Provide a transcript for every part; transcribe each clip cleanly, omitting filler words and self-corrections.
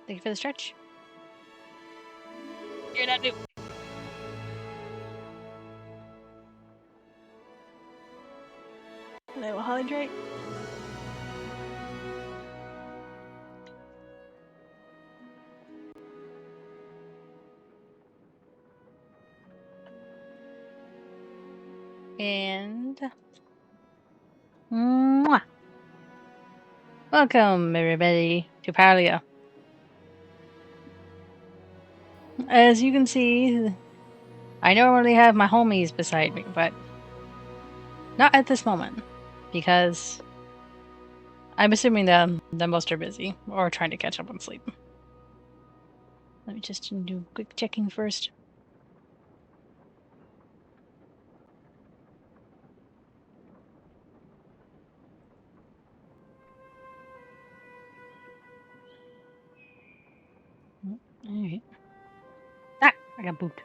Thank you for the stretch. You're not new. And I will hydrate. And mwah. Welcome everybody to Palia. As you can see, I normally have my homies beside me, but not at this moment, because I'm assuming that most are busy or trying to catch up on sleep. Let me just do quick checking first. Alright. Ah! I got booped.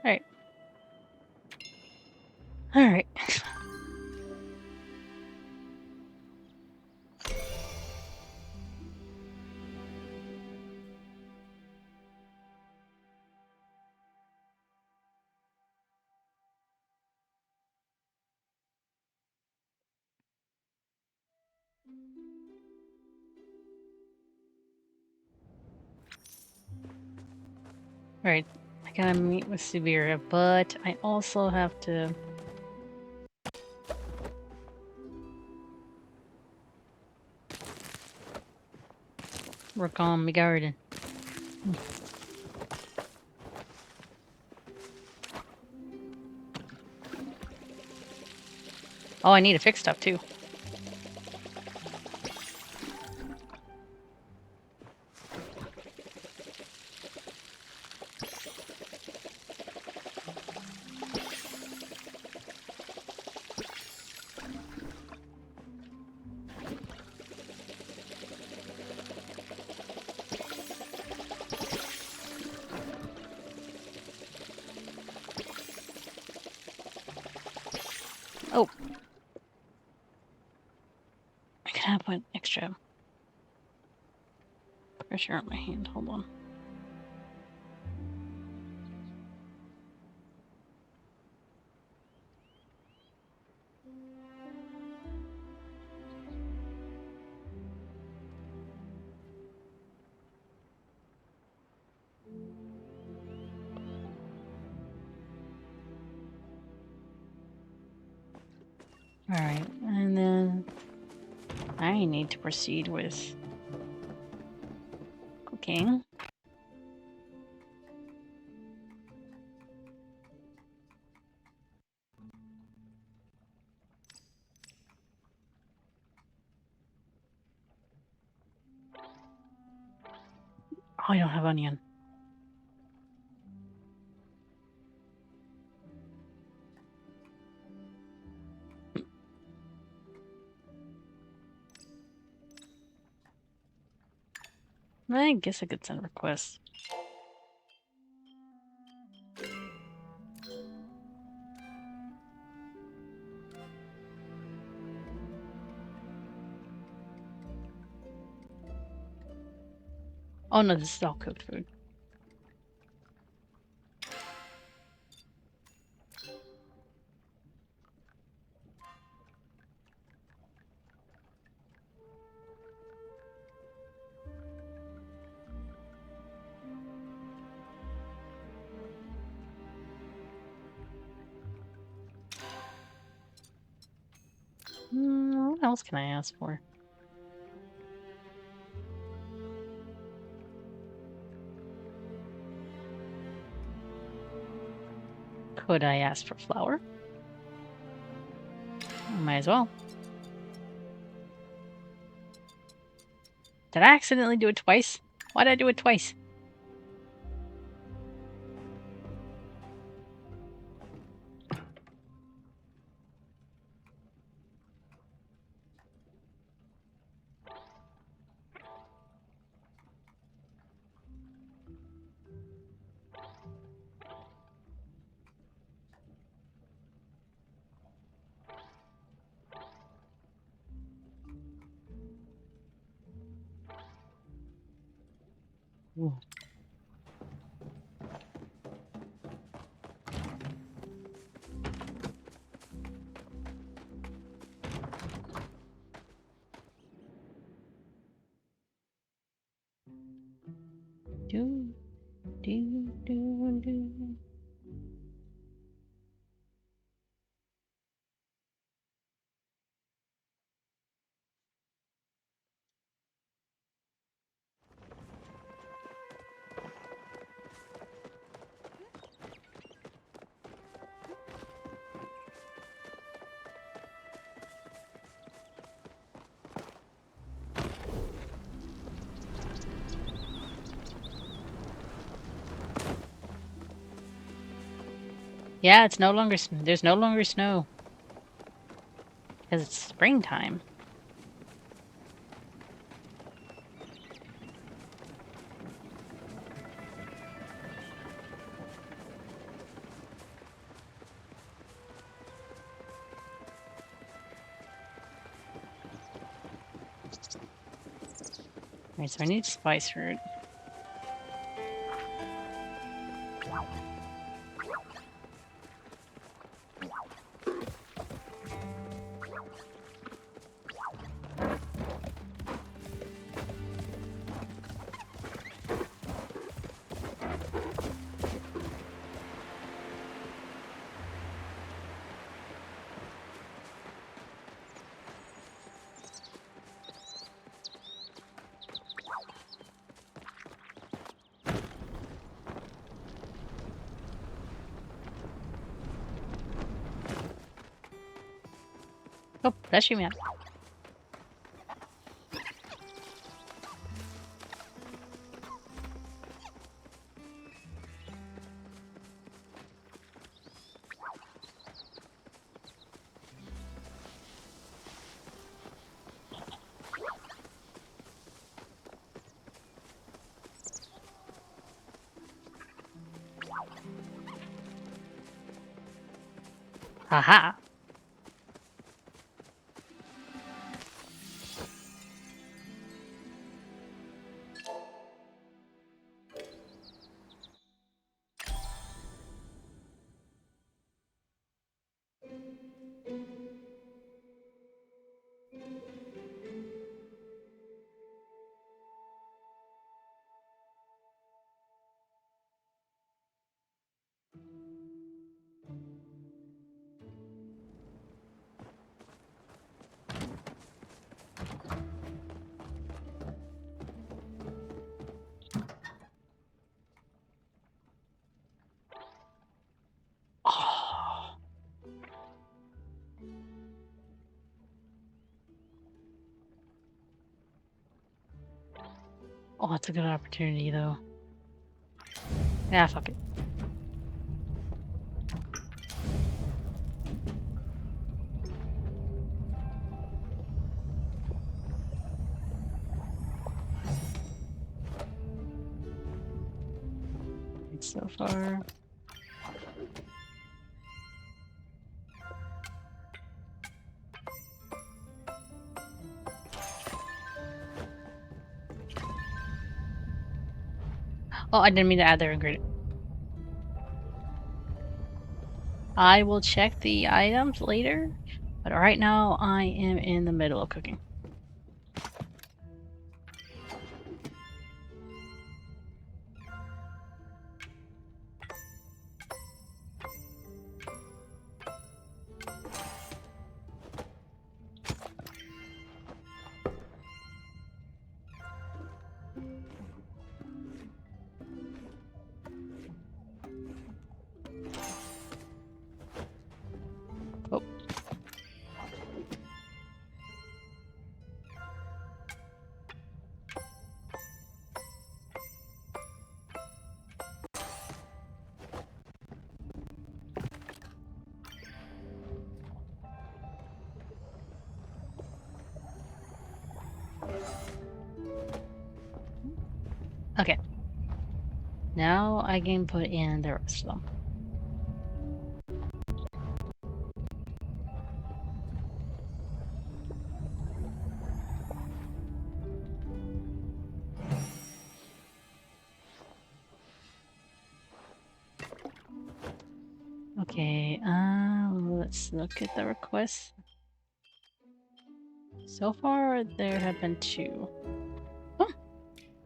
Alright. Alright. Alright. I gotta meet with Severa, but I also have to... work on my garden. Oh, I need to fix stuff too. Oh. I can have one extra pressure on my hand. Hold on. Alright, and then I need to proceed with cooking. Oh, I don't have onion. I guess I could send requests. Oh no, this is all cooked food. What else can I ask for? Could I ask for flour? Might as well. Did I accidentally do it twice? Why did I do it twice? Ooh. Do, do, do, do. Yeah, it's no longer there's no longer snow because it's springtime. Alright, so I need spice fruit. Oh, that's you, man. Haha. Oh. Oh, it's a good opportunity, though. Yeah, fuck it. So far. Oh, I didn't mean to add their ingredient. I will check the items later, but right now I am in the middle of cooking. Oh. Okay. Now I can put in the rest of them. Okay, let's look at the requests. So far, there have been 2. Oh,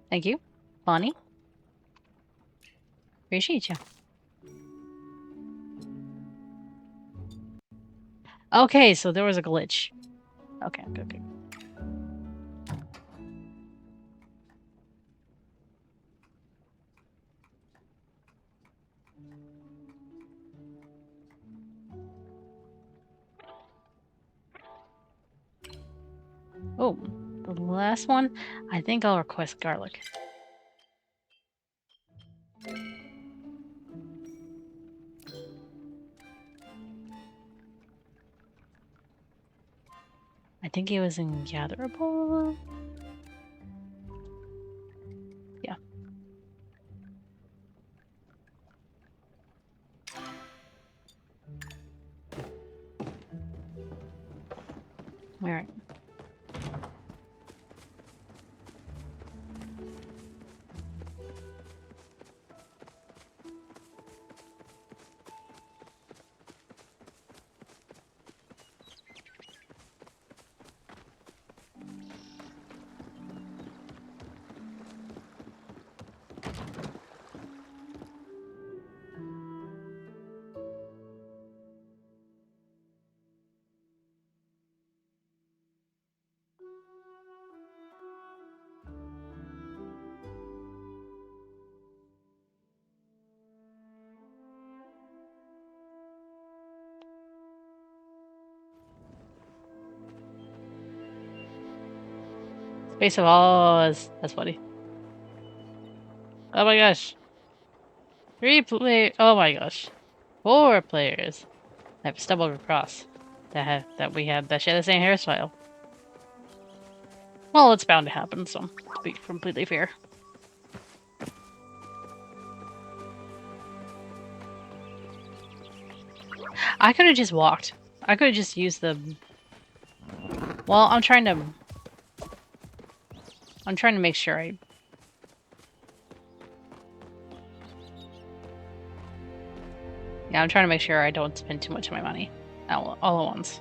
thank you, Bonnie. Appreciate you. Okay, so there was a glitch. Okay, okay. Oh, the last one? I think I'll request garlic. I think it was in Gatherable. Yeah. Alright. Space of Oz. That's funny. Oh my gosh. 3 play. Oh my gosh. 4 players have stumbled across that we have that share the same hairstyle. Well, it's bound to happen, so to be completely fair. I could have just walked. I could have just used the. Well, I'm trying to make sure I. Yeah, I'm trying to make sure I don't spend too much of my money all at once.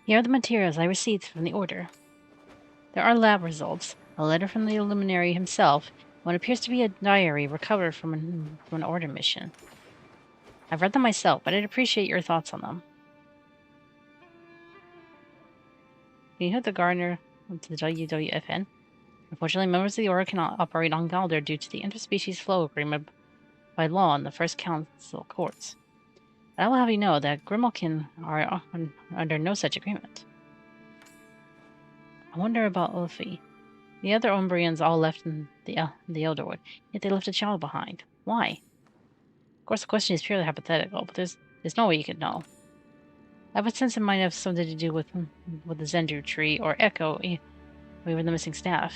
Here are the materials I received from the order. There are lab results, a letter from the luminary himself, and what appears to be a diary recovered from an order mission. I've read them myself, but I'd appreciate your thoughts on them. Can you hit the gardener to the WWFN? Unfortunately, members of the Order cannot operate on Galder due to the interspecies flow agreement by law in the First Council Courts. But I will have you know that Grimalkin are under no such agreement. I wonder about Ulfe. The other Umbrians all left in the Elderwood, yet they left a child behind. Why? Of course, the question is purely hypothetical, but there's no way you could know. I have a sense it might have something to do with the Zendu tree or Echo, even the missing staff.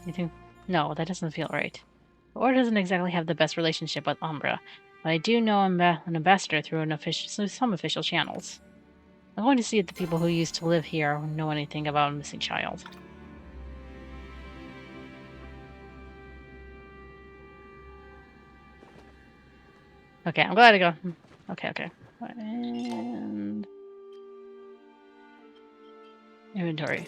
You think? No, that doesn't feel right. The Order doesn't exactly have the best relationship with Umbra, but I do know an ambassador through some official channels. I'm going to see if the people who used to live here know anything about a missing child. Okay, I'm glad I got... Okay, okay. And... Inventory.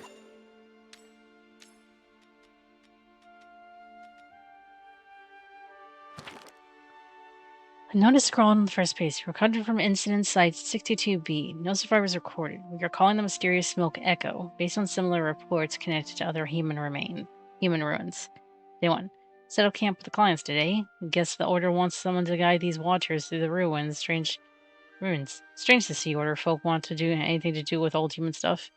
A notice scrawled on the first page. Recovered from incident site 62B. No survivors recorded. We are calling the mysterious smoke Echo, based on similar reports connected to other human ruins. Day 1. Set up camp with the clients today. Guess the order wants someone to guide these watchers through the ruins. Strange to see order folk want to do anything to do with old human stuff.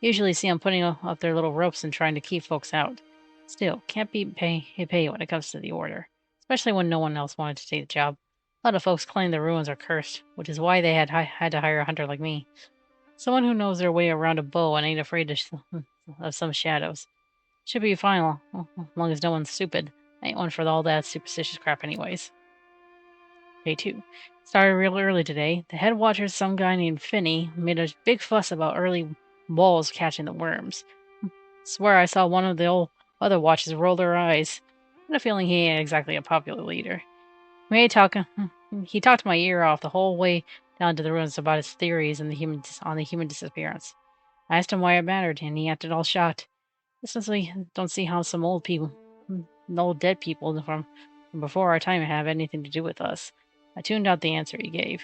Usually see them putting up their little ropes and trying to keep folks out. Still, can't beat pay when it comes to the order. Especially when no one else wanted to take the job. A lot of folks claim the ruins are cursed, which is why they had to hire a hunter like me. Someone who knows their way around a bow and ain't afraid of some shadows. Should be fine as long as no one's stupid. I ain't one for all that superstitious crap anyways. Day 2. Started real early today. The head watcher, some guy named Finney, made a big fuss about early balls catching the worms. Swear I saw one of the other watchers roll their eyes. I had a feeling he ain't exactly a popular leader. He talked my ear off the whole way down to the ruins about his theories on the human disappearance. I asked him why it mattered, and he acted all shocked. Essentially, don't see how some old dead people from before our time have anything to do with us. I tuned out the answer he gave.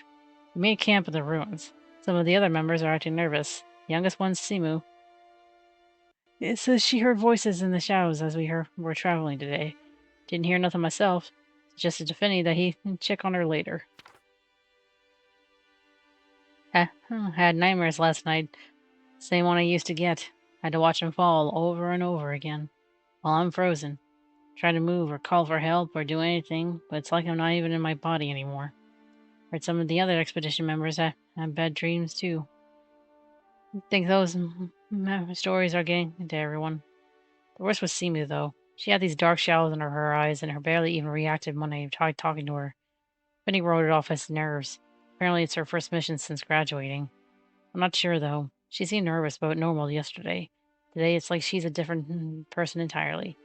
We made camp in the ruins. Some of the other members are acting nervous. The youngest one's Simu. It says she heard voices in the shadows as were traveling today. Didn't hear nothing myself. Suggested to Finney that he check on her later. Had nightmares last night. Same one I used to get. Had to watch him fall over and over again. While I'm frozen. Try to move or call for help or do anything, but it's like I'm not even in my body anymore. Heard some of the other expedition members had bad dreams too. I think those stories are getting into everyone. The worst was Simu, though. She had these dark shadows under her eyes, and her barely even reacted when I tried talking to her. Benny wrote it off as nerves. Apparently it's her first mission since graduating. I'm not sure, though. She seemed nervous but normal yesterday. Today it's like she's a different person entirely.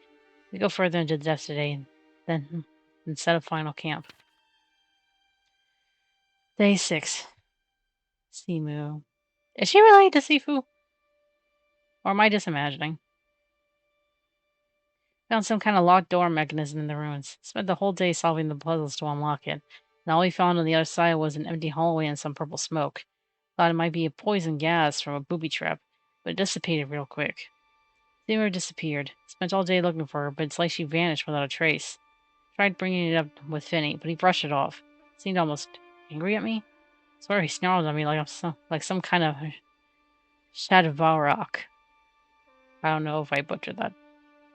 We go further into the depths today, then set up final camp. Day 6. Simu. Is she related to Sifu? Or am I just imagining? Found some kind of locked door mechanism in the ruins. Spent the whole day solving the puzzles to unlock it. And all we found on the other side was an empty hallway and some purple smoke. Thought it might be a poison gas from a booby trap, but it dissipated real quick. Simu disappeared. Spent all day looking for her, but it's like she vanished without a trace. Tried bringing it up with Finney, but he brushed it off. Seemed almost angry at me. Swear he snarled at me like some kind of Shadvarok. I don't know if I butchered that.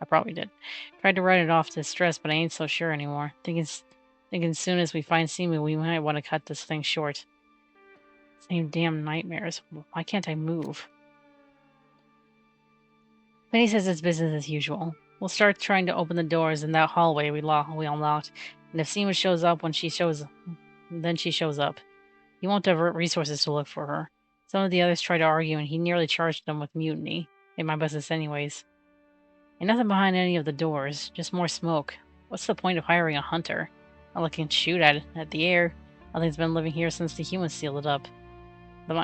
I probably did. Tried to write it off to stress, but I ain't so sure anymore. Thinking soon as we find Simu, we might want to cut this thing short. Same damn nightmares. Why can't I move? Penny says it's business as usual. We'll start trying to open the doors in that hallway we unlocked, and if Simu shows up then she shows up. He won't divert resources to look for her. Some of the others try to argue, and he nearly charged them with mutiny. Ain't my business anyways. Ain't nothing behind any of the doors, just more smoke. What's the point of hiring a hunter? All I can shoot at the air. Nothing's been living here since the humans sealed it up. The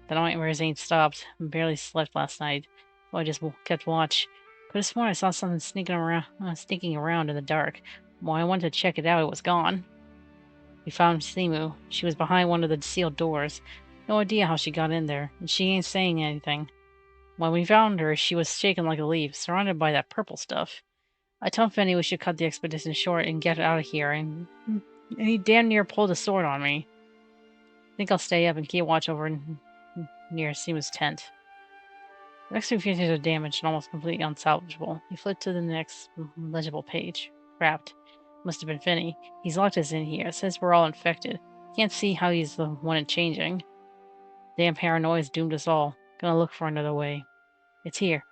nightmares ain't stopped. I barely slept last night, so I just kept watch. Could have sworn I saw something sneaking around in the dark. When I went to check it out, it was gone. We found Simu. She was behind one of the sealed doors. No idea how she got in there, and she ain't saying anything. When we found her, she was shaking like a leaf, surrounded by that purple stuff. I told Finney we should cut the expedition short and get out of here, and he damn near pulled a sword on me. I think I'll stay up and keep watch over near Simu's tent. The next few features are damaged and almost completely unsalvageable. He flipped to the next legible page. Trapped. Must have been Finney. He's locked us in here. It says we're all infected. Can't see how he's the one changing. Damn paranoia's doomed us all. Gonna look for another way. It's here.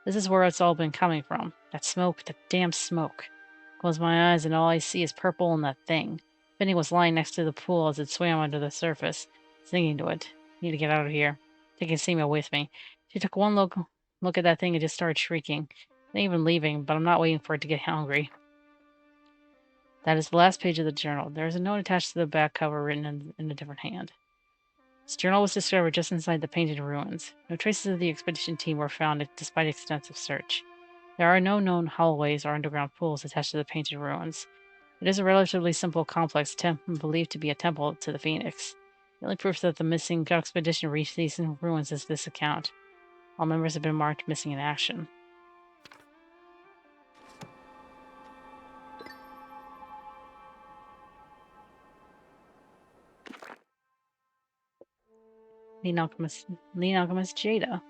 This is where it's all been coming from. That smoke, that damn smoke. Close my eyes and all I see is purple and that thing. Finney was lying next to the pool as it swam under the surface, singing to it. Need to get out of here. Taking Seema with me. She took one look at that thing and just started shrieking. Not even leaving, but I'm not waiting for it to get hungry. That is the last page of the journal. There is a note attached to the back cover written in a different hand. This journal was discovered just inside the painted ruins. No traces of the expedition team were found despite extensive search. There are no known hallways or underground pools attached to the painted ruins. It is a relatively simple complex believed to be a temple to the Phoenix. The only proof that the missing expedition reached these ruins is this account. All members have been marked missing in action. Lean Alchemist Jada.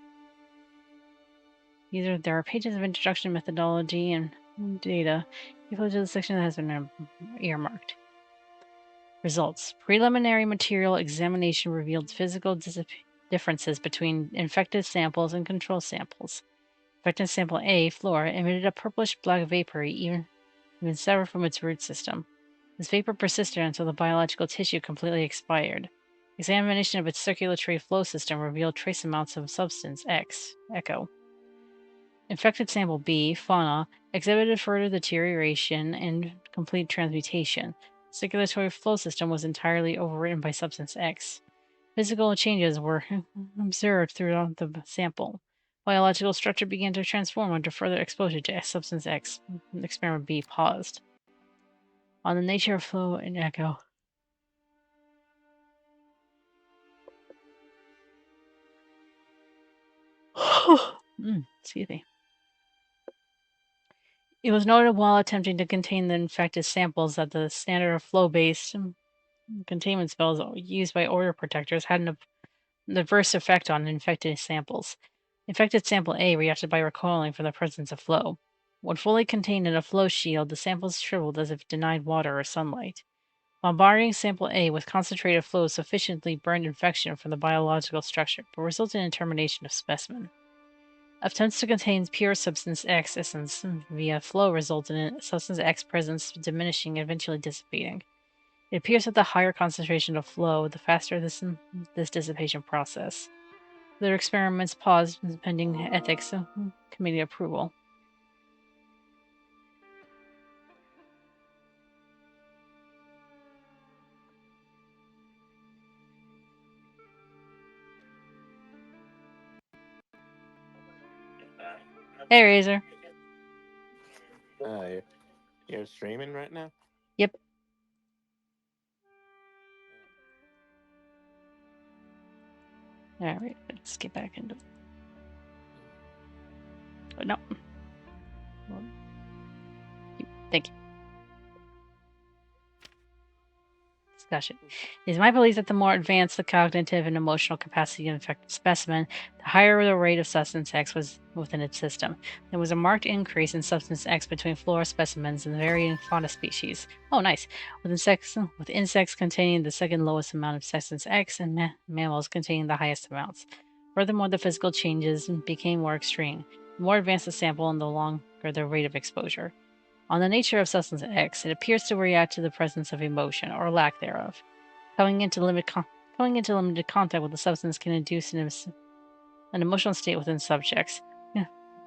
There are pages of introduction, methodology, and data. You go to the section that has been earmarked. Results. Preliminary material examination revealed physical differences between infected samples and control samples. Infected sample A, flora, emitted a purplish-black vapor even severed from its root system. This vapor persisted until the biological tissue completely expired. Examination of its circulatory flow system revealed trace amounts of substance X, echo. Infected sample B, fauna, exhibited further deterioration and complete transmutation. Circulatory flow system was entirely overwritten by substance X. Physical changes were observed throughout the sample. Biological structure began to transform under further exposure to substance X. Experiment B paused. On the nature of flow and echo. Excuse me. It was noted while attempting to contain the infected samples that the standard flow-based containment spells used by order protectors had an adverse effect on infected samples. Infected sample A reacted by recoiling from the presence of flow. When fully contained in a flow shield, the samples shriveled as if denied water or sunlight. Bombarding sample A with concentrated flow sufficiently burned infection from the biological structure, but resulted in termination of specimen. Attempts to contain pure substance X essence via flow resulted in substance X presence diminishing and eventually dissipating. It appears that the higher concentration of flow, the faster this dissipation process. Their experiments paused pending ethics committee approval. Hey, Razor. You're streaming right now? Yep. All right, let's get back into it. Oh, no. Thank you. Discussion. It is my belief that the more advanced the cognitive and emotional capacity of an infected specimen, the higher the rate of substance X was within its system. There was a marked increase in substance X between flora specimens and varying fauna species. Oh, nice. With insects containing the second lowest amount of substance X and mammals containing the highest amounts. Furthermore, the physical changes became more extreme. The more advanced the sample and the longer the rate of exposure. On the nature of substance X, it appears to react to the presence of emotion, or lack thereof. Coming into limited contact with the substance can induce an emotional state within subjects.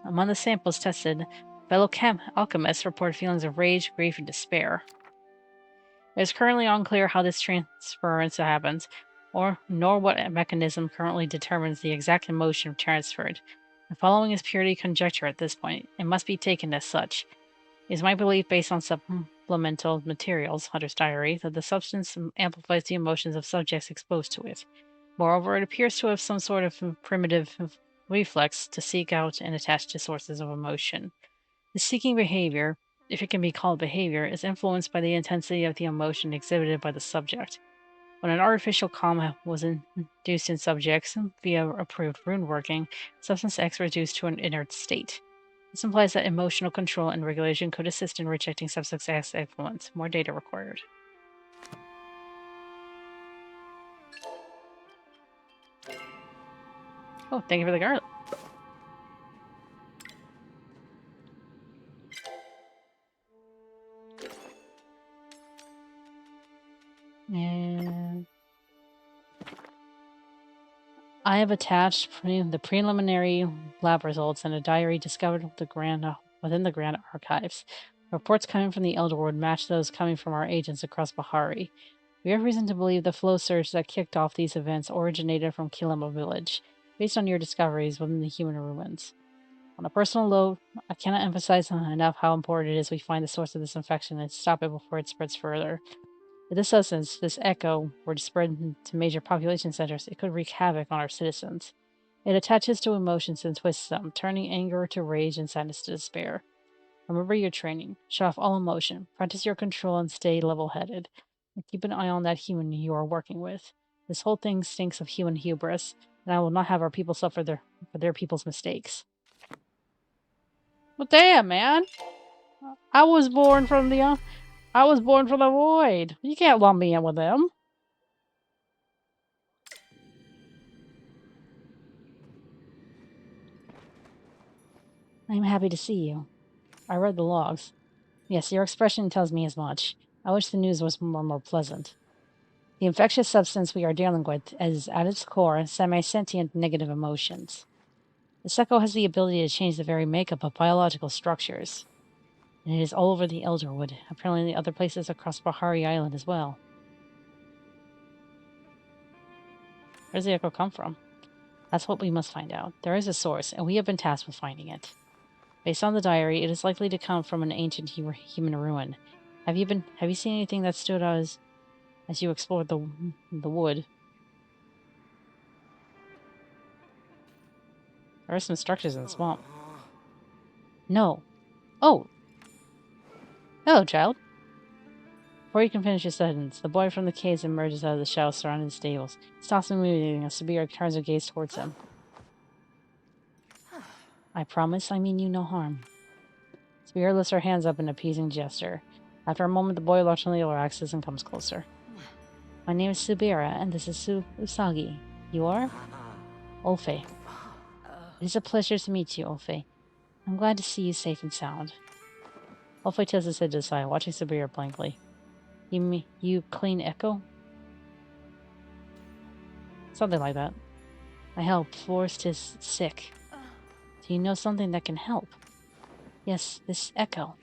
Among the samples tested, fellow alchemists reported feelings of rage, grief, and despair. It is currently unclear how this transference happens, nor what mechanism currently determines the exact emotion transferred. The following is purely conjecture at this point. It must be taken as such. It is my belief, based on supplemental materials, Hunter's Diary, that the substance amplifies the emotions of subjects exposed to it. Moreover, it appears to have some sort of primitive reflex to seek out and attach to sources of emotion. The seeking behavior, if it can be called behavior, is influenced by the intensity of the emotion exhibited by the subject. When an artificial calm was induced in subjects via approved rune working, substance X reduced to an inert state. This implies that emotional control and regulation could assist in rejecting substance X influence. More data required. Oh, thank you for the garlic. And I have attached the preliminary lab results and a diary discovered within the Grand Archives. Reports coming from the Elderwood match those coming from our agents across Bahari. We have reason to believe the flow surge that kicked off these events originated from Kilima village, based on your discoveries within the human ruins. On a personal note, I cannot emphasize enough how important it is we find the source of this infection and stop it before it spreads further. If this substance, this echo, were to spread to major population centers, it could wreak havoc on our citizens. It attaches to emotions and twists them, turning anger to rage and sadness to despair. Remember your training. Shut off all emotion. Practice your control and stay level-headed. And keep an eye on that human you are working with. This whole thing stinks of human hubris, and I will not have our people suffer for their people's mistakes. Well, damn, man. I was born from the void. You can't lump me in with them. I'm happy to see you. I read the logs. Yes, your expression tells me as much. I wish the news was more pleasant. The infectious substance we are dealing with is, at its core, semi-sentient negative emotions. The echo has the ability to change the very makeup of biological structures. And it is all over the Elderwood, apparently in the other places across Bahari Island as well. Where does the echo come from? That's what we must find out. There is a source, and we have been tasked with finding it. Based on the diary, it is likely to come from an ancient human ruin. Have you seen anything that stood out as you explored the wood? There are some structures in the swamp. No. Oh. Hello, child. Before you can finish your sentence, the boy from the caves emerges out of the shadows surrounding the stables. He stops moving as Sabir turns her gaze towards him. I promise I mean you no harm. Sabir lifts her hands up in an appeasing gesture. After a moment, the boy reluctantly relaxes and comes closer. My name is Subira, and this is Usagi. You are? Ulfe. It is a pleasure to meet you, Ulfe. I'm glad to see you safe and sound. Ulfe tilts his head to the side, watching Sabira blankly. You clean echo? Something like that. I help. Forrest is sick. Do you know something that can help? Yes, this echo.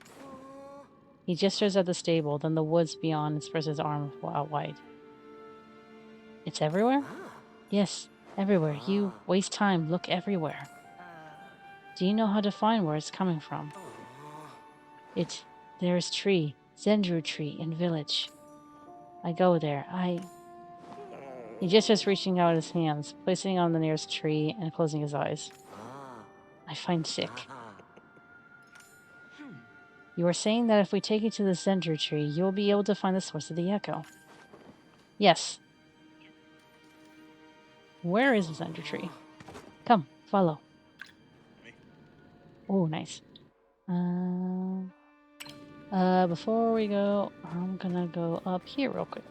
He gestures at the stable, then the woods beyond, and spreads his arm out wide. It's everywhere? Yes, everywhere. You waste time. Look everywhere. Do you know how to find where it's coming from? There's tree, Zendru tree in village. I go there. He gestures reaching out his hands, placing it on the nearest tree and closing his eyes. I find sick. You are saying that if we take you to the Zendru tree, you will be able to find the source of the echo. Yes. Where is the Zendru tree? Come, follow. Oh, nice. Before we go, I'm gonna go up here real quick.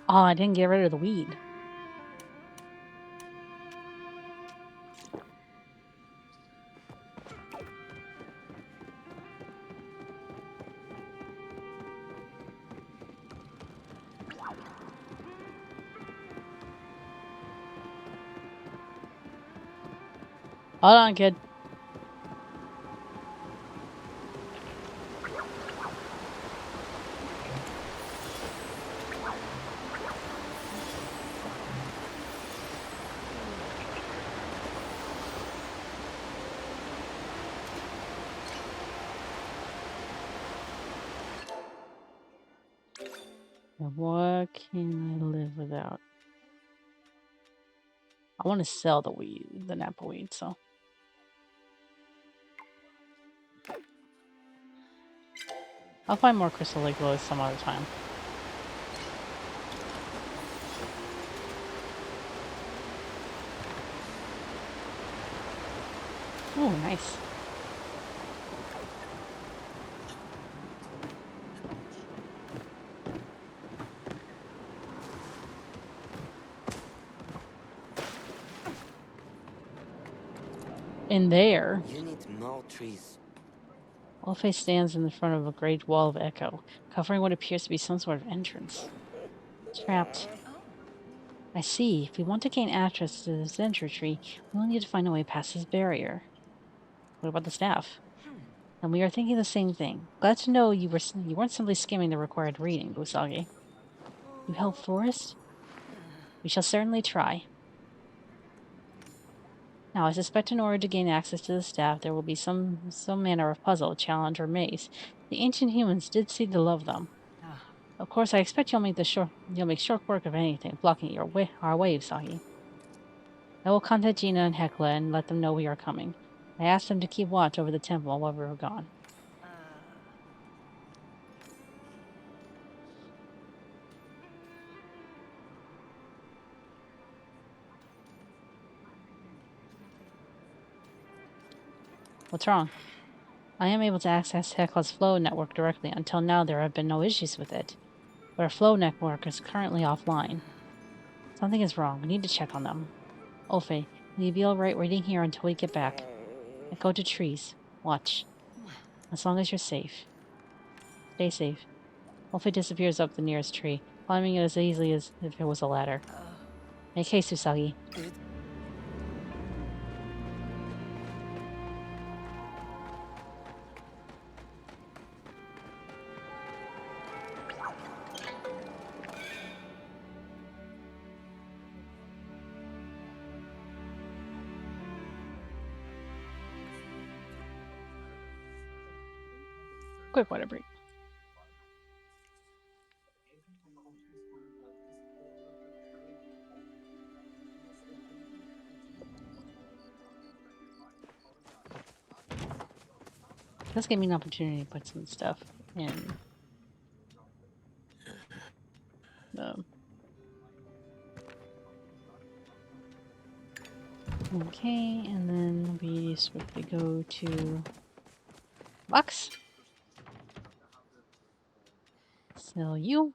Oh, I didn't get rid of the weed. Hold on, kid. What can I live without? I want to sell the Napa weed, so. I'll find more Crystal Lake Lilies some other time. Oh, nice. In there. You need more trees. Ulfe stands in the front of a great wall of echo, covering what appears to be some sort of entrance. Trapped. I see. If we want to gain access to the Zentra tree, we'll need to find a way past this barrier. What about the staff? And we are thinking the same thing. Glad to know you weren't simply skimming the required reading, Busagi. You help Forrest? We shall certainly try. Now, I suspect in order to gain access to the staff, there will be some manner of puzzle, challenge, or maze. The ancient humans did seem to love them. Of course, I expect you'll make short work of anything blocking our way, Usagi. I will contact Gina and Hecla and let them know we are coming. I asked them to keep watch over the temple while we were gone. What's wrong? I am able to access Hecla's flow network directly. Until now, there have been no issues with it. But our flow network is currently offline. Something is wrong. We need to check on them. Ulfe, will you be alright waiting here until we get back? I go to trees. Watch. As long as you're safe. Stay safe. Ulfe disappears up the nearest tree, climbing it as easily as if it was a ladder. Make haste, Usagi. Quick water break. This gave me an opportunity to put some stuff in. Okay, and then we swiftly go to box. Sell you.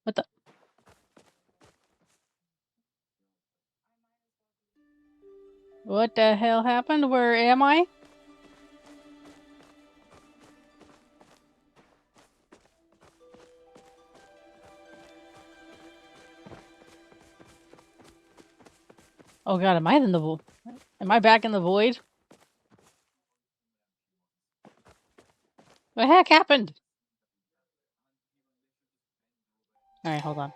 What the? What the hell happened? Where am I? Oh god, am I in the void? Am I back in the void? What the heck happened? Alright, hold on.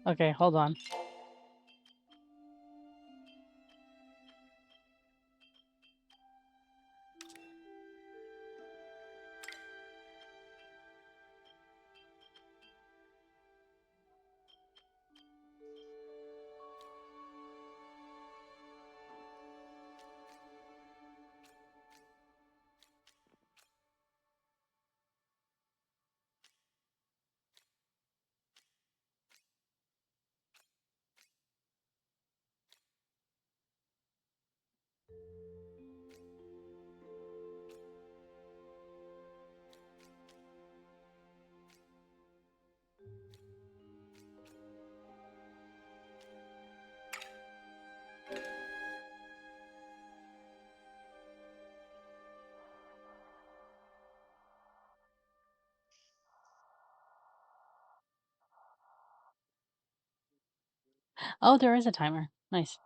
Okay, hold on. Oh, there is a timer. Nice.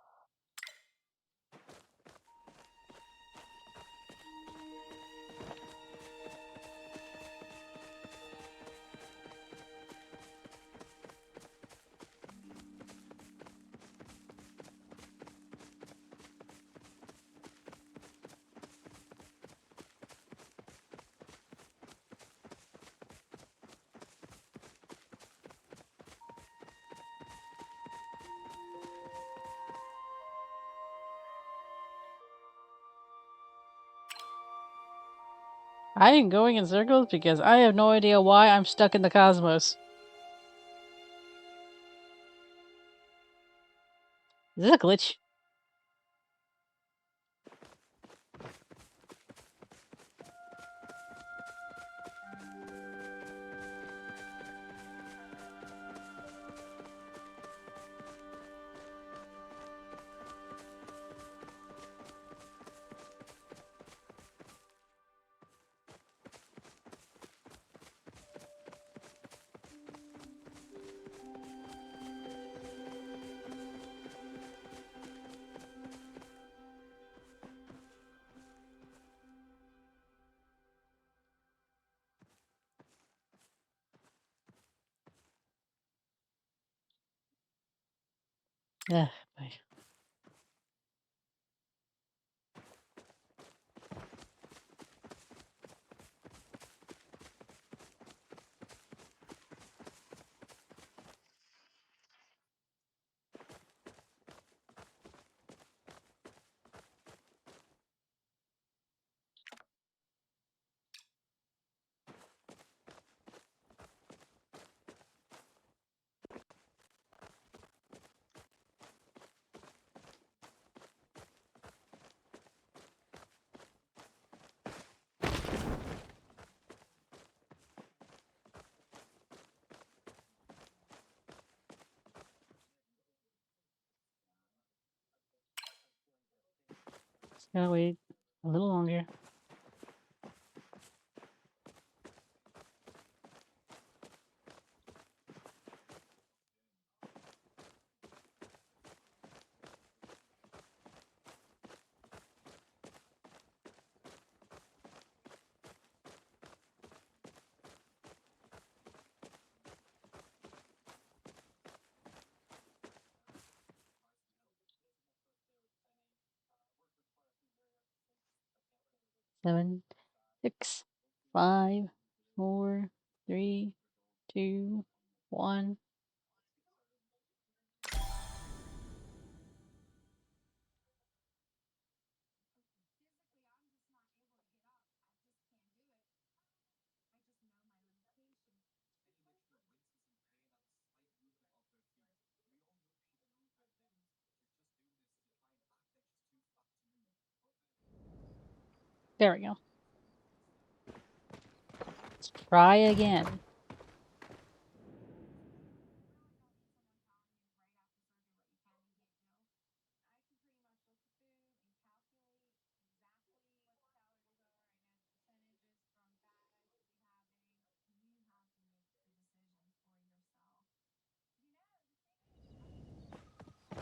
I am going in circles because I have no idea why I'm stuck in the cosmos. Is this a glitch? Ugh, boy. Just gotta wait a little longer. Seven, 6, 5, 4, 3, 2, 1. There we go. Let's try again.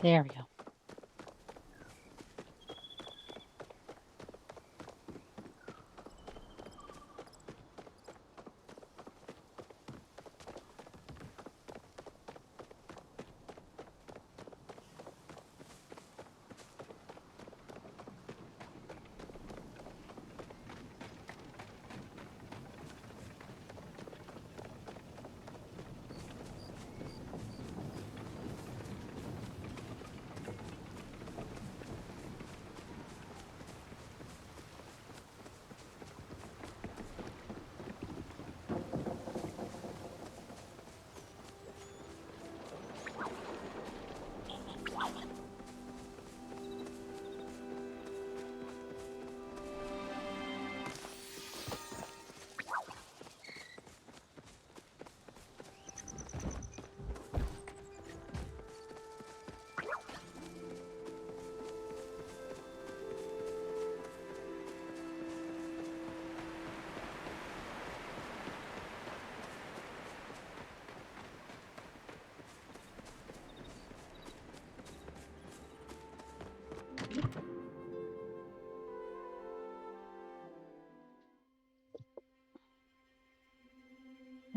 There we go.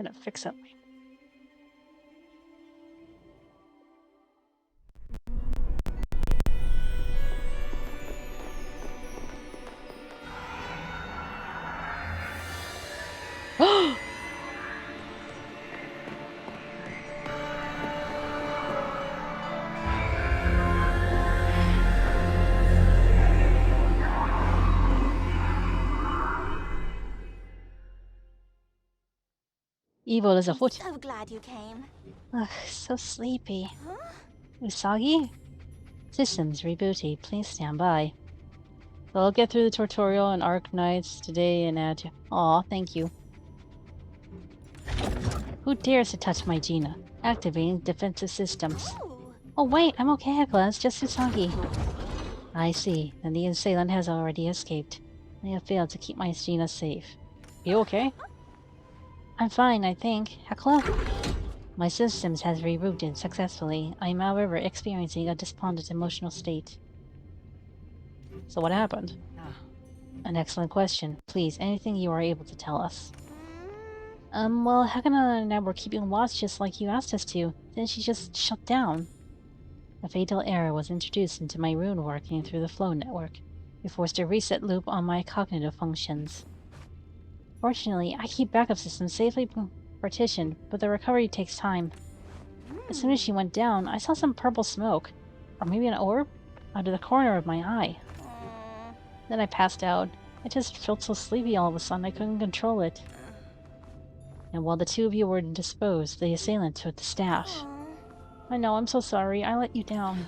I'm gonna fix up my. Evil is I'm afoot. so glad you came. Ugh, so sleepy. Huh? Usagi? Systems rebooted. Please stand by. So I'll get through the tutorial and Arknights today and add to... Aw, thank you. Who dares to touch my Gina? Activating defensive systems. Oh. Oh wait, I'm okay, Hekla. It's just Usagi. I see. Then the assailant has already escaped. I have failed to keep my Gina safe. You okay? I'm fine, I think. Hekla? My systems has rebooted successfully. I am, however, experiencing a despondent emotional state. So what happened? An excellent question. Please, anything you are able to tell us. Well, Hakana and I were keeping watch just like you asked us to. Then she just shut down. A fatal error was introduced into my rune working through the flow network. It forced a reset loop on my cognitive functions. Fortunately, I keep backup systems safely partitioned, but the recovery takes time. As soon as she went down, I saw some purple smoke, or maybe an orb, out of the corner of my eye. Then I passed out. I just felt so sleepy all of a sudden I couldn't control it. And while the two of you were disposed, the assailant took the staff. I know, I'm so sorry. I let you down.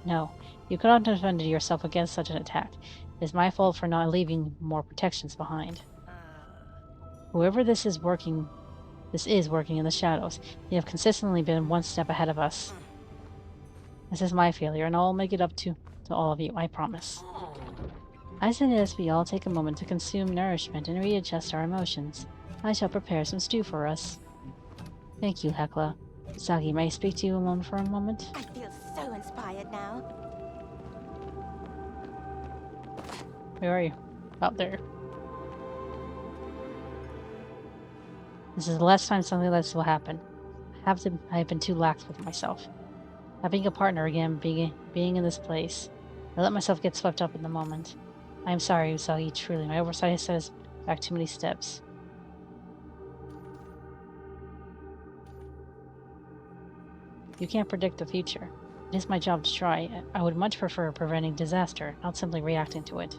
No, you could not have defended yourself against such an attack. It is my fault for not leaving more protections behind. Whoever this is working in the shadows. They have consistently been one step ahead of us. This is my failure, and I'll make it up to all of you, I promise. I suggest we all take a moment to consume nourishment and readjust our emotions. I shall prepare some stew for us. Thank you, Hekla. Sagi, may I speak to you alone for a moment? I feel so inspired now. Where are you? Out there. This is the last time something like this will happen. I have been too lax with myself. Having a partner again, being in this place. I let myself get swept up in the moment. I am sorry, Usagi, truly. My oversight has set us back too many steps. You can't predict the future. It is my job to try. I would much prefer preventing disaster, not simply reacting to it.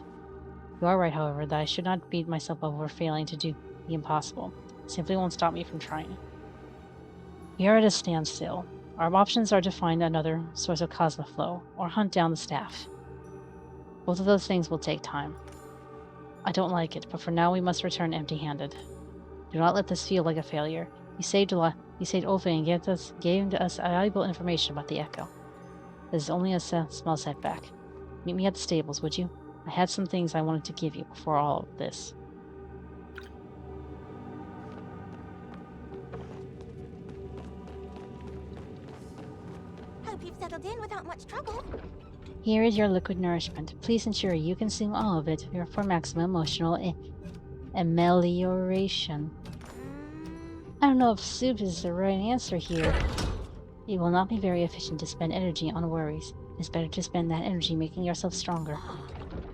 You are right, however, that I should not beat myself up over failing to do the impossible. It simply won't stop me from trying. We are at a standstill. Our options are to find another source of cosmic flow, or hunt down the staff. Both of those things will take time. I don't like it, but for now we must return empty-handed. Do not let this feel like a failure. You saved Ulfe and gave us valuable information about the Echo. This is only a small setback. Meet me at the stables, would you? I had some things I wanted to give you before all of this. Hope you've settled in without much trouble. Here is your liquid nourishment. Please ensure you consume all of it for maximum emotional amelioration. I don't know if soup is the right answer here. It will not be very efficient to spend energy on worries. It's better to spend that energy making yourself stronger.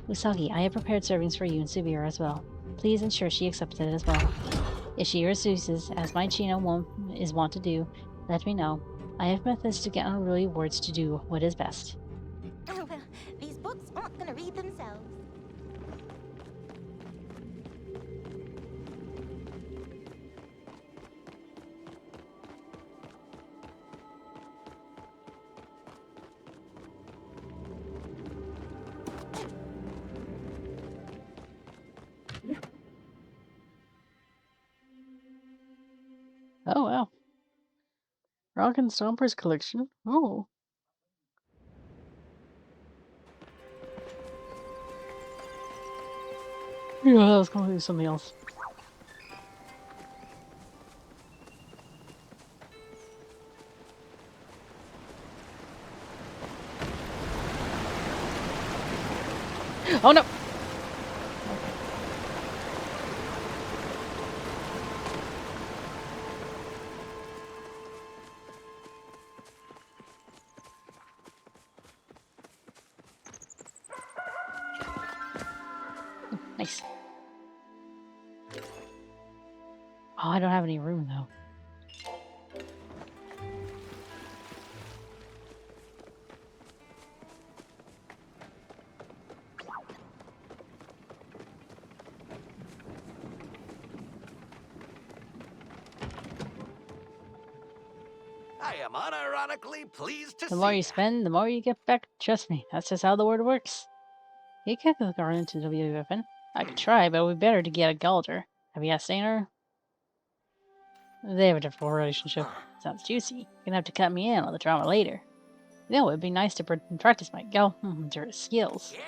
Usagi, I have prepared servings for you and Subira as well. Please ensure she accepts it as well. If she refuses, as my Chino is wont to do, let me know. I have methods to get unruly words to do what is best. Oh, well, these books aren't gonna read themselves. Oh, wow. Rock and Stompers collection. Oh. Yeah, that was completely something else. Oh no! Nice. Oh, I don't have any room though. I am unironically pleased to see The more you ya. spend, the more you get back. Trust me, that's just how the word works. You can't go into WFN. I could try, but it would be better to get a Galder. Have you asked Aner? They have a difficult relationship. Sounds juicy. You're gonna have to cut me in on the drama later. You know, it'd be nice to practice my Galder skills. Yeah.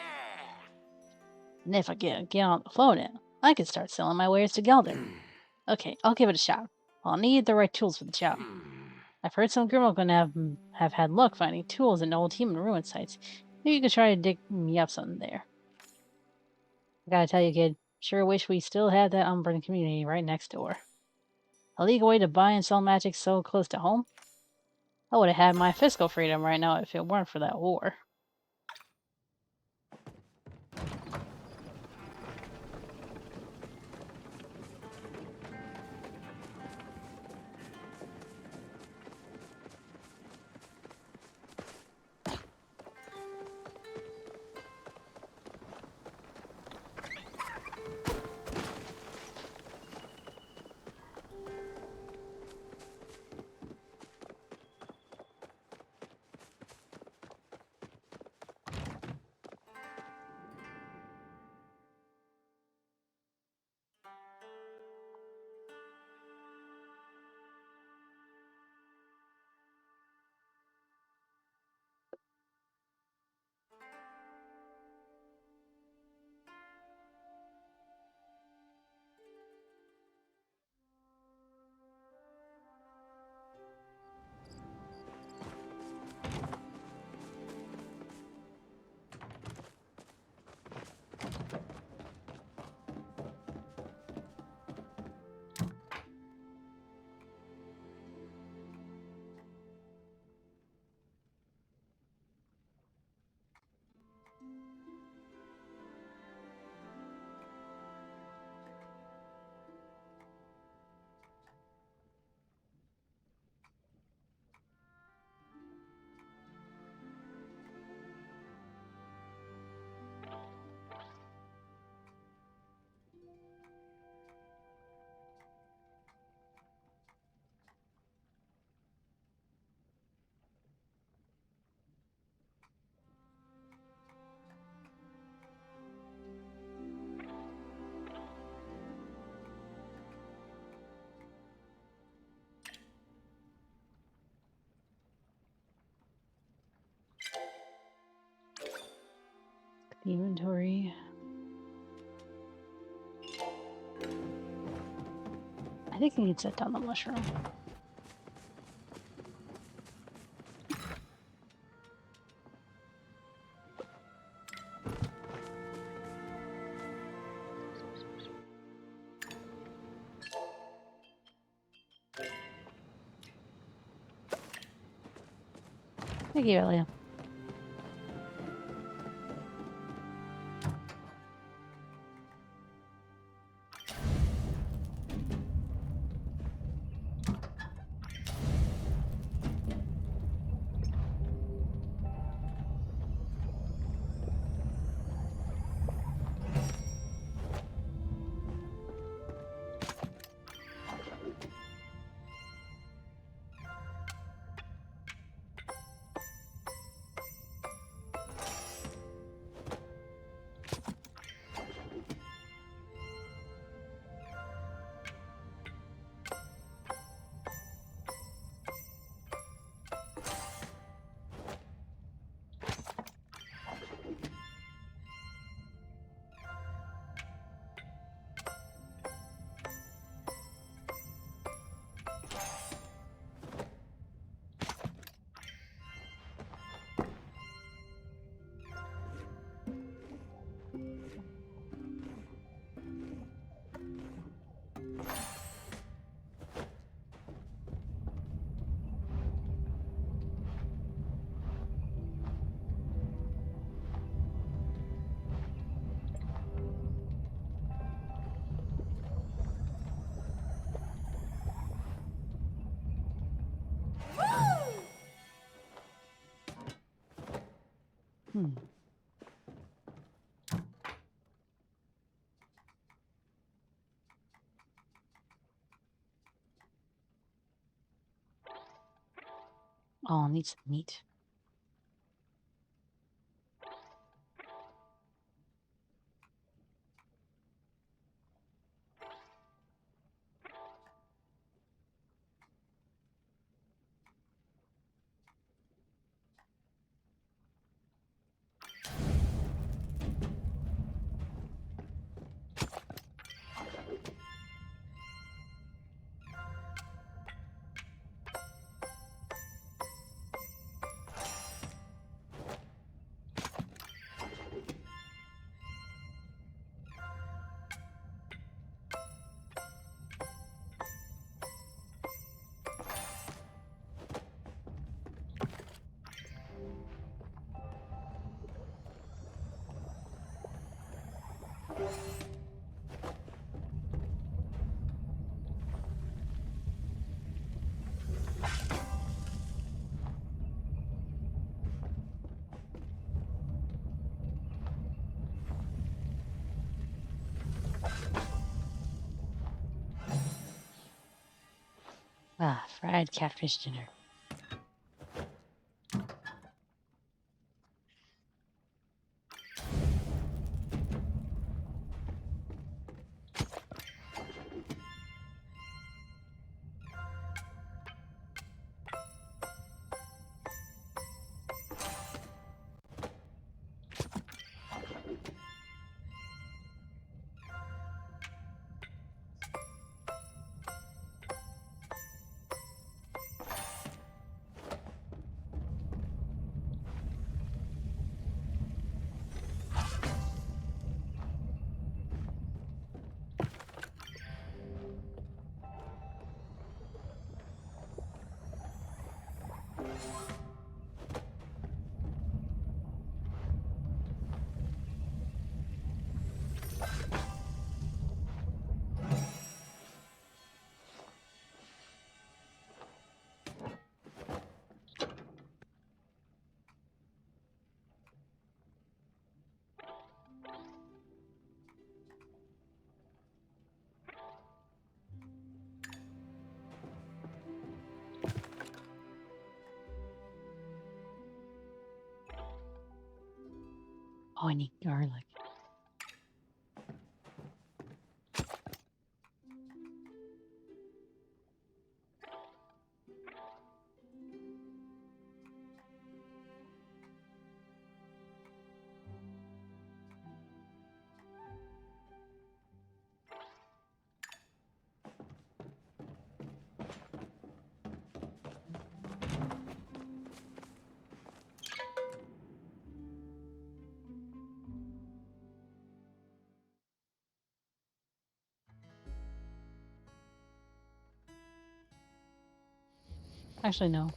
And if I get on the phone in, I could start selling my wares to Galder. Okay, I'll give it a shot. I'll need the right tools for the job. I've heard some Grimble gonna have had luck finding tools in old human ruin sites. Maybe you could try to dig me up something there. I gotta tell you, kid, sure wish we still had that Umbran community right next door. A legal way to buy and sell magic so close to home? I would have had my fiscal freedom right now if it weren't for that war. The inventory. I think I can set down the mushroom. Thank you, Elia. Hmm. Oh, I'll need some meat. Ah, fried catfish dinner. Oh, I need garlic. Actually, no.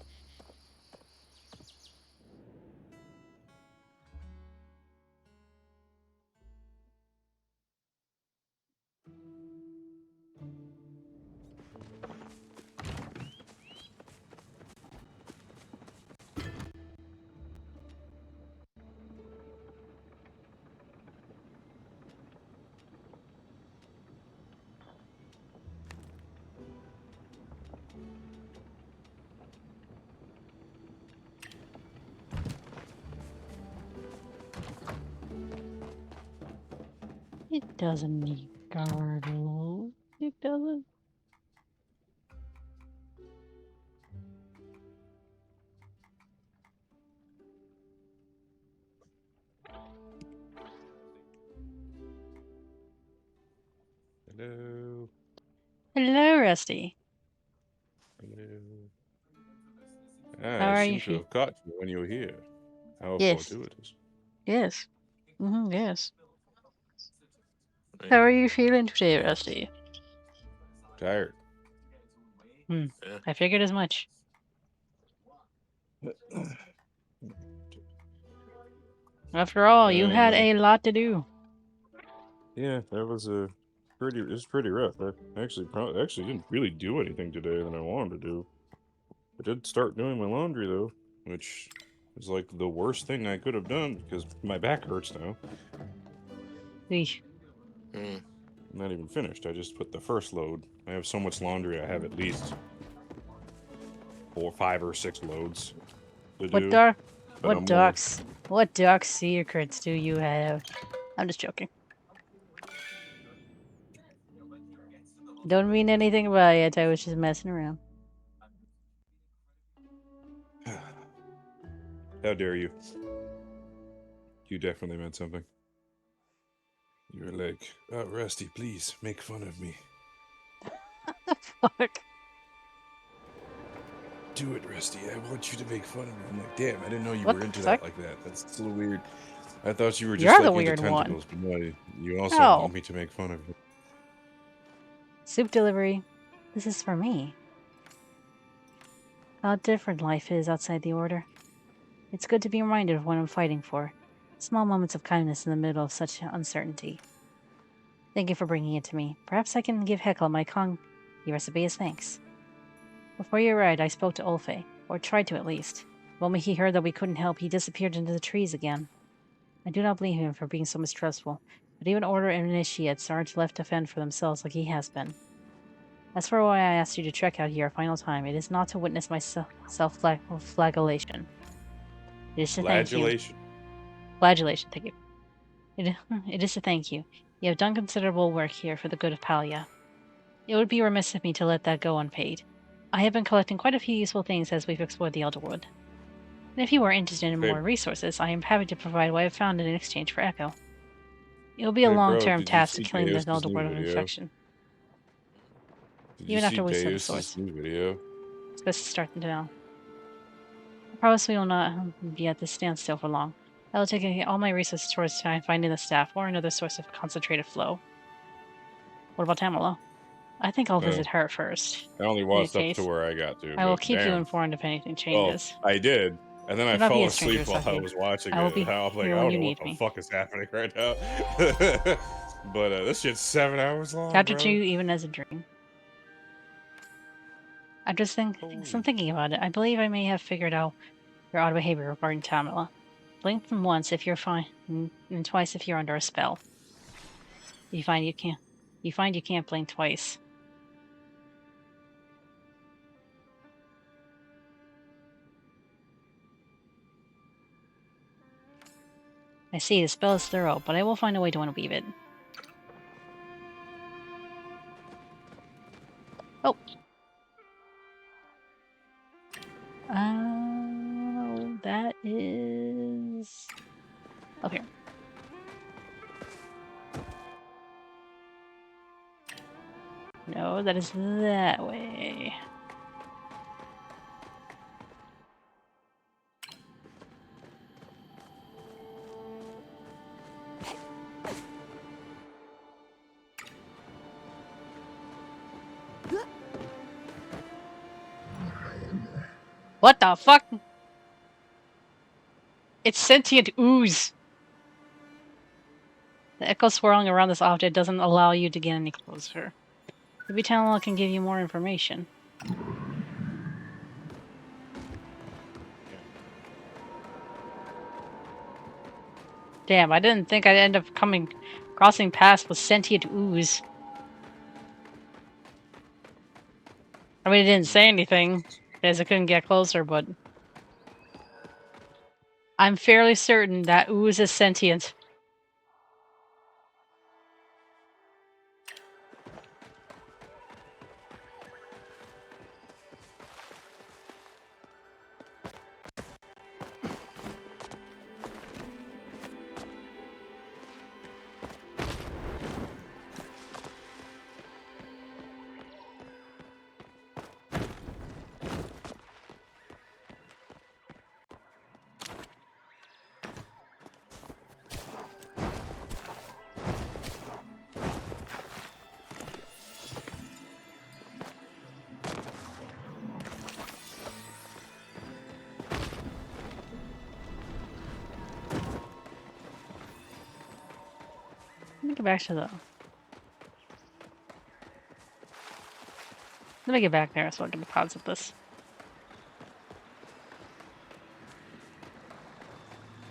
It doesn't need garlic. It doesn't. Hello. Hello, Rusty. Hello. How I are you seem to feeling? have caught you when you were here. How Yes. fortuitous. Yes. Yes. Right. How are you feeling today, Rusty? Tired. Hmm. Yeah. I figured as much. After all, you had a lot to do. Yeah, that was a pretty. It was pretty rough. I actually didn't really do anything today that I wanted to do. I did start doing my laundry though, which is like the worst thing I could have done because my back hurts now. Eesh. Mm. I'm not even finished. I just put the first load. I have so much laundry. I have at least 4, 5, or 6 loads. to What do. dark? But What I'm more. darks? What dark secrets do you have? I'm just joking. Don't mean anything by it. I was just messing around. How dare you? You definitely meant something. You were like, "Oh, Rusty, please make fun of me. Fuck. Do it, Rusty. I want you to make fun of me." I'm like, "Damn, I didn't know you What were the into fuck? that like that. That's a little weird. I thought you were just You're the like into weird one. tentacles, but no, you also Oh, want me to make fun of you." soup delivery. This is for me. How different life is outside the order. It's good to be reminded of what I'm fighting for. Small moments of kindness in the middle of such uncertainty. Thank you for bringing it to me. Perhaps I can give Heckle my Kong recipe as thanks. Before you arrived, I spoke to Ulfe, or tried to at least. The moment he heard that we couldn't help, he disappeared into the trees again. I do not blame him for being so mistrustful, but even Order initiates aren't left to fend for themselves like he has been. As for why I asked you to trek out here a final time, it is not to witness my self-flagellation. It is to thank you. Flagellation. Flagellation, thank you. It is to thank you. You have done considerable work here for the good of Palia. It would be remiss of me to let that go unpaid. I have been collecting quite a few useful things as we've explored the Elderwood. And if you are interested in Hey, more resources, I am happy to provide what I have found in exchange for Echo. It will be a hey, bro, long-term did you task to see killing the Deus's new Elderwood of video? infection, Did you even see after we set the Deus's source. new video? It's best to start now. I promise we will not be at this standstill for long. I will take all my resources towards finding the staff or another source of concentrated flow. What about Tamala? I think I'll No, visit her first. I only In any watched up to case, where I got to, I will but keep you damn. informed if anything Well, changes. I did, and then I Do not be fell a stranger asleep to while I Saki. was watching I will it. be And I was like, here I when don't you know what need the me. fuck is happening right now. But this shit's 7 hours long, Chapter bro. 2, Even as a Dream. I'm thinking about it. I believe I may have figured out your odd behavior regarding Tamala. Blink from once if you're fine, and twice if you're under a spell. You find you can't blink twice. I see, the spell is thorough, but I will find a way to unweave it. Oh! That is... up here. No, that is that way. What the fuck? It's sentient ooze! The echo swirling around this object doesn't allow you to get any closer. Maybe Tamala can give you more information. Damn, I didn't think I'd end up crossing paths with sentient ooze. I mean, it didn't say anything, as I couldn't get closer, but... I'm fairly certain that ooze is sentient. Let me get back to the... Let me get back there so I can deposit this.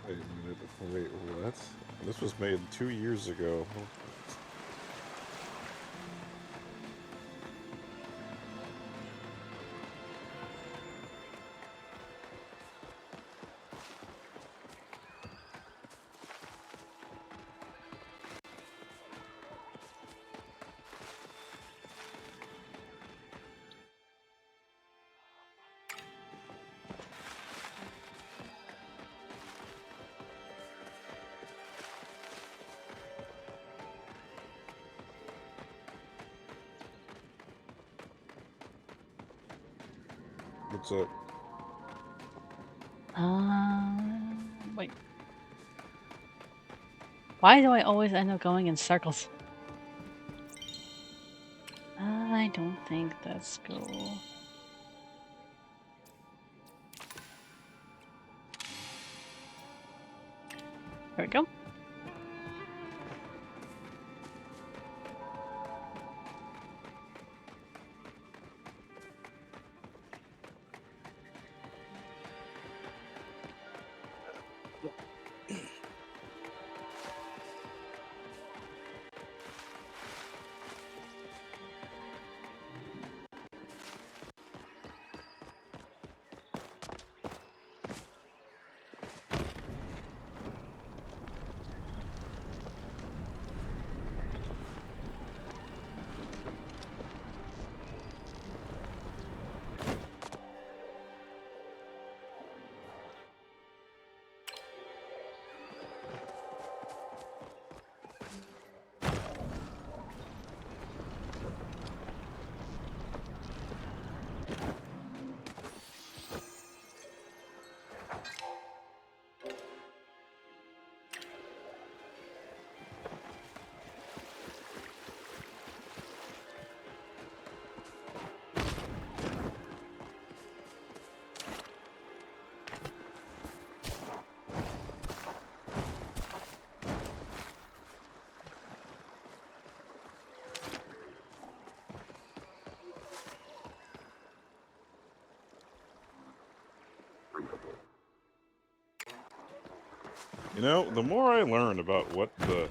Wait a minute. Wait, what? This was made 2 years ago. What's up? Wait. Why do I always end up going in circles? I don't think that's cool. There we go. You know, the more I learn about what the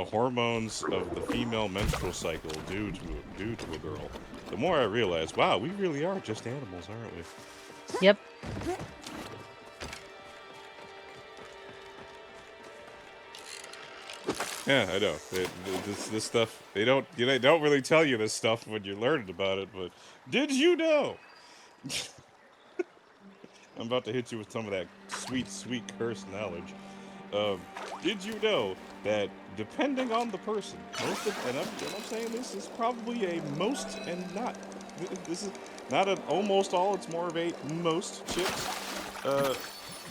hormones of the female menstrual cycle do to a girl, the more I realize, wow, we really are just animals, aren't we? Yep. Yeah, I know. This stuff they don't really tell you this stuff when you're learning about it. But did you know? I'm about to hit you with some of that sweet, sweet curse knowledge. Um, did you know that depending on the person, and I'm saying this is probably a most and not. This is not an almost all. It's more of a most chicks.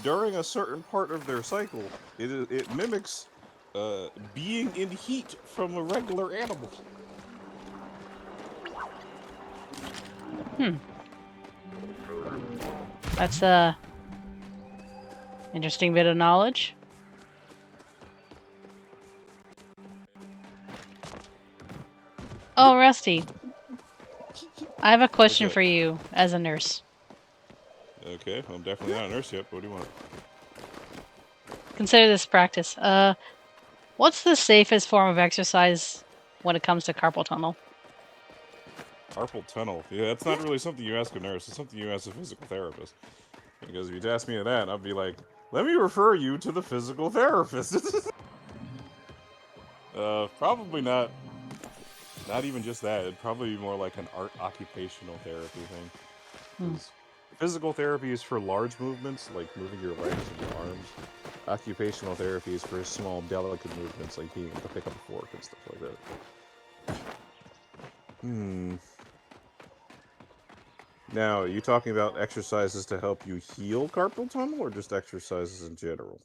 During a certain part of their cycle, it mimics being in heat from a regular animal. That's a interesting bit of knowledge. Oh, Rusty, I have a question Okay. for you as a nurse. Okay, I'm definitely not a nurse yet. But what do you want? Consider this practice. What's the safest form of exercise when it comes to carpal tunnel? Carpal tunnel. Yeah, that's not really something you ask a nurse. It's something you ask a physical therapist. Because if you'd ask me that, I'd be like, let me refer you to the physical therapist. Probably not. Not even just that. It'd probably be more like an occupational therapy thing. 'Cause physical therapy is for large movements, like moving your legs and your arms. Occupational therapy is for small, delicate movements, like being able to pick up a fork and stuff like that. Now, are you talking about exercises to help you heal carpal tunnel, or just exercises in general?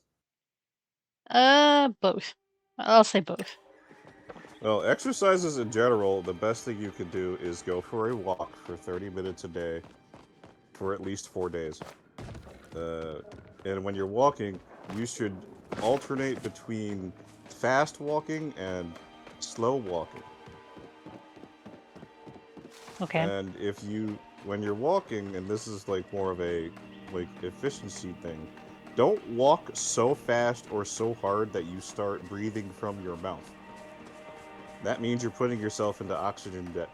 Both. I'll say both. Well, exercises in general, the best thing you can do is go for a walk for 30 minutes a day for at least 4 days. And when you're walking, you should alternate between fast walking and slow walking. Okay. And when you're walking, and this is like more of a like efficiency thing, don't walk so fast or so hard that you start breathing from your mouth. That means you're putting yourself into oxygen debt,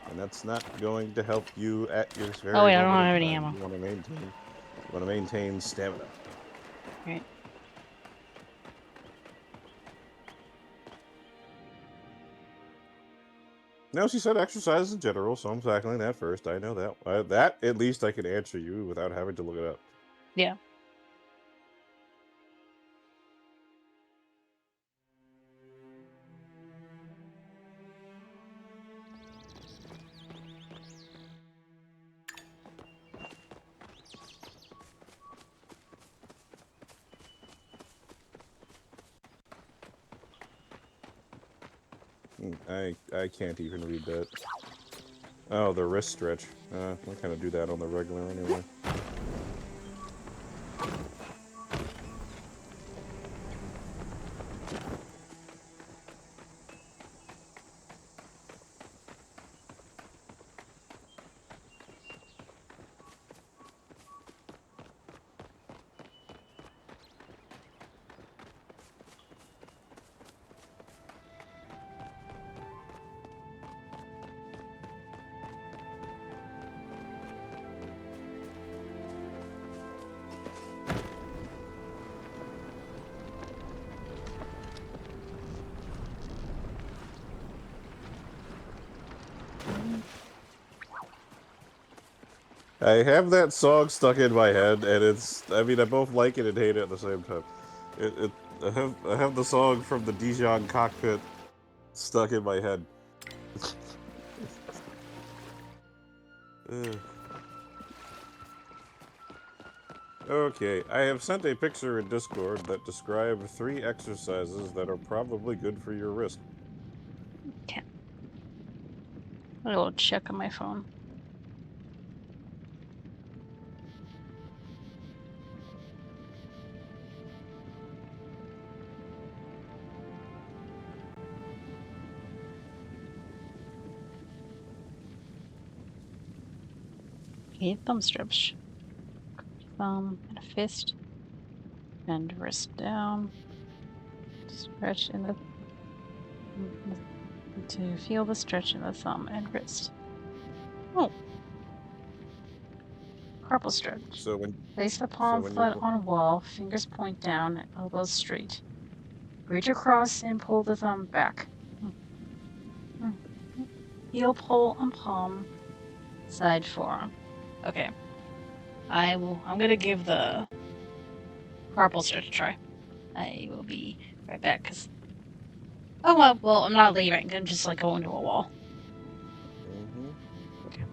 and that's not going to help you at your Oh very wait, I don't moment have in any time. ammo. You want to maintain stamina. Right. No, she said exercise in general, so I'm tackling that first. I know that. That at least I can answer you without having to look it up. Yeah. I can't even read that. Oh, the wrist stretch. I kind of do that on the regular anyway. I have that song stuck in my head, and it's, I mean, I both like it and hate it at the same time. I have the song from the Dijon cockpit stuck in my head. Okay, I have sent a picture in Discord that describe 3 exercises that are probably good for your wrist. Okay. I will check on my phone. Okay, thumb strips. Thumb and a fist. And wrist down. Stretch in the... to feel the stretch in the thumb and wrist. Oh. Carpal stretch. So when Place the palm flat on a wall, fingers point down, and elbows straight. Reach across and pull the thumb back. Heel pull on palm, side forearm. Okay. I'm gonna give the carpal stretch a try. I will be right back, cause... Oh, well, I'm not leaving. I'm just, like, going to a wall. Okay.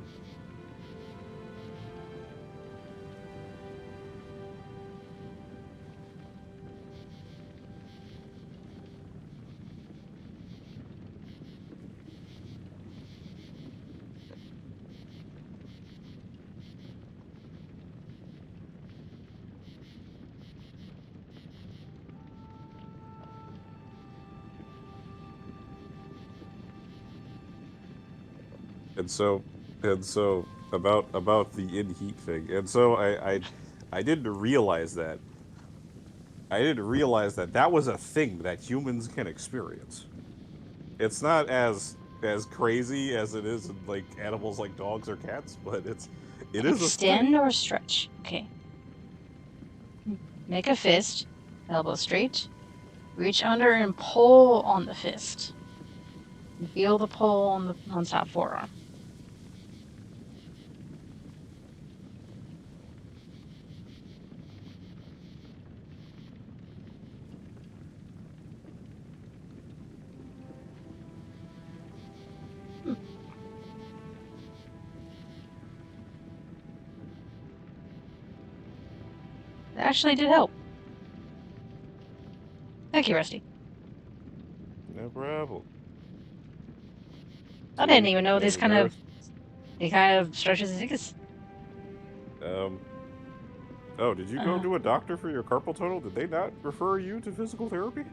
And so about the in heat thing. And so I didn't realize that. I didn't realize that that was a thing that humans can experience. It's not as crazy as it is in like animals like dogs or cats, but it is a Extend or stretch. Okay. Make a fist. Elbow straight. Reach under and pull on the fist. And feel the pull on top forearm. It actually did help. Thank you, Rusty. No problem. I didn't even know this kind of stretches exist. Oh, did you go to a doctor for your carpal tunnel? Did they not refer you to physical therapy?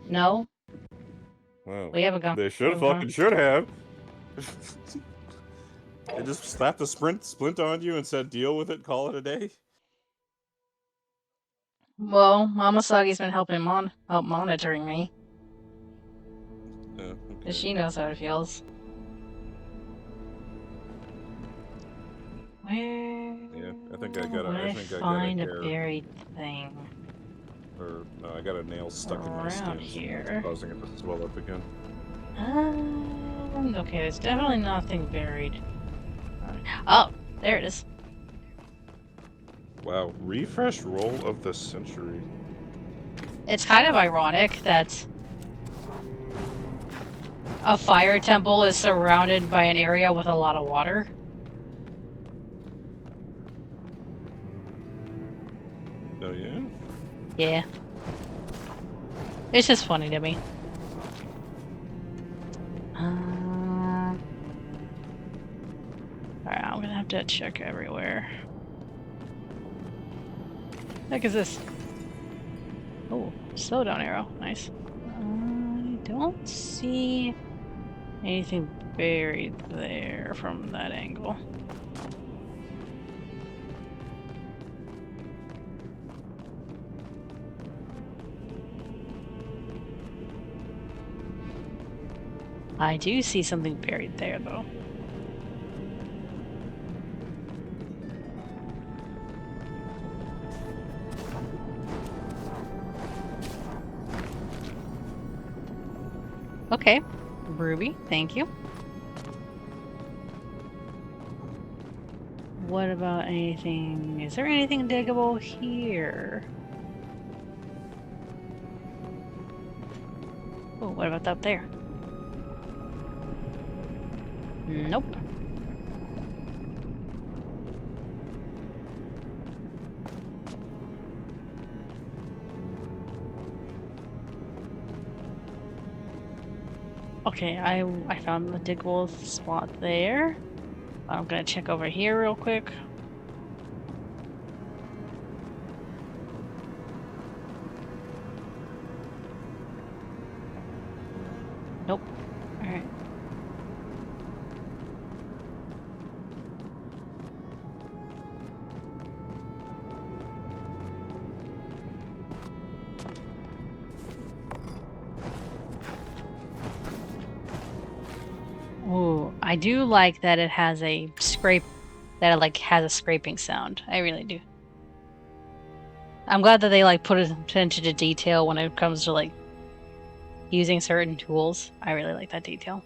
No. Well, We haven't gone. they should have. They just slapped a splint on you and said, "Deal with it, call it a day." Well, Mama Sagi's been help monitoring me. Okay. She knows how it feels. Where? Yeah, I think I got I find a buried thing. Or no, I got a nail stuck in my skin here, causing it to swell up again. Okay, there's definitely nothing buried. Oh, there it is. Wow, refresh roll of the century. It's kind of ironic that a fire temple is surrounded by an area with a lot of water. Oh yeah? Yeah. It's just funny to me. Alright, I'm gonna have to check everywhere. What the heck is this? Oh, slowdown arrow. Nice. I don't see anything buried there from that angle. I do see something buried there, though. Okay. Ruby, thank you. What about anything? Is there anything diggable here? Oh, what about up there? Nope. Okay, I found the diggable spot there. I'm gonna check over here real quick. Nope. Alright. Ooh, I do like that it has a scrape, that it like has a scraping sound. I really do. I'm glad that they like put attention to detail when it comes to like using certain tools. I really like that detail.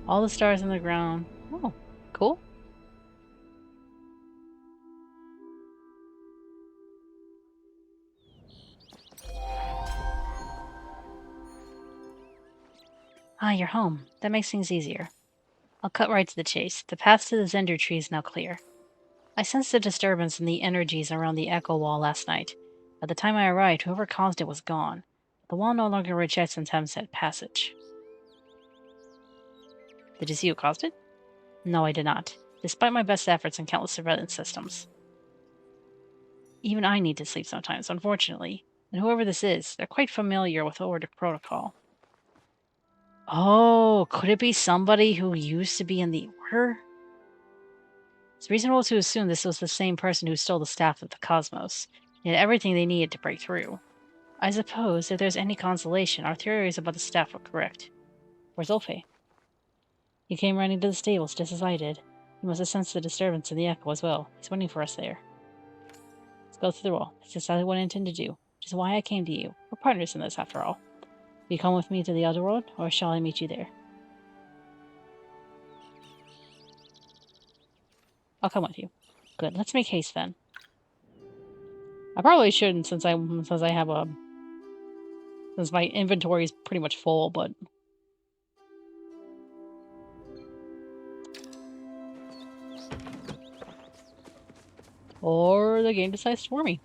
All the stars on the ground. Oh, cool. Ah, you're home. That makes things easier. I'll cut right to the chase. The path to the Zender tree is now clear. I sensed a disturbance in the energies around the echo wall last night. By the time I arrived, whoever caused it was gone. The wall no longer rejects attempts at passage. Did you see who caused it? No, I did not, despite my best efforts and countless surveillance systems. Even I need to sleep sometimes, unfortunately. And whoever this is, they're quite familiar with Order protocol. Oh, could it be somebody who used to be in the Order? It's reasonable to assume this was the same person who stole the staff of the cosmos, and everything they needed to break through. I suppose, if there's any consolation, our theories about the staff were correct. Where's Ulfe? He came running to the stables just as I did. He must have sensed the disturbance in the echo as well. He's waiting for us there. Let's go through the wall. That's exactly what I intend to do, which is why I came to you. We're partners in this, after all. Will you come with me to the other world, or shall I meet you there? I'll come with you. Good. Let's make haste then. I probably shouldn't, since my inventory is pretty much full, but or the game decides to warn me.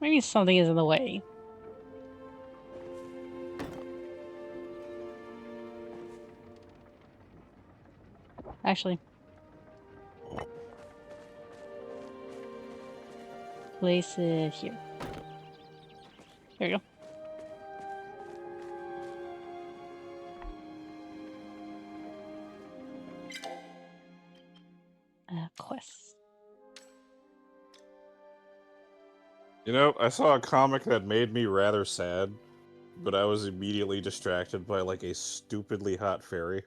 Maybe something is in the way. Actually. Place it here. There we go. Quest. You know, I saw a comic that made me rather sad, but I was immediately distracted by like a stupidly hot fairy.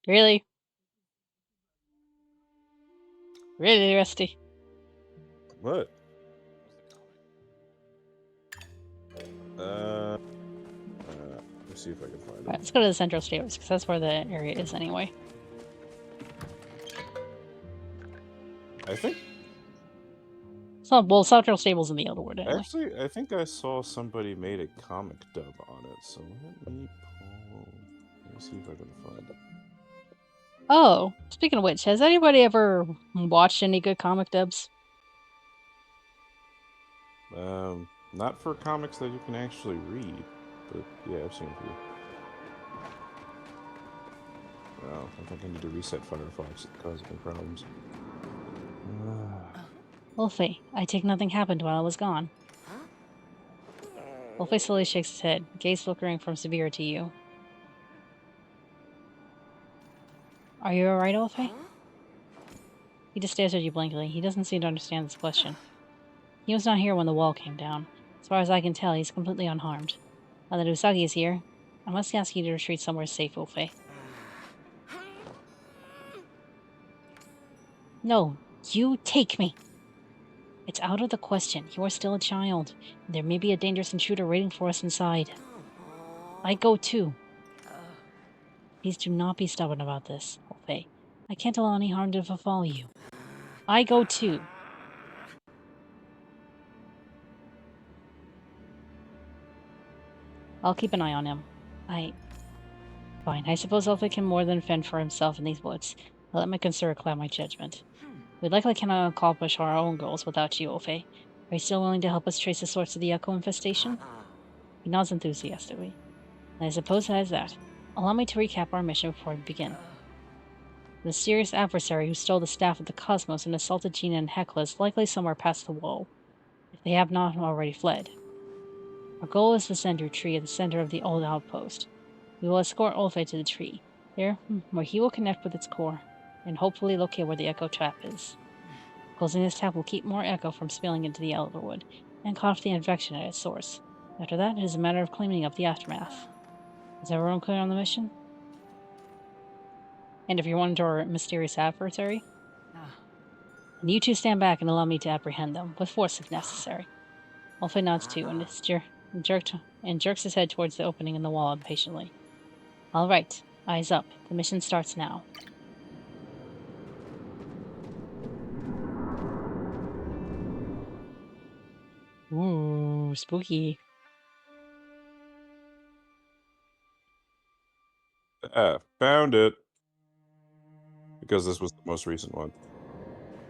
Really? Really rusty. What? Let me see if I can find Alright, it. let's go to the central stables, because that's where the area is anyway. I think So, well, central stables in the Elderwood anyway. actually, I think I saw somebody made a comic dub on it. So let me see if I can find it. Oh, speaking of which, has anybody ever watched any good comic dubs? Not for comics that you can actually read, but yeah, I've seen a few. Oh, I think I need to reset Firefox. It's causing me problems. Ulfe, I take nothing happened while I was gone. Ulfe slowly shakes his head, gaze flickering from severe to you. Are you alright, Ulfe? He just stares at you blankly. He doesn't seem to understand this question. He was not here when the wall came down. As far as I can tell, he's completely unharmed. Now that Usagi is here, I must ask you to retreat somewhere safe, Ulfe. No, you take me! It's out of the question. You are still a child. And there may be a dangerous intruder waiting for us inside. I go too. Please do not be stubborn about this, Ulfe. I can't allow any harm to befall you. I go too. I'll keep an eye on him. Fine, I suppose Ulfe can more than fend for himself in these woods. I'll let my concern cloud my judgment. We likely cannot accomplish our own goals without you, Ulfe. Are you still willing to help us trace the source of the Echo infestation? He nods enthusiastically. And I suppose that is that. Allow me to recap our mission before we begin. The mysterious adversary who stole the staff of the cosmos and assaulted Gina and Hecla is likely somewhere past the wall, if they have not already fled. Our goal is the Sendru tree at the center of the old outpost. We will escort Ulfe to the tree, there where he will connect with its core, and hopefully locate where the Echo trap is. Closing this tap will keep more Echo from spilling into the Elderwood, and cut off the infection at its source. After that, it is a matter of cleaning up the aftermath. Is everyone clear on the mission? And if you're one to our mysterious adversary, then you two stand back and allow me to apprehend them, with force if necessary. Ulfe nods too, and jerks his head towards the opening in the wall impatiently. All right, eyes up. The mission starts now. Ooh, spooky. Found it. Because this was the most recent one.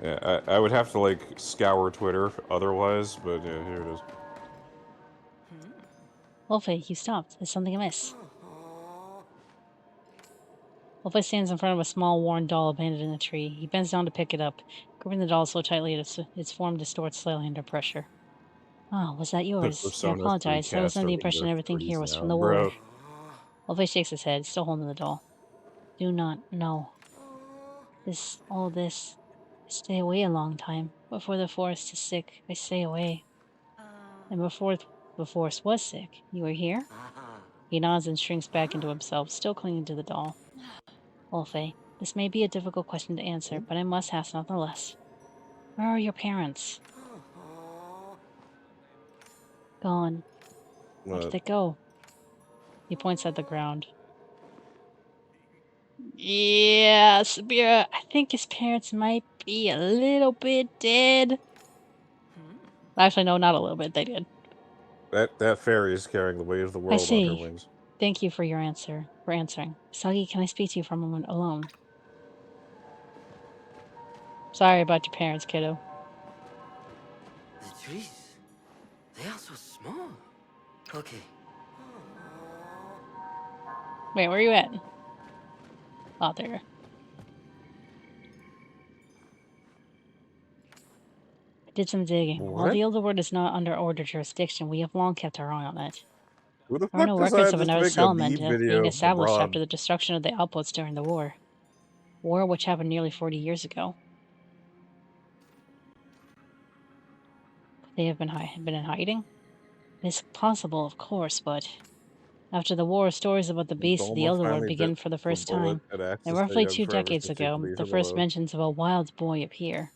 Yeah, I would have to, like, scour Twitter otherwise, but yeah, here it is. Ulfe, you stopped. There's something amiss. Ulfe stands in front of a small, worn doll abandoned in a tree. He bends down to pick it up, gripping the doll so tightly its form distorts slightly under pressure. Oh, was that yours? I Persona 3 apologize. I was cast under the are in impression their everything here 30s was now, from the bro. war. Ulfe shakes his head, still holding the doll. Do not know. All this. I stay away a long time. Before the forest is sick, I stay away. And before the forest was sick, you were here? He nods and shrinks back into himself, still clinging to the doll. Ulfe, this may be a difficult question to answer, but I must ask nonetheless. Where are your parents? Gone. Where did they go? He points at the ground. Yeah, Sabira, I think his parents might be a little bit dead. Actually, no, not a little bit. They did. That fairy is carrying the weight of the I world on her see. wings. Thank you for your answering. Sagi, can I speak to you for a moment alone? Sorry about your parents, kiddo. The trees, they are so small. Okay. Wait, where are you at? Oh, there. I did some digging. While What? the Elderwood is not under order jurisdiction, we have long kept our eye on it. Who the There are fuck no records decided of to another make a settlement meme being video established abroad? after the destruction of the outposts during the war. War which happened nearly 40 years ago. They have been in hiding? It's possible, of course, but after the war, stories about the beasts of the Bulma Elderworld finally bit begin for the the first bullet time. and asked And to stay roughly on 2 forever decades so she could ago, leave the him first alone. mentions of a wild boy appear.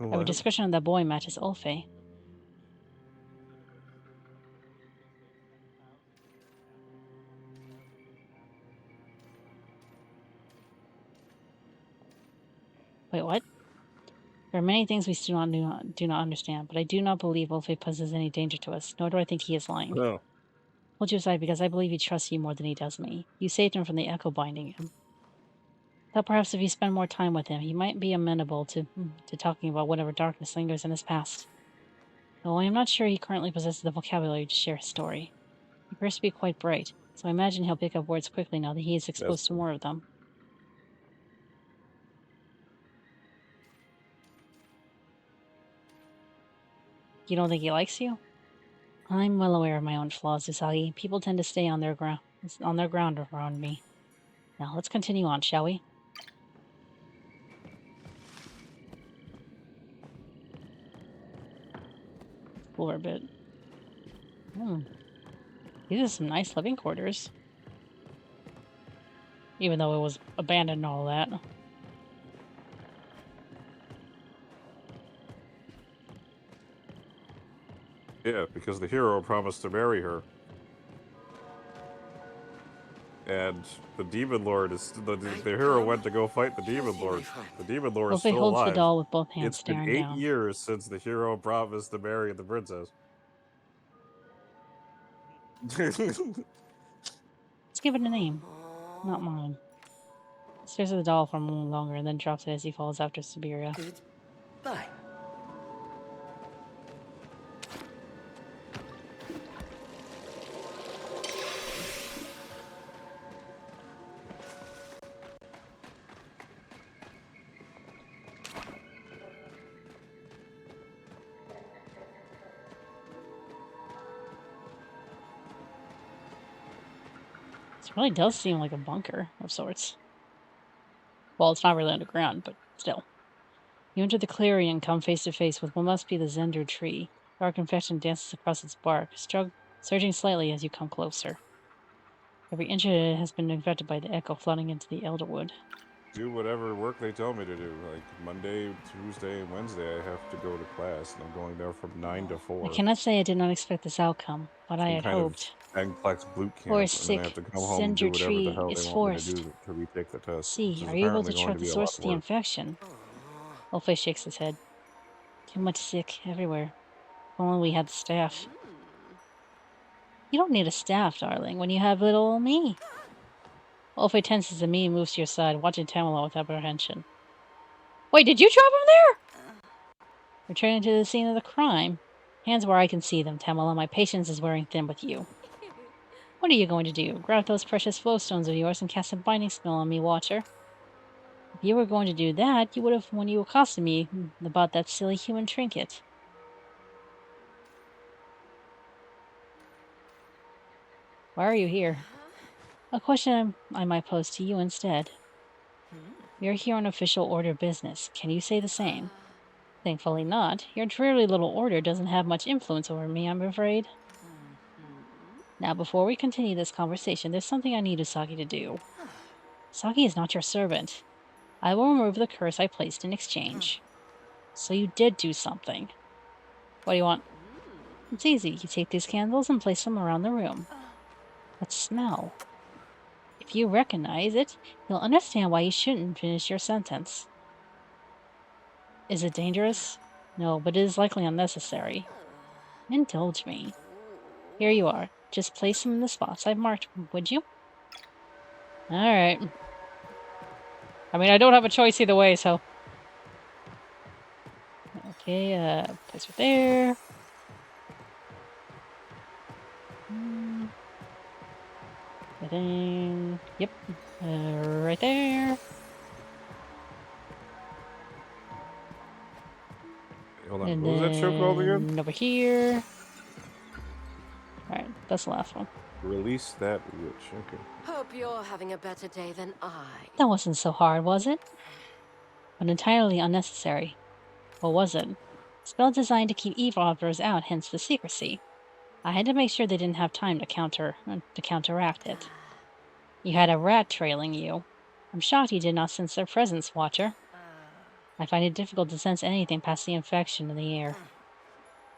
Every What? description of that boy matches Ulfe. Wait, what? There are many things we do not understand, but I do not believe Ulfe poses any danger to us, nor do I think he is lying. No. Hold you aside because I believe he trusts you more than he does me. You saved him from the echo binding him. Thought perhaps if you spend more time with him, he might be amenable to talking about whatever darkness lingers in his past. Though I am not sure he currently possesses the vocabulary to share his story. He appears to be quite bright, so I imagine he'll pick up words quickly now that he is exposed to more of them. You don't think he likes you? I'm well aware of my own flaws, Usagi. People tend to stay on their ground around me. Now let's continue on, shall we? Explore a bit. These are some nice living quarters. Even though it was abandoned and all that. Yeah, because the hero promised to marry her. And the Demon Lord is... The hero went to go fight the Demon Lord. The Demon Lord is Ulfe still holds the alive. doll with both hands, It's been staring 8 down. years since the hero promised to marry the princess. Let's give it a name. Not mine. Stares at the doll for a moment longer and then drops it as he falls after Siberia. Goodbye. This really does seem like a bunker of sorts. Well, it's not really underground, but still. You enter the clearing and come face to face with what must be the Zender tree. Dark infection dances across its bark, surging slightly as you come closer. Every inch of it has been infected by the echo flooding into the Elderwood. Do whatever work they tell me to do. Like Monday, Tuesday, and Wednesday, I have to go to class, and I'm going there from 9 to 4. I cannot say I did not expect this outcome, but I had hoped. Complex boot camp, Poor and then I have sick to come home and do Zender whatever the tree hell they is want me to forced. do to retake the test. See, Which is are you able to apparently going track to the be a source lot of the work. infection? Ulfe shakes his head. Too much sick everywhere. If only we had the staff. You don't need a staff, darling, when you have little old me. Ulfe tenses and me moves to your side, watching Tamala with apprehension. Wait, did you drop him there? Returning to the scene of the crime. Hands where I can see them, Tamala. My patience is wearing thin with you. What are you going to do? Grab those precious flowstones of yours and cast a binding spell on me, Watcher. If you were going to do that, you would have when you accosted me about that silly human trinket. Why are you here? A question I might pose to you instead. You're here on official order business. Can you say the same? Thankfully not. Your dreary little order doesn't have much influence over me, I'm afraid. Now, before we continue this conversation, there's something I need Usagi to do. Usagi is not your servant. I will remove the curse I placed in exchange. So you did do something. What do you want? It's easy. You take these candles and place them around the room. Let's smell. If you recognize it, you'll understand why you shouldn't finish your sentence. Is it dangerous? No, but it is likely unnecessary. Indulge me. Here you are. Just place them in the spots I've marked, would you? Alright. I mean, I don't have a choice either way, so... Okay, place it there. I think... Yep. Right there. Hold on, And what was that show called again? then over here. Alright, that's the last one. Release that witch. Okay. Hope you're having a better day than I. That wasn't so hard, was it? But entirely unnecessary. What was it? Spell designed to keep evildoers out, hence the secrecy. I had to make sure they didn't have time to counteract it. You had a rat trailing you. I'm shocked you did not sense their presence, Watcher. I find it difficult to sense anything past the infection in the air.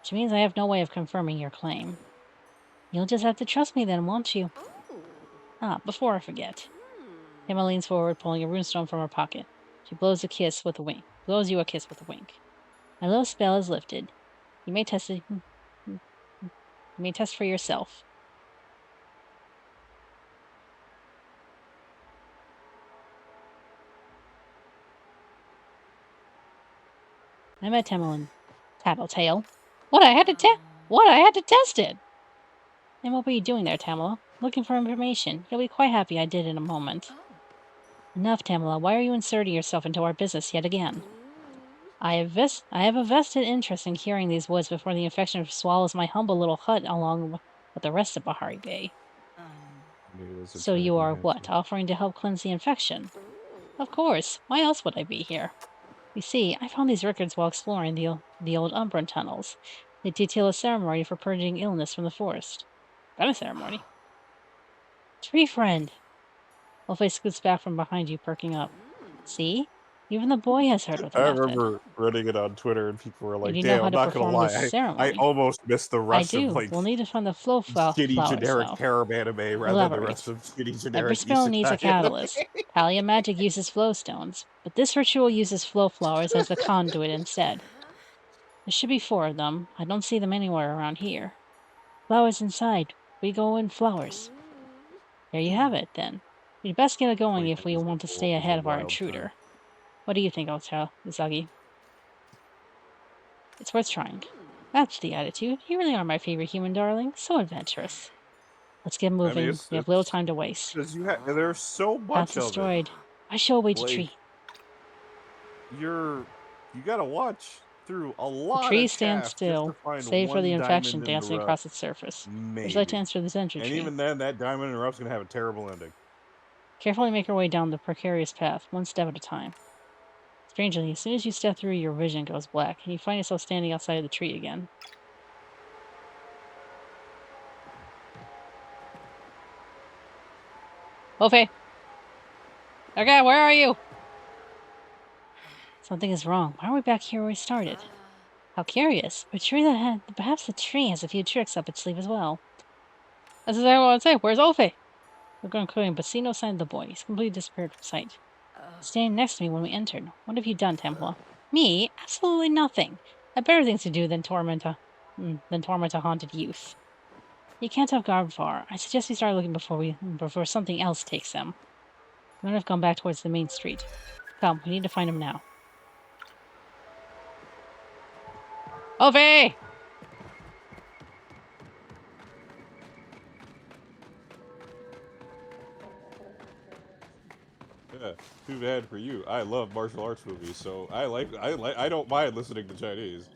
Which means I have no way of confirming your claim. You'll just have to trust me then, won't you? Ah, before I forget. Emma leans forward, pulling a runestone from her pocket. She blows you a kiss with a wink. My little spell is lifted. You may test it. You may test for yourself. I met Tamerlane. Tattletale. What? I had to test it! And what were you doing there, Tamala? Looking for information. You'll be quite happy I did in a moment. Enough, Tamala. Why are you inserting yourself into our business yet again? I have a vested interest in curing these woods before the infection swallows my humble little hut along with the rest of Bahari Bay. So you are what? Offering to help cleanse the infection? Of course. Why else would I be here? You see, I found these records while exploring the old Umbran tunnels. They detail a ceremony for purging illness from the forest. Got a ceremony. Tree friend! Ulfe scoots back from behind you, perking up. See? Even the boy has heard of the I method. remember reading it on Twitter, and people were like, you know "Damn, how I'm to not gonna perform this lie, I ceremony. almost missed the I rest do. of like We'll need to find the flow shitty flowers, generic though. harem anime rather than the rest of shitty generic Every spell needs a isekai anime." catalyst. Palia magic uses flow stones, but this ritual uses flow flowers as the conduit instead. There should be 4 of them. I don't see them anywhere around here. Flowers inside. We go in flowers. There you have it, then. We'd best get it going if we want to stay ahead of our intruder. What do you think, Usagi? It's worth trying. That's the attitude. You really are my favorite human darling. So adventurous. Let's get moving. We have little time to waste. There's so Path much of destroyed. it. I shall await a Like, tree. You gotta watch through a lot The tree of stands tasks just to still, find save for one the infection diamond in the dancing rough. across its surface. Maybe. Would you like to answer this entry And tree? even then, that diamond in the rough's gonna have a terrible ending. Carefully make your way down the precarious path, one step at a time. Strangely, as soon as you step through, your vision goes black, and you find yourself standing outside of the tree again. Ulfe! Okay, where are you? Something is wrong. Why are we back here where we started? How curious. Perhaps the tree has a few tricks up its sleeve as well. That's exactly what I would say. Where's Ulfe? We're going clearing, but see no sign of the boy. He's completely disappeared from sight. Standing next to me when we entered. What have you done, Templa? Me? Absolutely nothing. I have better things to do than torment a haunted youth. You can't have gone far. I suggest we start looking before something else takes them. We might have gone back towards the main street. Come, we need to find him now. Ulfe! Yeah, too bad for you. I love martial arts movies, so I don't mind listening to Chinese.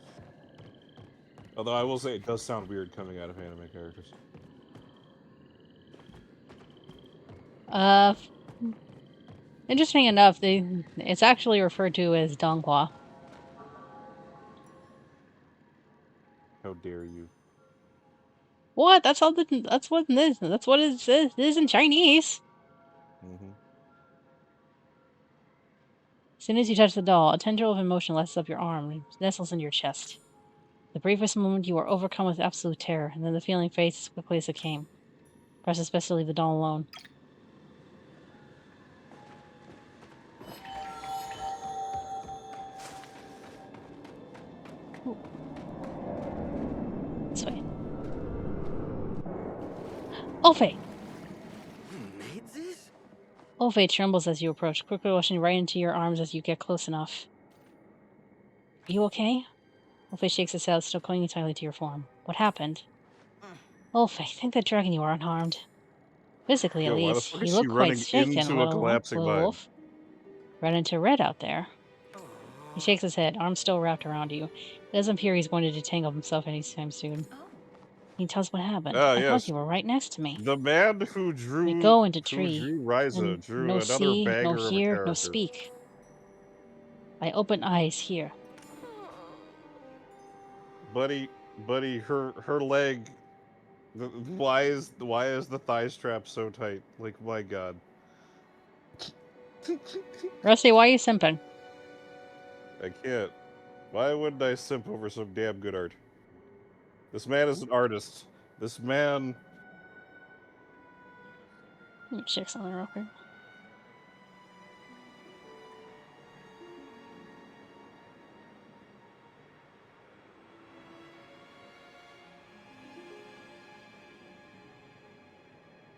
Although I will say it does sound weird coming out of anime characters. Interesting enough, it's actually referred to as Donghua. How dare you? What? That's what it is in Chinese. Mm-hmm. As soon as you touch the doll, a tendril of emotion lights up your arm and nestles in your chest. The briefest moment you are overcome with absolute terror, and then the feeling fades as quickly as it came. Perhaps it's best to leave the doll alone. Ooh. This way. Ulfe! You made this? Ulfe trembles as you approach, quickly rushing right into your arms as you get close enough. Are you okay? Ulfe shakes his head, still clinging tightly to your form. What happened? Ulfe, thank the dragon you are unharmed. Physically, at Yo, why the least. fuck You is she look quite running shaken, into a collapsing little mine? wolf. Run into Red out there. He shakes his head, arms still wrapped around you. It doesn't appear he's going to detangle himself anytime soon. Can you tell us what happened? I thought you were right next to me. The man who drew We go into tree. Ryza drew no another see, banger no of a hear, character. no speak. I open eyes here. Buddy, her leg. Why is the thigh strap so tight? Like, my god. Rusty, why are you simping? I can't. Why wouldn't I simp over some damn good art? This man is an artist. This man. Let me check something real quick.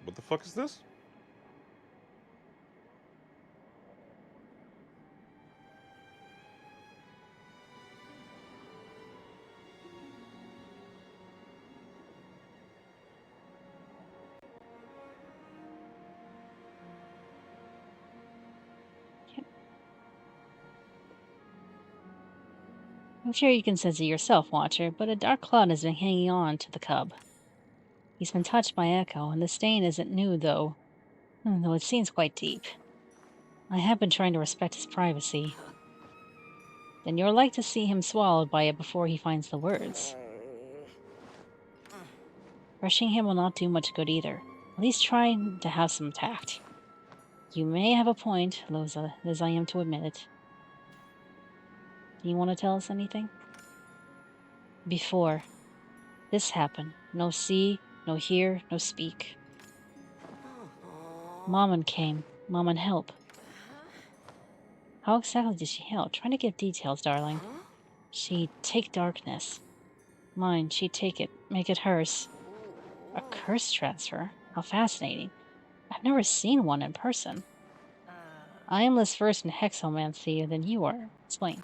What the fuck is this? I'm sure you can sense it yourself, Watcher, but a dark cloud has been hanging on to the cub. He's been touched by Echo, and the stain isn't new, though it seems quite deep. I have been trying to respect his privacy. Then you're like to see him swallowed by it before he finds the words. Rushing him will not do much good either. At least try to have some tact. You may have a point, Loza, as I am to admit it. Do you want to tell us anything? Before this happened, no see, no hear, no speak. Maman came. Maman help. How exactly did she help? Try to give details, darling. She'd take darkness. Mine, she'd take it, make it hers. A curse transfer? How fascinating. I've never seen one in person. I am less versed in hexomancy than you are. Explain.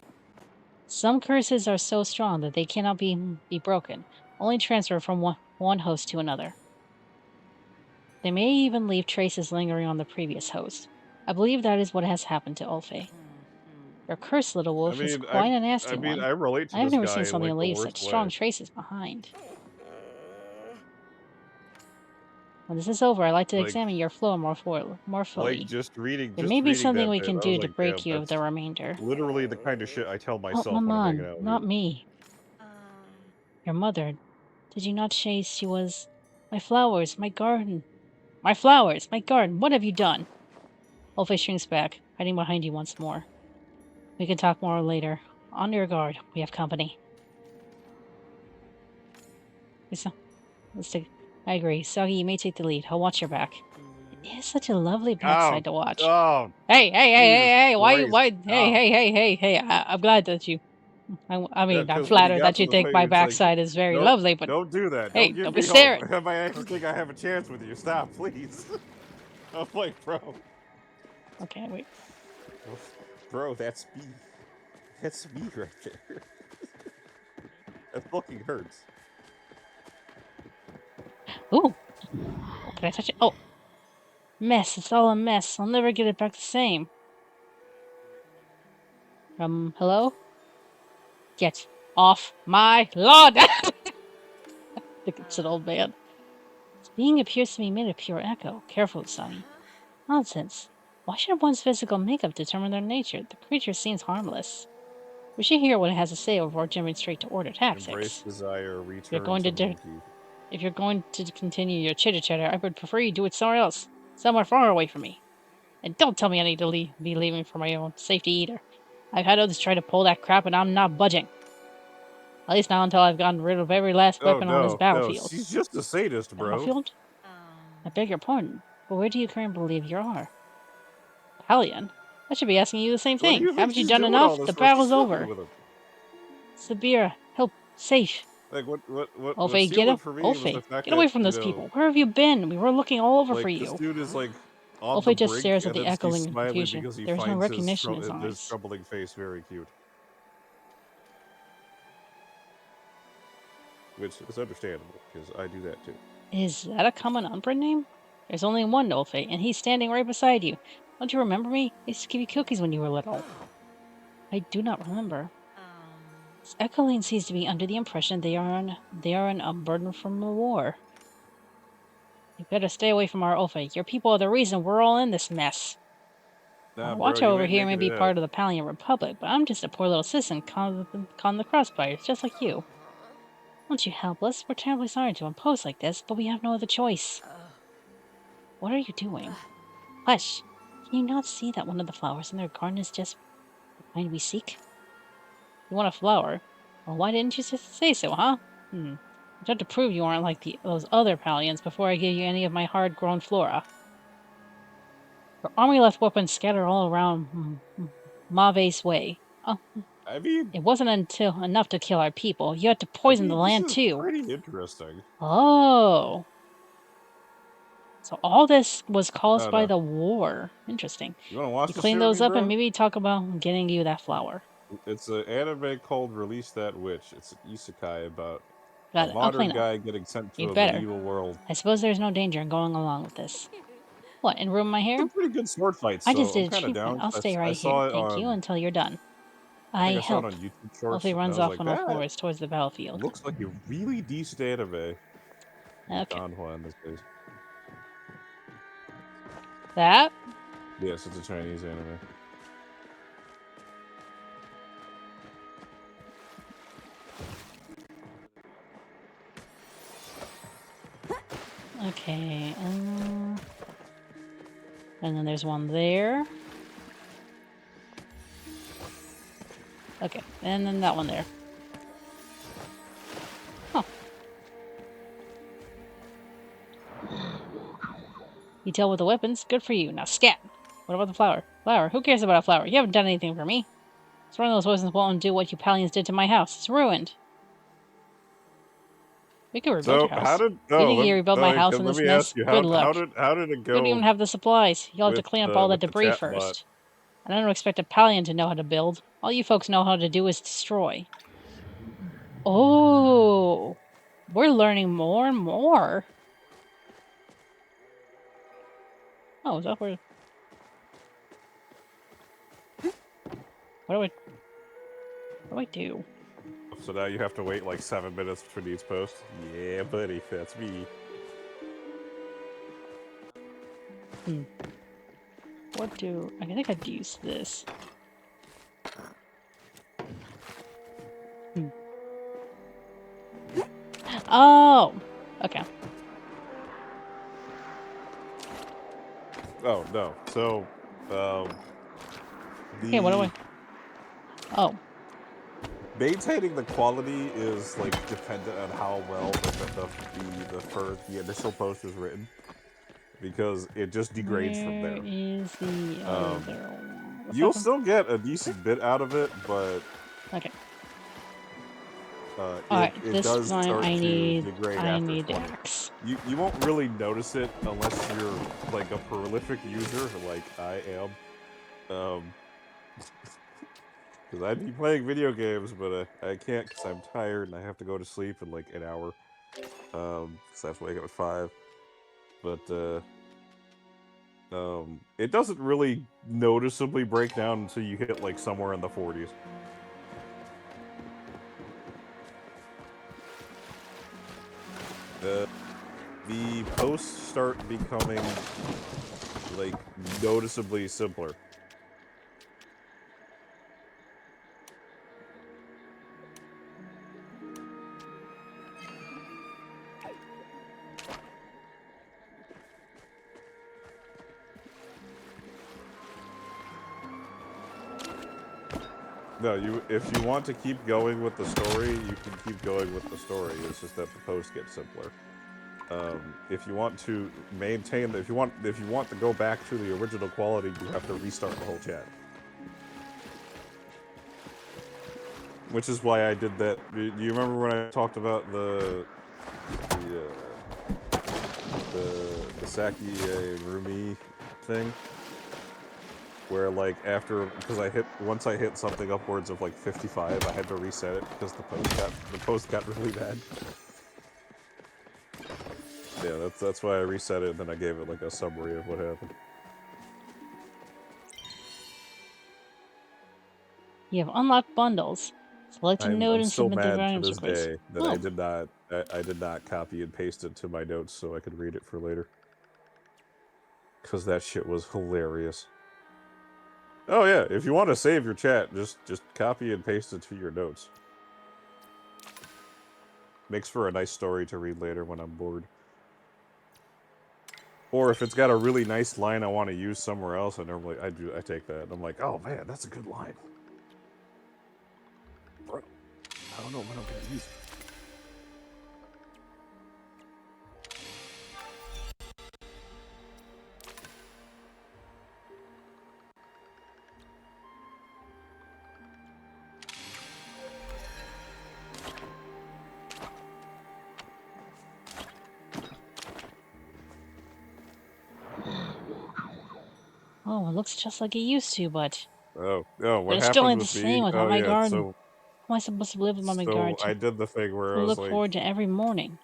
Some curses are so strong that they cannot be broken, only transfer from one host to another. They may even leave traces lingering on the previous host. I believe that is what has happened to Ulfe. Your cursed little wolf is quite a nasty one. I relate to I have this never guy seen in something like that the leaves worst such strong way. traces behind. When this is over, I'd like to examine your floor more fully. Like just reading There may be something that we bit, can I was do to like, break damn, you of the that's remainder. literally the kind of shit I tell Oh, myself when I'm hanging Maman, out with not you. me. Your mother. Did you not say she was... My flowers, my garden. My flowers, my garden. What have you done? Ulfe shrinks back, hiding behind you once more. We can talk more later. On your guard. We have company. Let's take... I agree. Soggy, you may take the lead. I'll watch your back. It is such a lovely backside to watch. Oh, Hey, why, Christ. hey, I'm glad that you... I mean, I'm Because when he flattered got that to you the think point, my it's like, backside is very no, lovely, but don't do that. hey, Don't give don't be me hope. staring. I actually think I have a chance with you. Stop, please. I'm like, bro. Okay, wait. Bro, that's me. That's me right there. That fucking hurts. Ooh. Can I touch it? Oh. Mess. It's all a mess. I'll never get it back the same. Hello? Get off my lawn! I think it's an old man. This being appears to be made of pure echo. Careful, Sonny. Nonsense. Why should one's physical makeup determine their nature? The creature seems harmless. We should hear what it has to say before jumping straight to order tactics. Embrace desire, You're return going to to monkey. If you're going to continue your chitter-chatter, I would prefer you do it somewhere else. Somewhere far away from me. And don't tell me I need to be leaving for my own safety either. I've had others try to pull that crap and I'm not budging. At least not until I've gotten rid of every last Oh, weapon on this no. battlefield. She's just a sadist, bro. Battlefield? I beg your pardon, but where do you currently believe you are? Palian? I should be asking you the same What do thing. you think Haven't you she's done doing all enough? this The for? She's battle's fucking over. with him. Sabira, help, safe. Like, what Ulfe, sealed get it up. for me was the Ulfe, fact get away that, from those people. Where have you been? We were looking all over for like, this you. dude is, like, on the Ulfe just brink, stares at and the then he's echoing smiling confusion. because he There's no finds recognition in his his eyes. troubling face very cute. Which is understandable, because I do that too. Is that a common Umbra name? There's only one Ulfe, and he's standing right beside you. Don't you remember me? I used to give you cookies when you were little. I do not remember. This Echoline seems to be under the impression they are an Umbran from the war. You better stay away from our Ulfe. Your people are the reason we're all in this mess. Nah, bro, Watch you over ain't here may making be it out. part of the Palian Republic, but I'm just a poor little citizen caught in the crossfires, just like you. Won't you help us? We're terribly sorry to impose like this, but we have no other choice. What are you doing? Hush! Can you not see that one of the flowers in their garden is just the kind we seek? You want a flower? Well, why didn't you say so, huh? You have to prove you aren't like those other Palians before I give you any of my hard-grown flora. Your army left weapons scattered all around Mave's way. Oh, I mean, it wasn't until enough to kill our people. You had to poison the this land is too. pretty interesting. Oh. So all this was caused Oh, by no. the war. Interesting. You want to watch You the clean shit those with me, up and bro? maybe talk about getting you that flower. It's an anime called Release That Witch. It's an isekai about a Got it. I'll modern clean up. guy getting sent to You'd a better. medieval world. I suppose there's no danger in going along with this. What, and ruin my hair? Some pretty good sword fights, I so just I'm did a kind of treatment. down. I'll stay I right here. saw it Thank on. you until you're done. I think I saw it help. on YouTube Shorts, Ulfe and I runs was off like, on all that fours towards the battlefield. looks like a really decent anime. Okay. Donghua in this case. That? Yes, it's a Chinese anime. Okay. And then there's one there. Okay. And then that one there. Huh. You tell with the weapons. Good for you. Now scat. What about the flower? Flower? Who cares about a flower? You haven't done anything for me. Throwing those poisons won't undo what you Palians did to my house. It's ruined. We could rebuild your house. You think you rebuild my house in let this me mess? ask you, Good luck. how did it You don't even go? have the supplies. You'll have to clean up all that with the debris chat first. bot? And I don't expect a Palian to know how to build. All you folks know how to do is destroy. Oh, we're learning more and more. Oh, is that where? What do I do? So now you have to wait like 7 minutes between each post? Yeah, buddy, that's me. What do... I think I'd use this. Oh! Okay. Oh, no. So, Okay, what do I... Oh. Maintaining the quality is like dependent on how well the initial post is written, because it just degrades from there. Where is the other one? You'll still get a decent bit out of it, but okay. it does one start I to degrade I after need 20. axe. You won't really notice it unless you're like a prolific user like I am. Because I'd be playing video games, but I can't because I'm tired and I have to go to sleep in like an hour. So I have to wake up at 5. But it doesn't really noticeably break down until you hit like somewhere in the 40s. The posts start becoming like noticeably simpler. No, if you want to keep going with the story, you can keep going with the story. It's just that the posts get simpler. If you want to maintain, if you want to go back to the original quality, you have to restart the whole chat. Which is why I did that. Do you remember when I talked about the Saki Rumi thing? Where like because once I hit something upwards of like 55, I had to reset it because the post got really bad. Yeah, that's why I reset it, and then I gave it like a summary of what happened. You have unlocked bundles. Select a node I'm and still submit the mad to items this request. day that I did not copy and paste it to my notes so I could read it for later. Because that shit was hilarious. Oh yeah, if you want to save your chat, just copy and paste it to your notes. Makes for a nice story to read later when I'm bored. Or if it's got a really nice line I want to use somewhere else, I take that. And I'm like, oh man, that's a good line. Bro, I don't know when I'm gonna use it. Oh, it looks just like it used to, but What it still happened ain't the with me? same without Oh my yeah, garden. How am I supposed to live without my garden I did the thing where to I was look like, forward to every morning?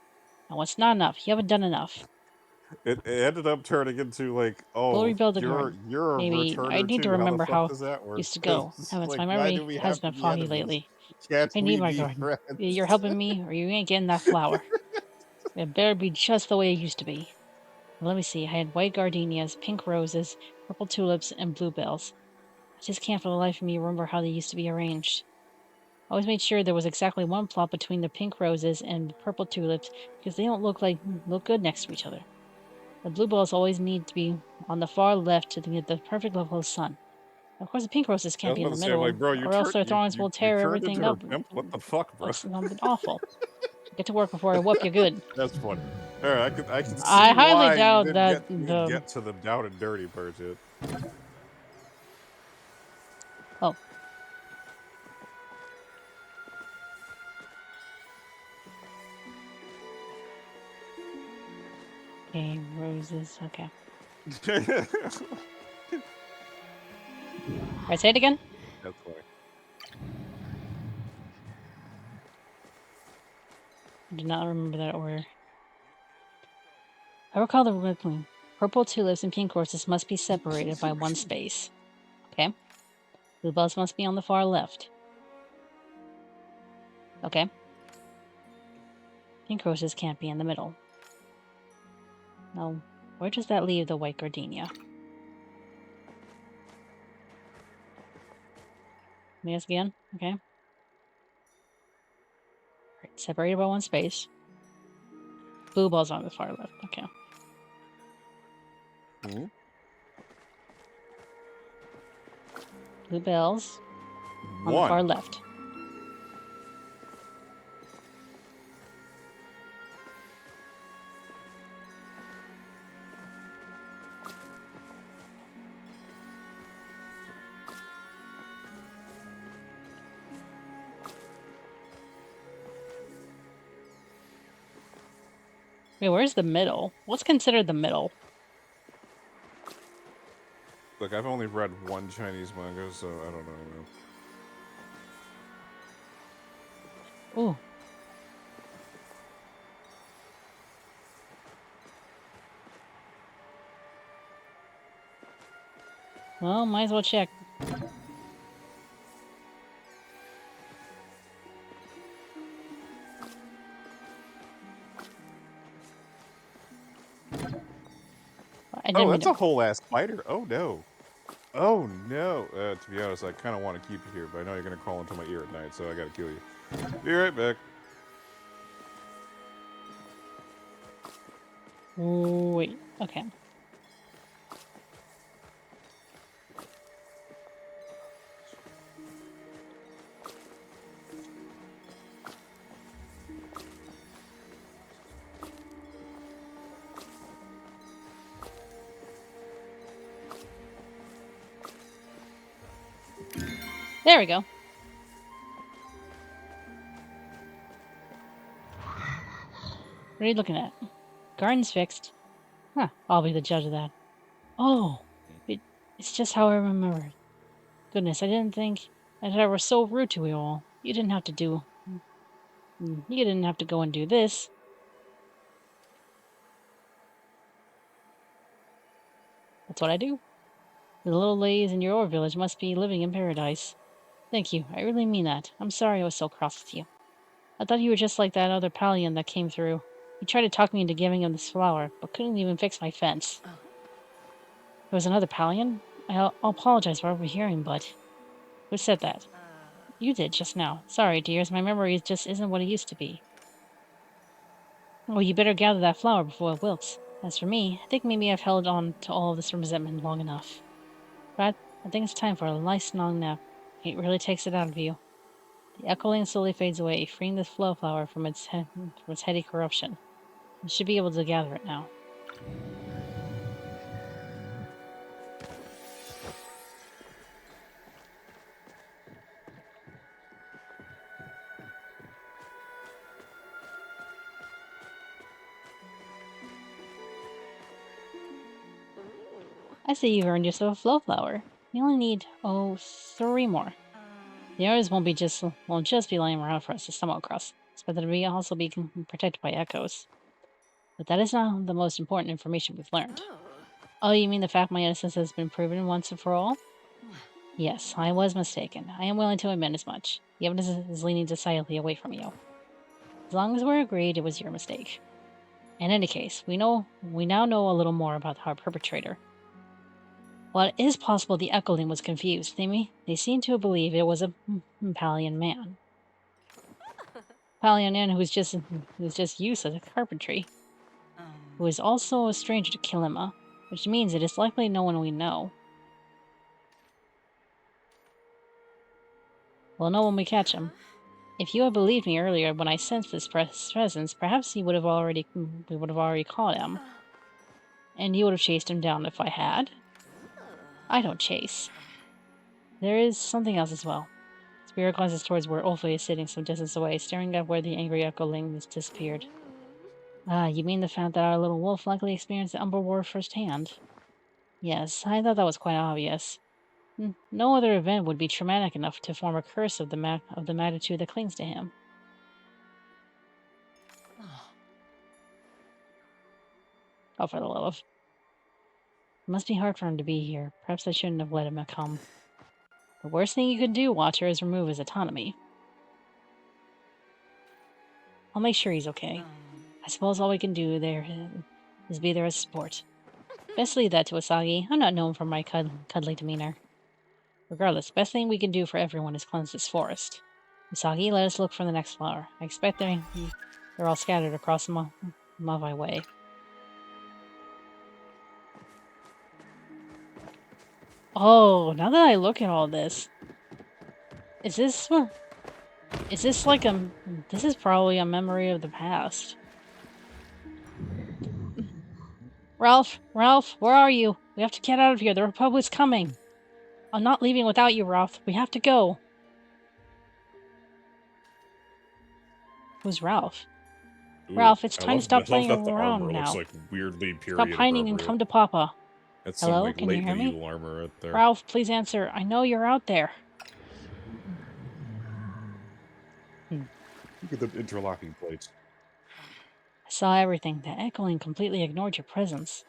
No, it's not enough. You haven't done enough. it ended up turning into like, We'll oh, rebuild the garden. you're a Maybe I returner need to too. How the remember fuck how it does that work? used to go. It's Heavens, like, my why do memory we has have to been be foggy enemies? lately. Can't I need we my be garden. friends? Either you're helping me, or you ain't getting that flower. It better be just the way it used to be. Let me see. I had white gardenias, pink roses, purple tulips, and bluebells. I just can't for the life of me remember how they used to be arranged. I always made sure there was exactly one plot between the pink roses and the purple tulips because they don't look good next to each other. The bluebells always need to be on the far left to get the perfect level of sun. Of course, the pink roses I can't was be in about the to say, I'm like, middle, bro, or else their thorns will you tear turned everything into a up. pimp. What the fuck, bro? It's gonna be awful. Get to work before I whoop you good. That's funny. All right, I can see I highly why doubt that you didn't get to the down and dirty part yet. Oh. Okay, roses. Okay. Alright, say it again. That's funny. I did not remember that order. I recall the rippling. Purple tulips and pink roses must be separated by one space. Okay. Bluebells must be on the far left. Okay. Pink roses can't be in the middle. Now, where does that leave the white gardenia? Let me ask again. Okay. Right, separated by one space. Bluebells on the far left. Okay. Hmm? Bluebells on the far left. Wait, where's the middle? What's considered the middle? Look, I've only read one Chinese manga, so I don't know, man. Ooh. Well, might as well check. Oh, that's a whole ass spider. Oh no. Oh no. To be honest, I kind of want to keep you here, but I know you're gonna crawl into my ear at night, so I gotta kill you. Be right back. Wait. Okay. There we go. What are you looking at? Garden's fixed. Huh. I'll be the judge of that. Oh, it's just how I remembered. Goodness, I didn't think that I was so rude to you all. You didn't have to do. You didn't have to go and do this. That's what I do. The little ladies in your village must be living in paradise. Thank you. I really mean that. I'm sorry I was so cross with you. I thought you were just like that other Palian that came through. He tried to talk me into giving him this flower, but couldn't even fix my fence. There was another Palian? I'll apologize for overhearing, but... Who said that? You did just now. Sorry, dears. My memory just isn't what it used to be. Well, you better gather that flower before it wilts. As for me, I think maybe I've held on to all of this resentment long enough. But I think it's time for a nice long nap. It really takes it out of you. The echoing slowly fades away, freeing the flow flower from its heady corruption. You should be able to gather it now. I say you've earned yourself a flow flower. You only need, 3 more. The others won't just be lying around for us to stumble across. But that we also be protected by echoes. But that is not the most important information we've learned. Oh, you mean the fact my innocence has been proven once and for all? Yes, I was mistaken. I am willing to admit as much. The evidence is leaning decidedly away from you. As long as we're agreed, it was your mistake. In any case, we now know a little more about our perpetrator. While it is possible the Echoling was confused, they seem to believe it was a Palian man. Palian man who was just used to carpentry, who is also a stranger to Kilima, which means it is likely no one we know. We'll know when we catch him. If you had believed me earlier when I sensed this presence, perhaps we would have already caught him. And you would have chased him down if I had. I don't chase. There is something else as well. Spirit glances towards where Ulfe is sitting some distance away, staring at where the angry echoling has disappeared. Ah, you mean the fact that our little wolf likely experienced the Umber War firsthand? Yes, I thought that was quite obvious. No other event would be traumatic enough to form a curse of the magnitude that clings to him. Oh, for the love of... It must be hard for him to be here. Perhaps I shouldn't have let him come. The worst thing you could do, Watcher, is remove his autonomy. I'll make sure he's okay. I suppose all we can do there is be there as support. Best leave that to Asagi. I'm not known for my cuddly demeanor. Regardless, best thing we can do for everyone is cleanse this forest. Asagi, let us look for the next flower. I expect they're all scattered across the Mavai Way. Oh, now that I look at all this, is this like this is probably a memory of the past. Ralph, where are you? We have to get out of here. The Republic's coming. I'm not leaving without you, Ralph. We have to go. Who's Ralph? Ooh, Ralph, it's I time to love, stop I love playing that the around armor now. looks like weirdly Stop period pining and appropriate. come to Papa. That's Hello, some like can you late hear me? medieval armor right there. Ralph, please answer. I know you're out there. Look at the interlocking plates. I saw everything. The echoing completely ignored your presence.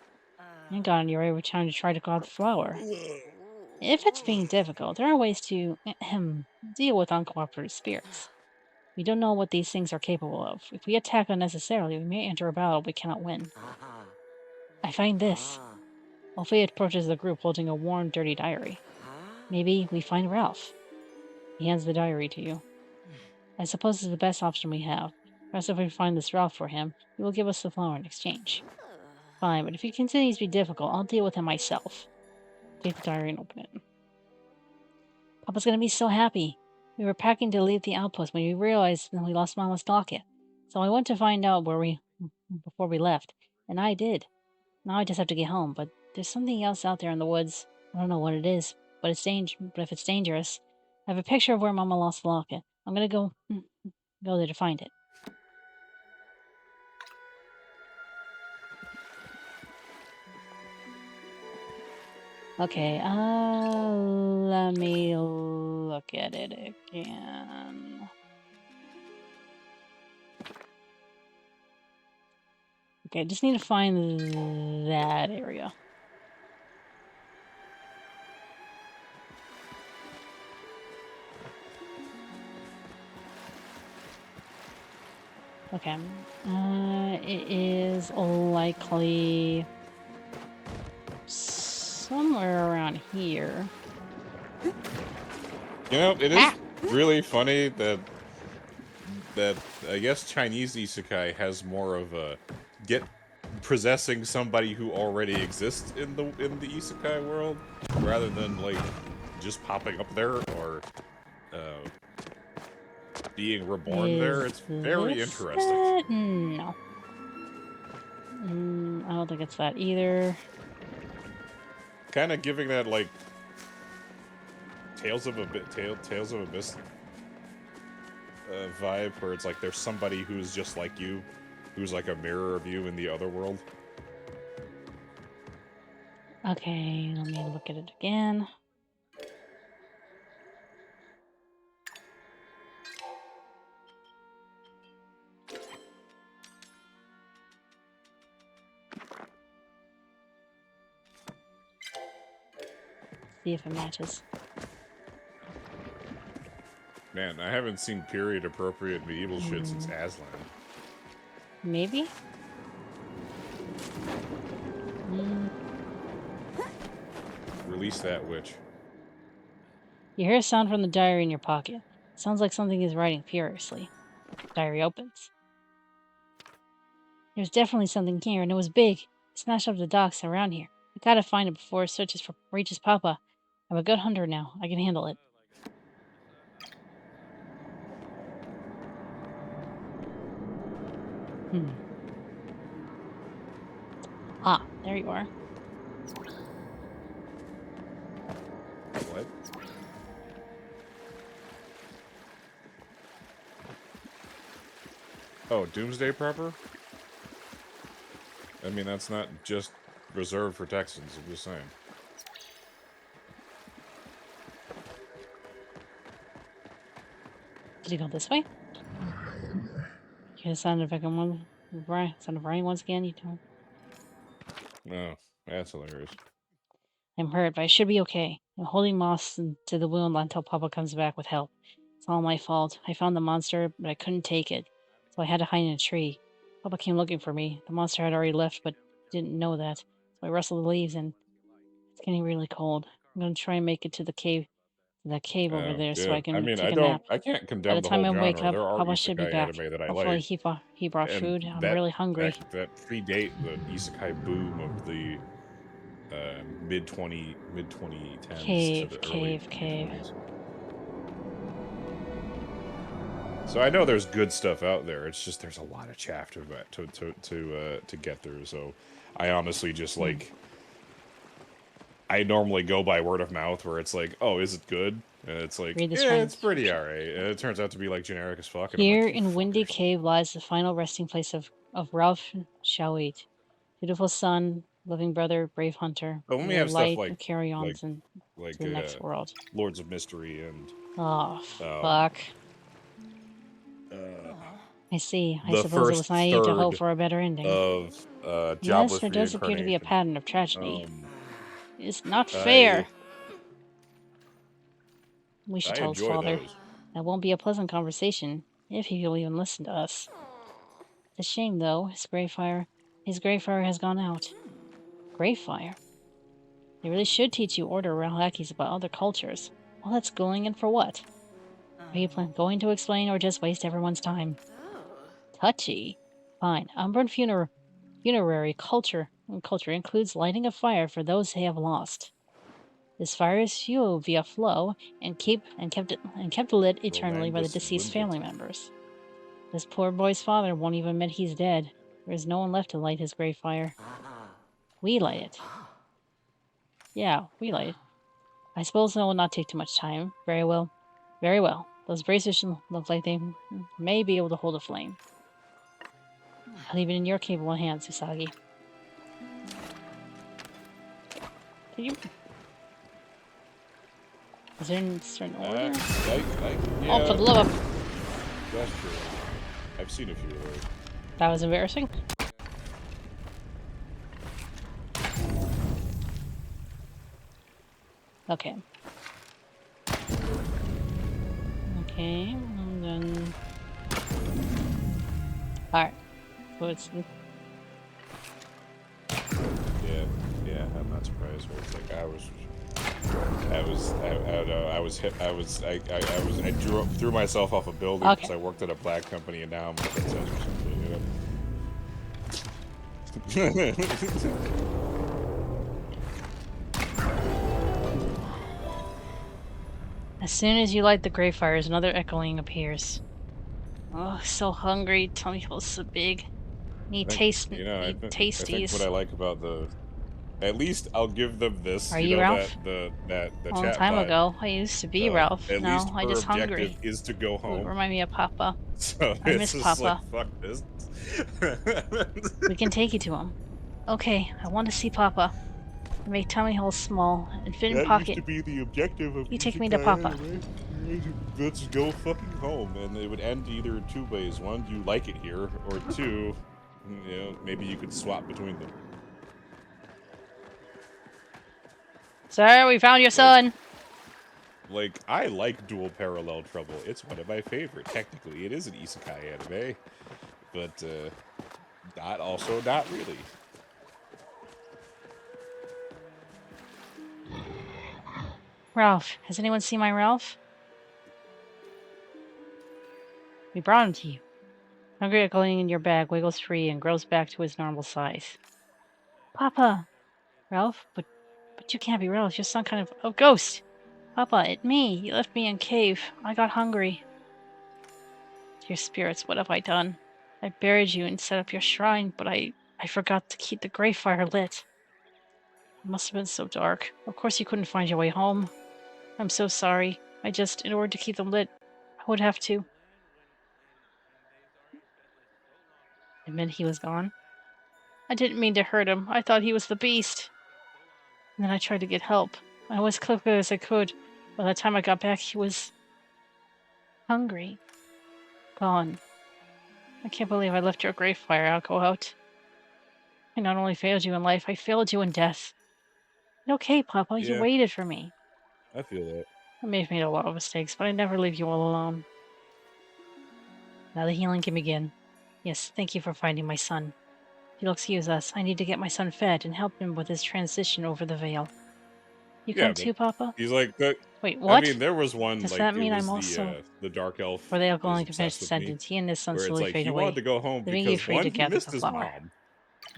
Thank God you're able to try to guard the flower. If it's being difficult, there are ways to deal with uncooperative spirits. We don't know what these things are capable of. If we attack unnecessarily, we may enter a battle we cannot win. I find this. Ulfe approaches the group holding a worn, dirty diary. Maybe we find Ralph. He hands the diary to you. I suppose this is the best option we have. Perhaps if we find this Ralph for him, he will give us the flower in exchange. Fine, but if he continues to be difficult, I'll deal with him myself. Take the diary and open it. Papa's gonna be so happy. We were packing to leave the outpost when we realized that we lost Mama's locket. So I went to find out before we left, and I did. Now I just have to get home, but there's something else out there in the woods. I don't know what it is, but if it's dangerous, I have a picture of where Mama lost the locket. I'm gonna go there to find it. Okay, let me look at it again. Okay, I just need to find that area. Okay, it is likely somewhere around here. You know, it is really funny that I guess Chinese isekai has more of a possessing somebody who already exists in the isekai world rather than like just popping up there or being reborn there. It's very this interesting. it? No. I don't think it's that either. Kind of giving that like Tales of Abyss vibe, where it's like there's somebody who's just like you, who's like a mirror of you in the other world. Okay, let me look at it again. See if it matches. Man, I haven't seen period-appropriate medieval shit since Aslan. Maybe? Release that witch. You hear a sound from the diary in your pocket. Sounds like something is writing furiously. Diary opens. There's definitely something here, and it was big. It smashed up the docks around here. I gotta find it before it reaches Papa. I'm a good hunter now. I can handle it. Ah, there you are. What? Oh, Doomsday Prepper? I mean, that's not just reserved for Texans, I'm just saying. Did he go this way? You hear the sound of sound of rain once again, you don't. No, that's hilarious. I'm hurt, but I should be okay. I'm holding moss to the wound until Papa comes back with help. It's all my fault. I found the monster, but I couldn't take it, so I had to hide in a tree. Papa came looking for me. The monster had already left, but didn't know that. So I rustled the leaves, and it's getting really cold. I'm gonna try and make it to that cave over there, so Yeah. I can I mean, take a nap. I can't By condemn the the time whole I wake genre. up, There are Papa should be isekai back. anime that I Hopefully like. he brought And food. I'm really hungry. That predate the isekai boom of the mid 2010s to the early Cave. 20s. So I know there's good stuff out there. It's just there's a lot of chaff to get through. So I honestly just like I normally go by word of mouth, where it's like, oh, is it good? And it's like, Read this yeah, it's transcription. pretty alright. And it turns out to be like generic as fuck. And Here I'm like, in Windy fuckers. Cave lies the final resting place of Ralph Shawit. Dutiful son, loving brother, brave hunter. But when we May have stuff light carry on like to the next world. Lords of Mystery and Oh, fuck. I see. I the suppose it was first naive to hope third for a better ending. of Yes, Jobless there does appear to be a Reincarnation. pattern of tragedy. It's not fair. We should I tell his enjoy father. those. That won't be a pleasant conversation, if he will even listen to us. It's a shame, though. His gray fire has gone out. Gray fire? They really should teach you order around lackeys about other cultures. All that schooling and for what? Are you going to explain or just waste everyone's time? Touchy. Fine. Umbran funerary culture includes lighting a fire for those they have lost. This fire is fueled via flow and kept lit eternally by the deceased family members. This poor boy's father won't even admit he's dead. There is no one left to light his grave fire. We light it. Yeah, we light it. I suppose it will not take too much time. Very well. Very well. Those bracers look like they may be able to hold a flame. I'll leave it in your capable hands, Usagi. Can you... Is there a certain order? Yeah, Oh, for the love of... that's true. I've seen a few of those. That was embarrassing. Okay. Okay, and then... Alright. So it's... Yeah, I'm not surprised. But it's like I threw myself off a building because I worked at a black company, and now I'm a princess or something, you know? As soon as you light the grave fires, another echoing appears. Oh, so hungry. Tummy feels so big. Need I taste. you know, Need I think what tasties. I like about the at least I'll give them this, Are you you know, that Ralph? the A long chat time bot, ago, I used to be Ralph. at least Now I her just objective hungry. is to go Food home. remind me of Papa. So I it's miss just like, Papa. fuck this. We can take you to him. Okay, I want to see Papa. Make tummy holes small and fit in That used pocket. to be the objective of You take me to Papa. anime. Let's go fucking home, and it would end either two ways. One, you like it here, or two, you know, maybe you could swap between them. Sir, we found your son. Like, I like Dual Parallel Trouble. It's one of my favorite. Technically, it is an isekai anime, but not really. Ralph, has anyone seen my Ralph? We brought him to you. Hungry going in your bag, wiggles free and grows back to his normal size. Papa! Ralph, but you can't be Ralph. You're some kind of ghost. Papa, it's me. You left me in cave. I got hungry. Dear spirits, what have I done? I buried you and set up your shrine, but I forgot to keep the grave fire lit. It must have been so dark. Of course you couldn't find your way home. I'm so sorry. In order to keep them lit, I would have to. And then he was gone. I didn't mean to hurt him. I thought he was the beast. And then I tried to get help. I was quick as I could. By the time I got back, he was hungry. Gone. I can't believe I left your grave fire out go out. I not only failed you in life, I failed you in death. Okay, Papa, you Yeah, waited for me. I feel that. I may have made a lot of mistakes, but I never leave you all alone. Now the healing can begin. Yes, thank you for finding my son. If you'll excuse us, I need to get my son fed and help him with his transition over the veil. You Yeah, come but too, Papa? he's like that. Wait, I what? mean, there was one Does like that it mean I'm was also... the dark elf For the is alcoholic to finish obsessed the with me, sentence, he and his son where it's slowly like fade he wanted away, to go home leaving you because free one, to he gather missed the his flower.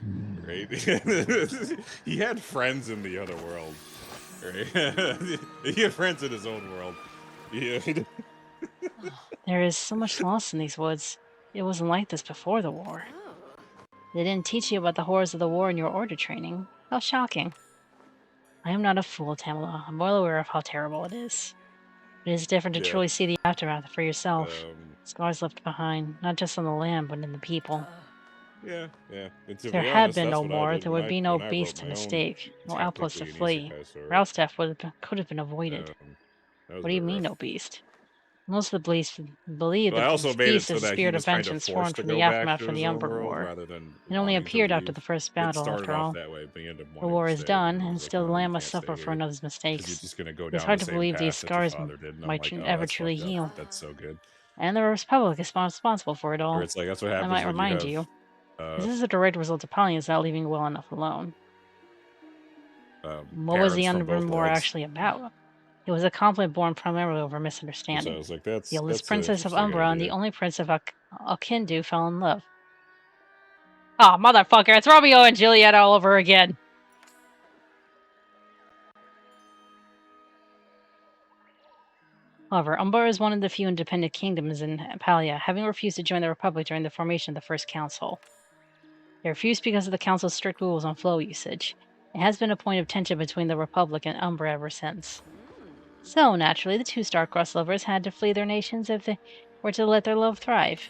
mom, right? He had friends in the other world, right? He had friends in his own world. Yeah. There is so much loss in these woods. It wasn't like this before the war. They didn't teach you about the horrors of the war in your order training. How shocking. I am not a fool, Tamala. I'm well aware of how terrible it is. It is different to Yeah. truly see the aftermath for yourself. Um, Scars left behind, not just on the land, but in the people. yeah. And If to there be had honest, been that's no what I war, did there would be no when I wrote beast to my own, mistake, no outpost to technically an flee. isekai story. Ralph's death could have been avoided. That was What a do you bit mean, rough. no beast? Most of the beasts believe But I also the made it beast so is a that he spirit of was kind of vengeance forced formed to from the go back aftermath to of his the own Umber world War. rather than It only wanting to appeared after leave. the first It battle, started after off all. that way, but he ended up The wanting to war is stay. done, And and he's like, still the no, you land must can't suffer stay for here another's because you're mistakes. just gonna go It's down hard the to same believe these path that your scars father did. And I'm might like, oh, ever that's truly fucked up. heal. That's so good. And the Republic is responsible for it Or all. it's like that's what I happens might when you remind have. you, this is a direct result of Palia's not leaving well enough alone. What was the Parents from both Umber War worlds. actually about? It was a conflict born primarily over So I misunderstanding. was like, The that's oldest an princess of interesting Umbra and idea. the only prince of Akindu fell in love. Oh, motherfucker, it's Romeo and Juliet all over again. However, Umbra is one of the few independent kingdoms in Palia, having refused to join the Republic during the formation of the First Council. They refused because of the Council's strict rules on flow usage. It has been a point of tension between the Republic and Umbra ever since. So, naturally, the two star-crossed lovers had to flee their nations if they were to let their love thrive.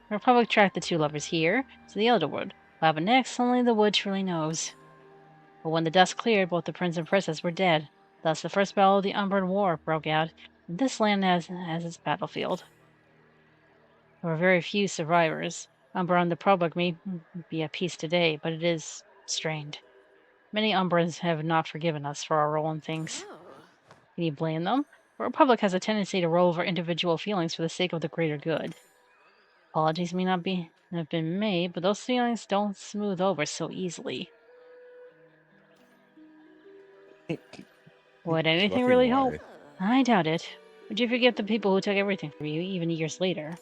The Republic tracked the two lovers here, to the Elderwood. What happened next, only the wood truly knows. But when the dust cleared, both the prince and princess were dead. Thus, the first battle of the Umbran War broke out, and this land as its battlefield. There were very few survivors. Umbra and the Republic may be at peace today, but it is strained. Many Umbrans have not forgiven us for our role in things. Can you blame them? The Republic has a tendency to roll over individual feelings for the sake of the greater good. Apologies may not have been made, but those feelings don't smooth over so easily. Would anything Fucking really help? why? I doubt it. Would you forget the people who took everything from you, even years later?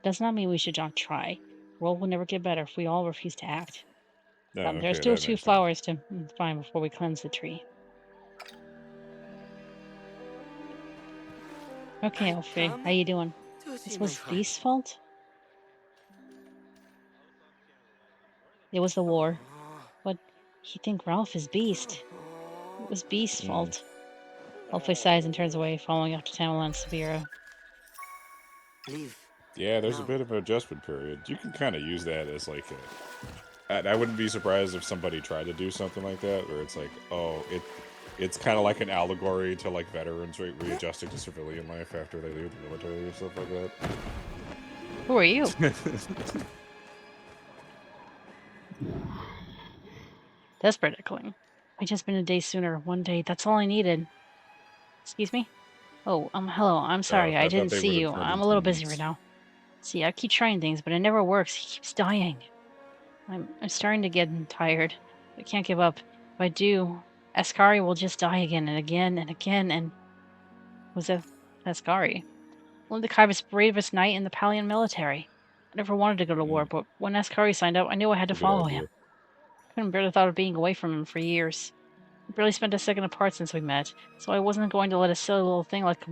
Does not mean we should not try. The world will never get better if we all refuse to act. No, There are okay, still that two makes sense. flowers to find before we cleanse the tree. Okay, I've Ulfe, come how you doing? to see This my was friend. Beast's fault? It was the war. But you think Ralph is Beast. It was Beast's fault. Ulfe sighs and turns away, following after Tamala and Sabira. Leave. Yeah, there's a No. bit of an adjustment period. You can kind of use that as like I wouldn't be surprised if somebody tried to do something like that, where it's like, oh, it's kind of like an allegory to like veterans readjusting to civilian life after they leave the military or stuff like that. Who are you? Desperate echoing. I just been a day sooner. One day. That's all I needed. Excuse me? Oh, hello. I'm sorry. I I thought didn't they see would you. have turned I'm a into little busy right meats. now. See, I keep trying things, but it never works. He keeps dying. I'm starting to get tired. I can't give up. If I do, Ascari will just die again and again and again and... Was it Ascari? One of the Kaiba's bravest knight in the Palian military. I never wanted to go to war, but when Ascari signed up, I knew I had to It's a good follow idea. him. Couldn't bear the thought of being away from him for years. We barely spent a second apart since we met, so I wasn't going to let a silly little thing like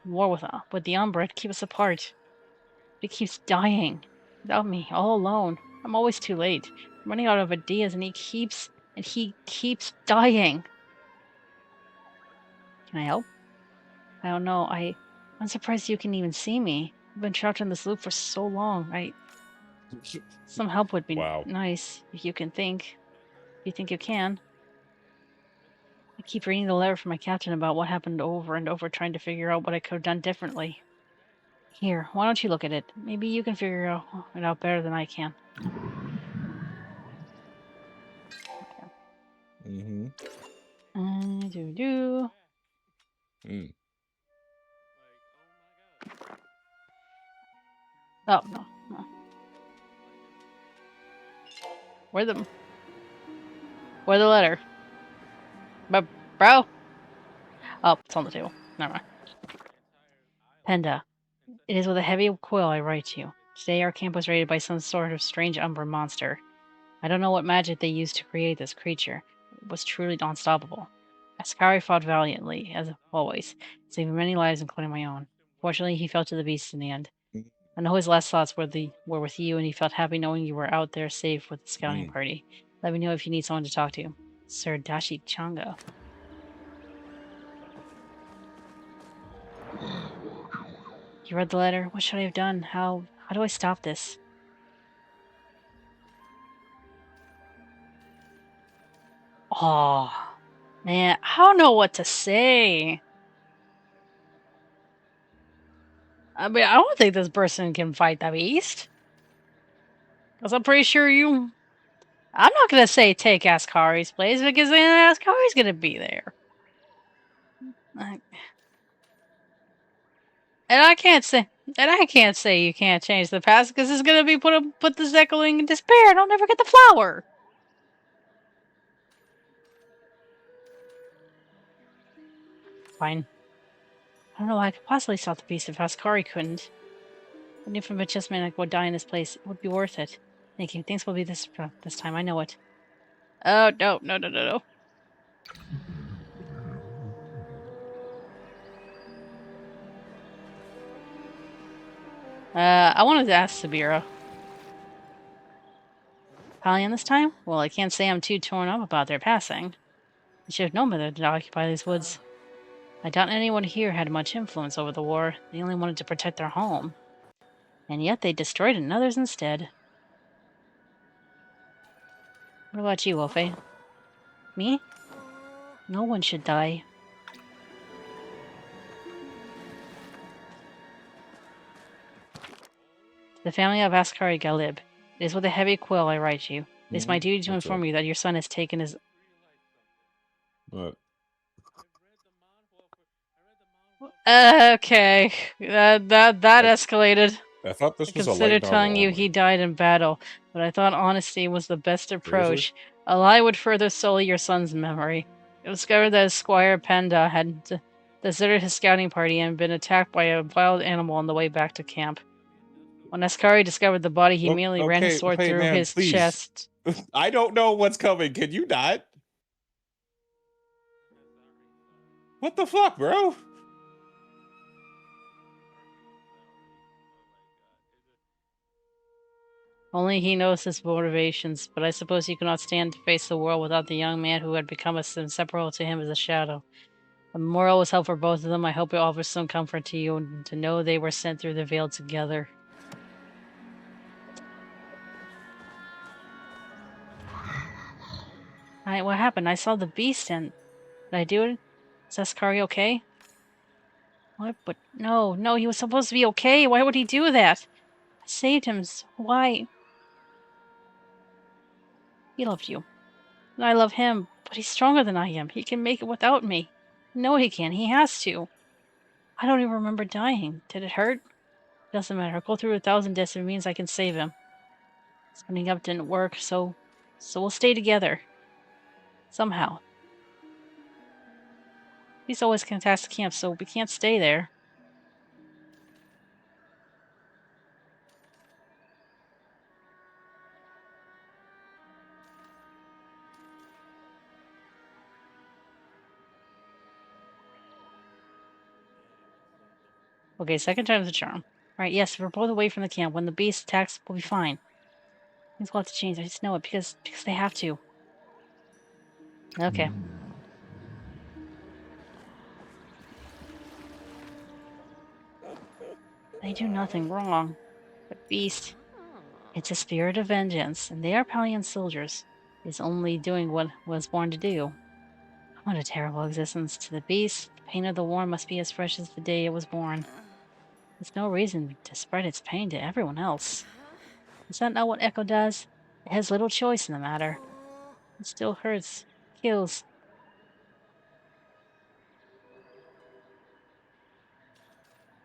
war with the Umbra keep us apart. But he keeps dying. Without me, all alone. I'm always too late. I'm running out of ideas, and he keeps dying. Can I help? I don't know. I'm surprised you can even see me. I've been trapped in this loop for so long. Some help would be Wow. nice if you can think. If you think you can. I keep reading the letter from my captain about what happened over and over, trying to figure out what I could have done differently. Here, why don't you look at it? Maybe you can figure it out better than I can. Mm-hmm. Do. Mm. Oh, no. Where's the letter? But, bro? Oh, it's on the table. Never mind. Penda, it is with a heavy quill I write to you. Today our camp was raided by some sort of strange Umbra monster. I don't know what magic they used to create this creature. It was truly unstoppable. Ascari fought valiantly, as always, saving many lives, including my own. Fortunately, he fell to the beast in the end. I know his last thoughts were with you, and he felt happy knowing you were out there safe with the scouting party. Let me know if you need someone to talk to. Sir Dashi Changa. You read the letter? What should I have done? How do I stop this? Oh, man, I don't know what to say. I mean, I don't think this person can fight the beast. Because I'm pretty sure you... I'm not going to say take Ascari's place, because then Ascari's going to be there. And I can't say you can't change the past, because it's going to be put the Zeckling in despair, and I'll never get the flower. Fine. I don't know why I could possibly stop the beast if Ascari couldn't. But if a chess man would die in his place, it would be worth it. Thank you. Things will be this time. I know it. Oh, no. I wanted to ask Sabira. Palia this time? Well, I can't say I'm too torn up about their passing. I should have known better to occupy these woods. I doubt anyone here had much influence over the war. They only wanted to protect their home. And yet they destroyed another's instead. What about you, Ulfe? Me? No one should die. To the family of Ascari Galib, it is with a heavy quill I write you. It is my duty to inform you that your son has taken his... What? Okay. That escalated. I thought this I was a light considered telling novel you only. he died in battle, but I thought honesty was the best approach. Seriously? A lie would further sully your son's memory. It was discovered that Squire Penda had deserted his scouting party and been attacked by a wild animal on the way back to camp. When Ascari discovered the body, he immediately ran his sword hey, through man, his please. chest. I don't know what's coming. Can you not? What the fuck, bro? Only he knows his motivations, but I suppose he could not stand to face the world without the young man who had become as inseparable to him as a shadow. The memorial was held for both of them. I hope it offers some comfort to you and to know they were sent through the veil together. What happened? I saw the beast and... Did I do it? Is Ascari okay? What? But no, he was supposed to be okay. Why would he do that? I saved him. Why? He loved you. And I love him, but he's stronger than I am. He can make it without me. No, he can. He has to. I don't even remember dying. Did it hurt? Doesn't matter. I'll go through 1,000 deaths if it means I can save him. Splitting up didn't work, so we'll stay together. Somehow. He's always contested camp, so we can't stay there. Okay, second time's a charm. Right, yes, we're both away from the camp. When the beast attacks, we'll be fine. Things will have to change. I just know it because they have to. Okay. They do nothing wrong. But beast, it's a spirit of vengeance, and they are Palian soldiers. It's only doing what was born to do. What a terrible existence. To the beast, the pain of the war must be as fresh as the day it was born. There's no reason to spread its pain to everyone else. Is that not what Echo does? It has little choice in the matter. It still hurts, kills.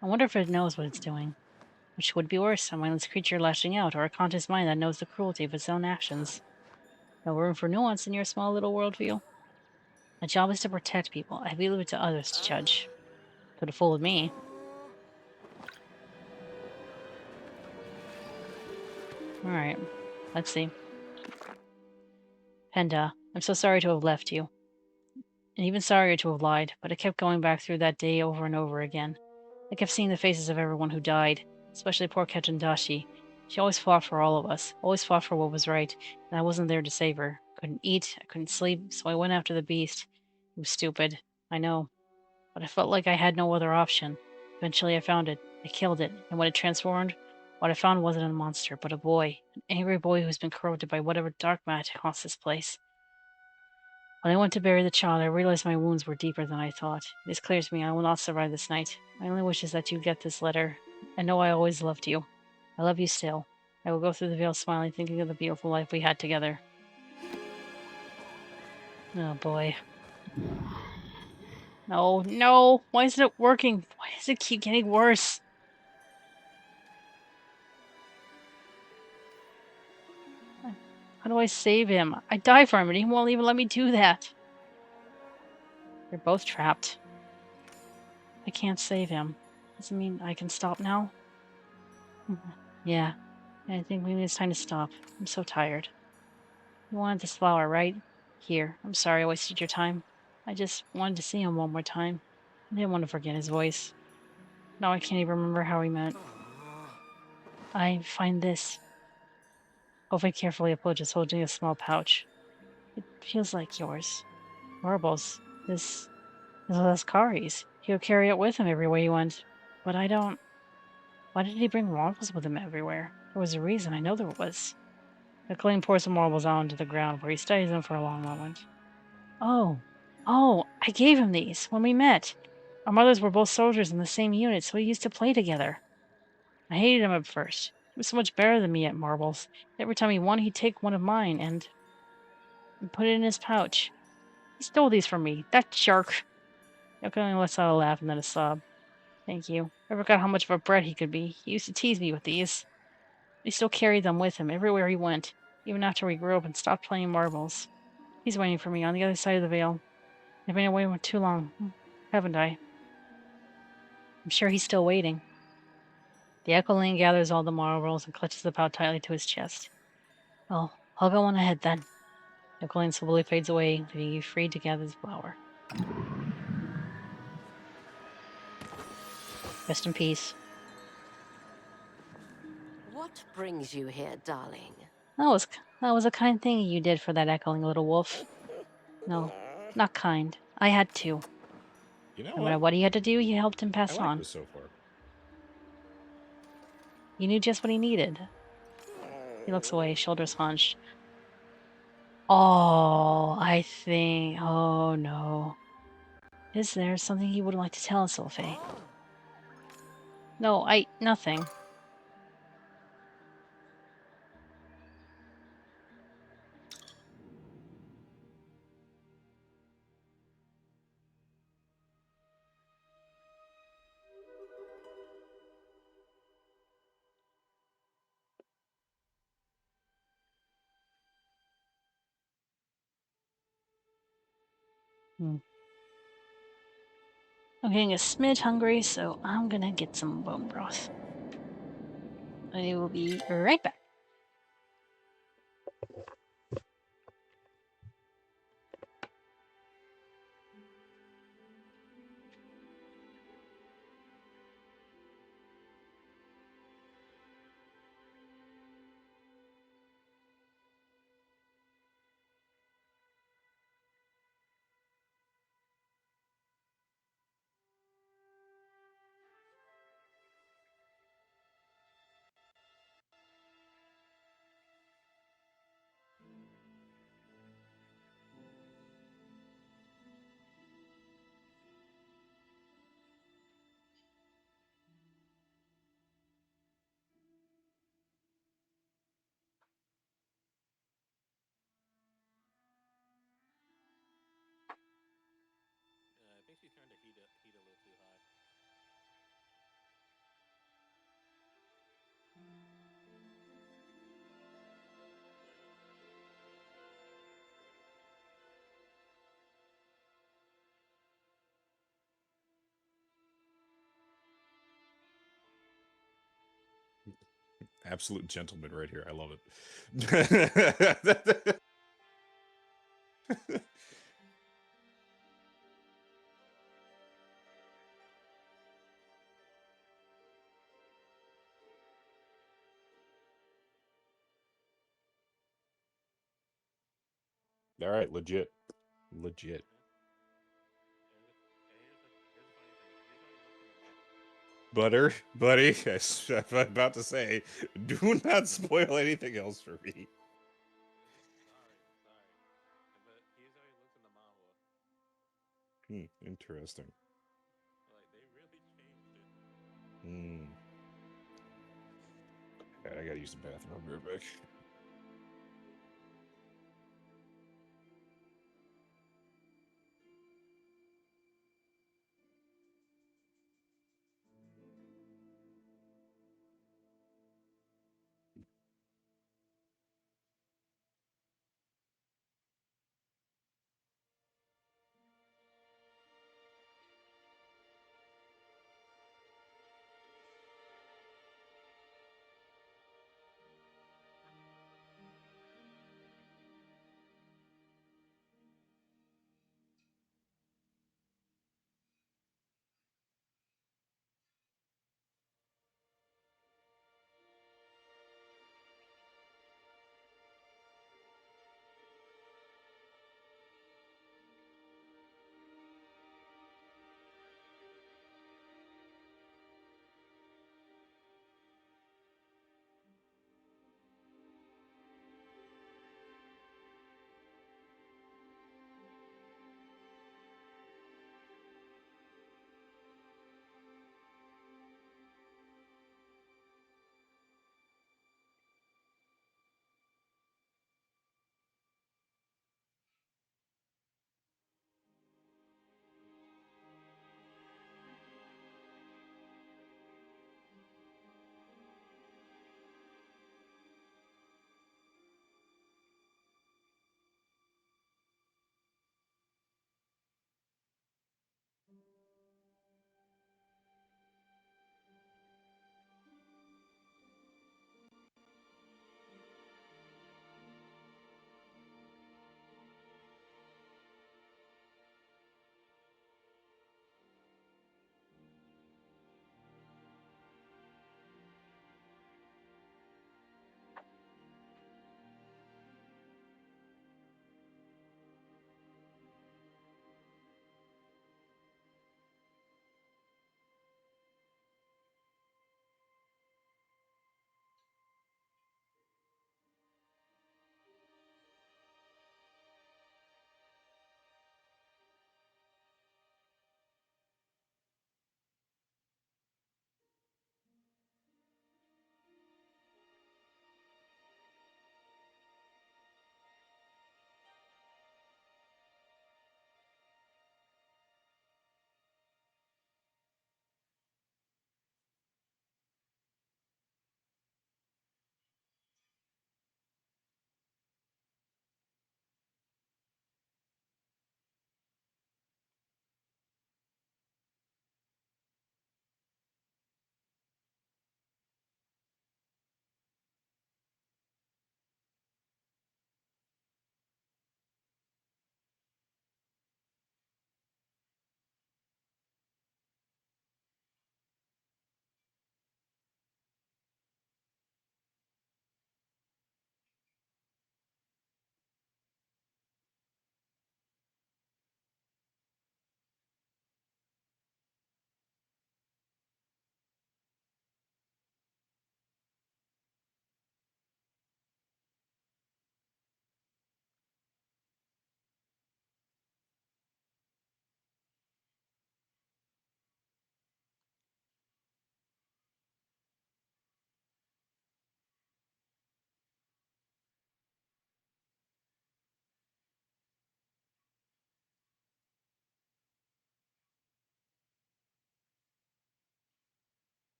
I wonder if it knows what it's doing. Which would be worse, a mindless creature lashing out, or a conscious mind that knows the cruelty of its own actions. No room for nuance in your small little worldview. My job is to protect people. I leave it to others to judge. Could have fooled me. Alright, let's see. Penda, I'm so sorry to have left you. And even sorrier to have lied, but I kept going back through that day over and over again. I kept seeing the faces of everyone who died, especially poor Ketchindashi. She always fought for all of us, always fought for what was right, and I wasn't there to save her. Couldn't eat, I couldn't sleep, so I went after the beast. It was stupid, I know, but I felt like I had no other option. Eventually I found it. I killed it, and when it transformed, what I found wasn't a monster, but a boy. An angry boy who's been corrupted by whatever dark magic haunts this place. When I went to bury the child, I realized my wounds were deeper than I thought. It is clear to me I will not survive this night. My only wish is that you get this letter, and know I always loved you. I love you still. I will go through the veil smiling, thinking of the beautiful life we had together. Oh boy. No! Why isn't it working? Why does it keep getting worse? How do I save him? I die for him, and he won't even let me do that. They're both trapped. I can't save him. Does it mean I can stop now? Yeah. I think maybe it's time to stop. I'm so tired. You wanted this flower, right? Here. I'm sorry I wasted your time. I just wanted to see him one more time. I didn't want to forget his voice. Now I can't even remember how he met. I find this. Ulfe carefully approaches, holding a small pouch. It feels like yours. Marbles. This was Ascari's. He would carry it with him everywhere he went. But I don't... Why did he bring marbles with him everywhere? There was a reason. I know there was. McLean pours some marbles onto the ground, where he studies them for a long moment. Oh, I gave him these when we met. Our mothers were both soldiers in the same unit, so we used to play together. I hated him at first. He was so much better than me at marbles. Every time he won, he'd take one of mine and put it in his pouch. He stole these from me. That jerk. Yoko lets out a laugh and then a sob. Thank you. I forgot how much of a brat he could be. He used to tease me with these. He still carried them with him everywhere he went, even after we grew up and stopped playing marbles. He's waiting for me on the other side of the veil. I've been away too long, haven't I? I'm sure he's still waiting. The Echoling gathers all the marbles and clutches the pouch tightly to his chest. Well, I'll go on ahead then. Echoling slowly fades away, leaving you free to gather the flower. Rest in peace. What What brings you here, darling? That was a kind thing you did for that echoing little wolf. No, not kind. I had to. You know No matter what he had to do, you helped him I pass like on. this so far. You knew just what he needed. He looks away, shoulders hunched. Oh, I think. Oh no. Is there something you would like to tell us, Ulfe? No, nothing. I'm getting a smidge hungry, so I'm gonna get some bone broth. I will be right back. I think she turned the heat a little too high. Absolute gentleman right here. I love it. All right, legit. Legit. Butter, buddy, I'm about to say, do not spoil anything else for me. Sorry. But here's how he looks in the manhwa. Interesting. Like, they really changed it. Alright, I gotta use the bathroom. I'll be right back.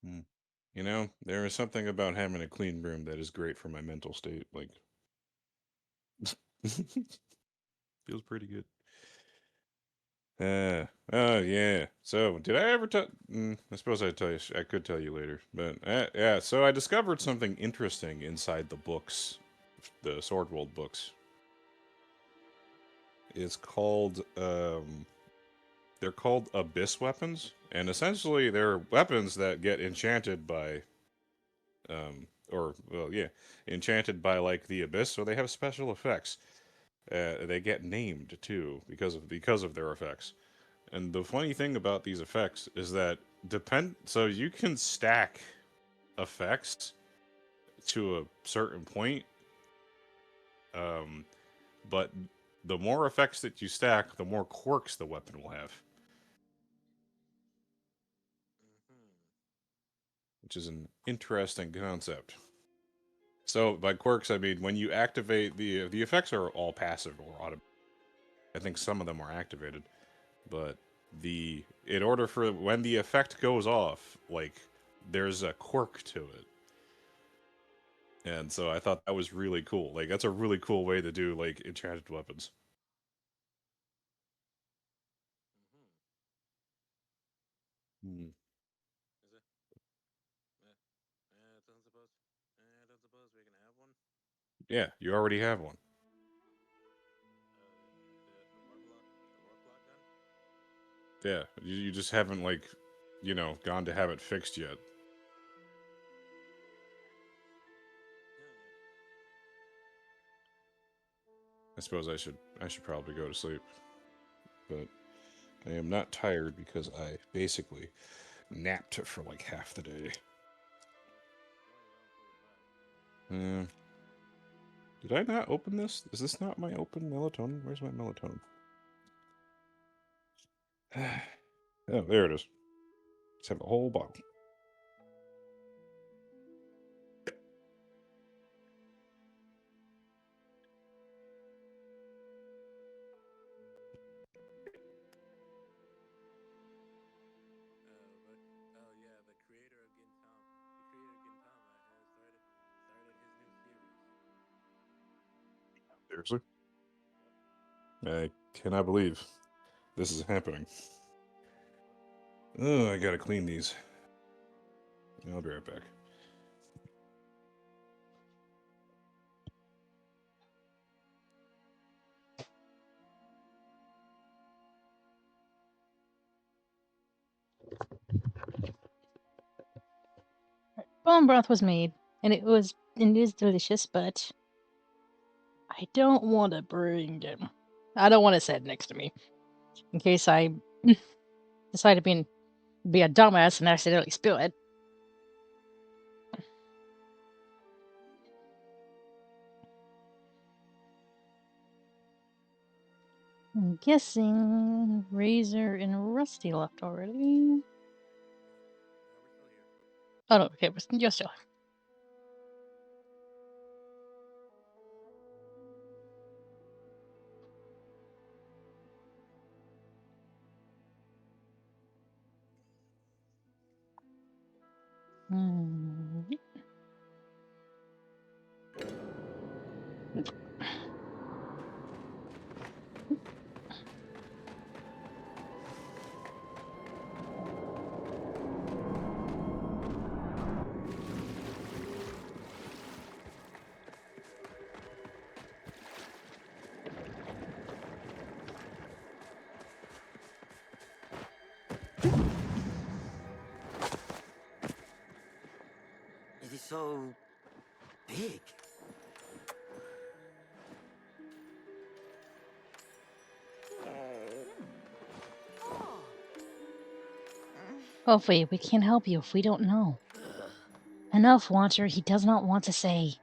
You know, there is something about having a clean room that is great for my mental state. Like, feels pretty good. Yeah. So, did I ever tell? I suppose I tell you. I could tell you later. But yeah. So I discovered something interesting inside the books, the Sword World books. It's called they're called abyss weapons, and essentially they're weapons that get enchanted by or well, yeah, enchanted by like the abyss, so they have special effects. They get named too because of their effects. And the funny thing about these effects is that so you can stack effects to a certain point, um, but the more effects that you stack, the more quirks the weapon will have, which is an interesting concept. So by quirks, I mean when you activate the effects are all passive or automatic. I think some of them are activated, but the in order for when the effect goes off, like there's a quirk to it. And so I thought that was really cool. Like that's a really cool way to do like enchanted weapons. Hmm. Is it? Don't suppose. Don't suppose we can have one. Yeah, you already have one. The work block gun. Yeah, you just haven't like, gone to have it fixed yet. Yeah. I suppose I should probably go to sleep, but I am not tired because I basically napped for like half the day. It's only 11:45. Did I not open this? Is this not my open melatonin? Where's my melatonin? Oh, there it is. Let's have a whole bottle. Oh yeah, the creator of Gintama, has started his new series. Seriously? I cannot believe this is happening. Oh, I gotta clean these. I'll be right back. Bone broth was made, and it is delicious, but I don't want to bring it. I don't want it set next to me in case I decide to be a dumbass and accidentally spill it. I'm guessing Razor and Rusty left already. Yeah, we're still here. Oh no, okay, you're still. Hmm. It is so big. Ulfe, we can't help you if we don't know. Enough, Watcher. He does not want to say.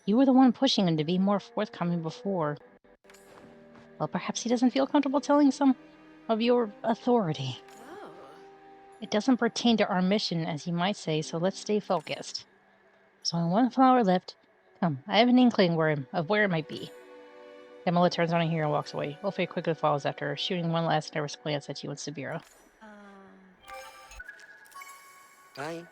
You were the one pushing him to be more forthcoming before. Well, perhaps he doesn't feel comfortable telling some of your authority. Oh. It doesn't pertain to our mission, as you might say, so let's stay focused. There's only one flower left. Come, I have an inkling of where it might be. Camilla turns on a heel and walks away. Ulfe quickly follows after her, shooting one last nervous glance at you and Sabira. Fine.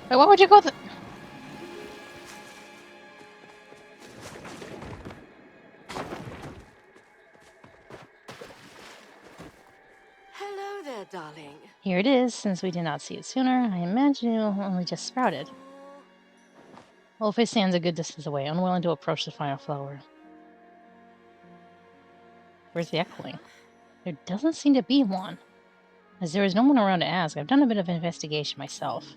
Wait, why would you go Hello there, darling. Here it is. Since we did not see it sooner, I imagine it only just sprouted. Ulfe stands a good distance away, unwilling to approach the final flower. Where's the echoing? There doesn't seem to be one. As there is no one around to ask, I've done a bit of investigation myself.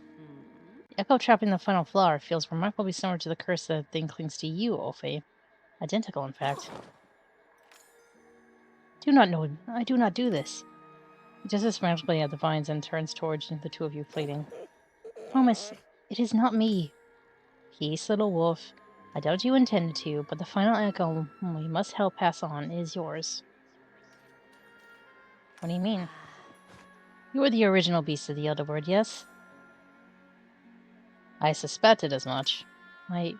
The echo trapping the final flower feels remarkably similar to the curse that thing clings to you, Ulfe. Identical, in fact. I do not do this. He just frantically at the vines and turns towards the two of you, pleading. Promise, it is not me. Peace, little wolf. I doubt you intended to, but the final echo we must help pass on is yours. What do you mean? You are the original beast of the Elderword, yes? I suspected as much. He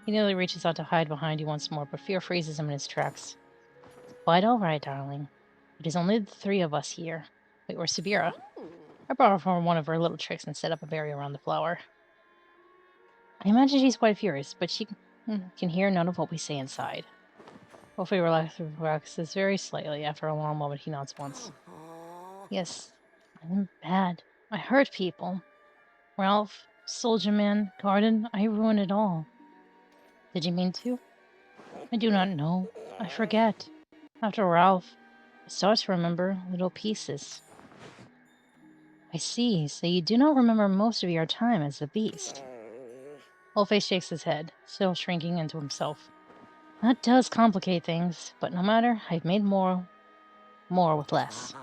nearly reaches out to hide behind you once more, but fear freezes him in his tracks. Quite all right, darling. It is only the three of us here. Wait, where's Sabira? I brought her for one of her little tricks and set up a barrier around the flower. I imagine she's quite furious, but she can hear none of what we say inside. Ulfe relaxes very slightly. After a long moment, he nods once. Yes, I'm bad. I hurt people. Ralph, Soldier Man, Garden, I ruined it all. Did you mean to? I do not know. I forget. After Ralph, I start to remember little pieces. I see, so you do not remember most of your time as the beast. Ulfe shakes his head, still shrinking into himself. That does complicate things, but no matter, I've made more with less.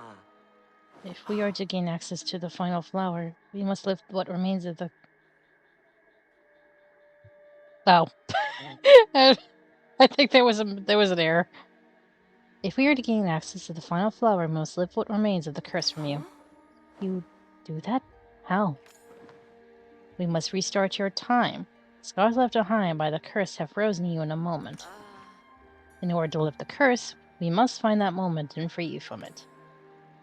If we are to gain access to the final flower, we must lift what remains of the... Oh. I think there was an error. If we are to gain access to the final flower, we must lift what remains of the curse from you. You do that? How? We must restart your time. Scars left behind by the curse have frozen you in a moment. In order to lift the curse, we must find that moment and free you from it.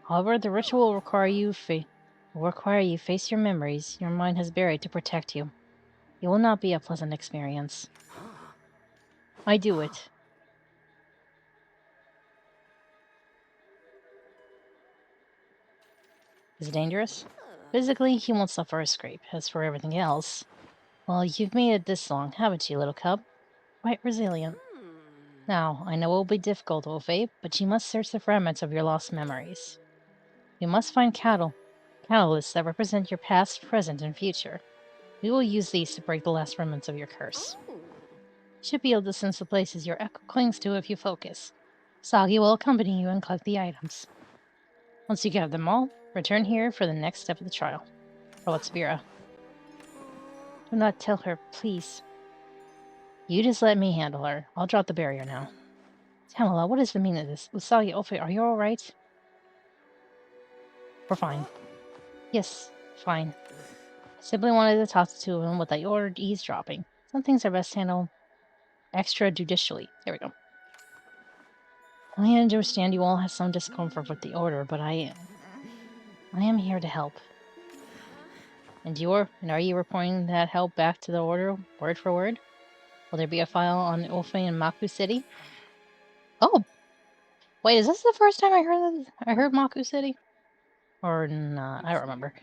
However, the ritual will require you face your memories your mind has buried to protect you. It will not be a pleasant experience. I do it. Is it dangerous? Physically, he won't suffer a scrape. As for everything else, well, you've made it this long, haven't you, little cub? Quite resilient. Now, I know it will be difficult, Ulfe, but you must search the fragments of your lost memories. You must find catalysts that represent your past, present, and future. We will use these to break the last remnants of your curse. You should be able to sense the places your echo clings to if you focus. Sagi will accompany you and collect the items. Once you gather them all, return here for the next step of the trial. Oh, it's Vera. Do not tell her, please. You just let me handle her. I'll drop the barrier now. Tamala, what is the meaning of this? Usagi, Ulfe, are you alright? We're fine. Yes, fine. I simply wanted to talk to two of them without your eavesdropping. Some things are best handled extrajudicially. There we go. I understand you all have some discomfort with the order, but I am here to help. And are you reporting that help back to the order, word for word? Will there be a file on Ulfe and Maku City? Oh! Wait, is this the first time I heard Maku City? Or not, I don't remember.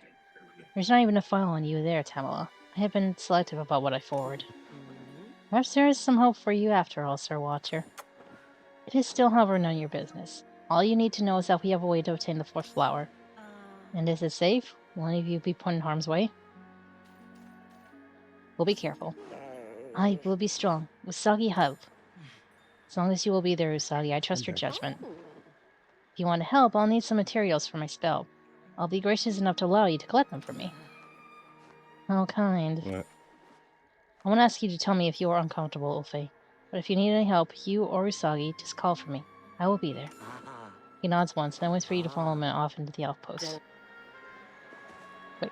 There's not even a file on you there, Tamala. I have been selective about what I forward. Perhaps there is some hope for you after all, Sir Watcher. It is still, however, none of your business. All you need to know is that we have a way to obtain the fourth flower. And is it safe? Will any of you be put in harm's way? We'll be careful. I will be strong. Usagi, help. As long as you will be there, Usagi, I trust your judgment. If you want to help, I'll need some materials for my spell. I'll be gracious enough to allow you to collect them for me. How kind. What? I won't ask you to tell me if you are uncomfortable, Ulfe. But if you need any help, you or Usagi, just call for me. I will be there. He nods once, then waits for you to follow him off into the outpost. Wait.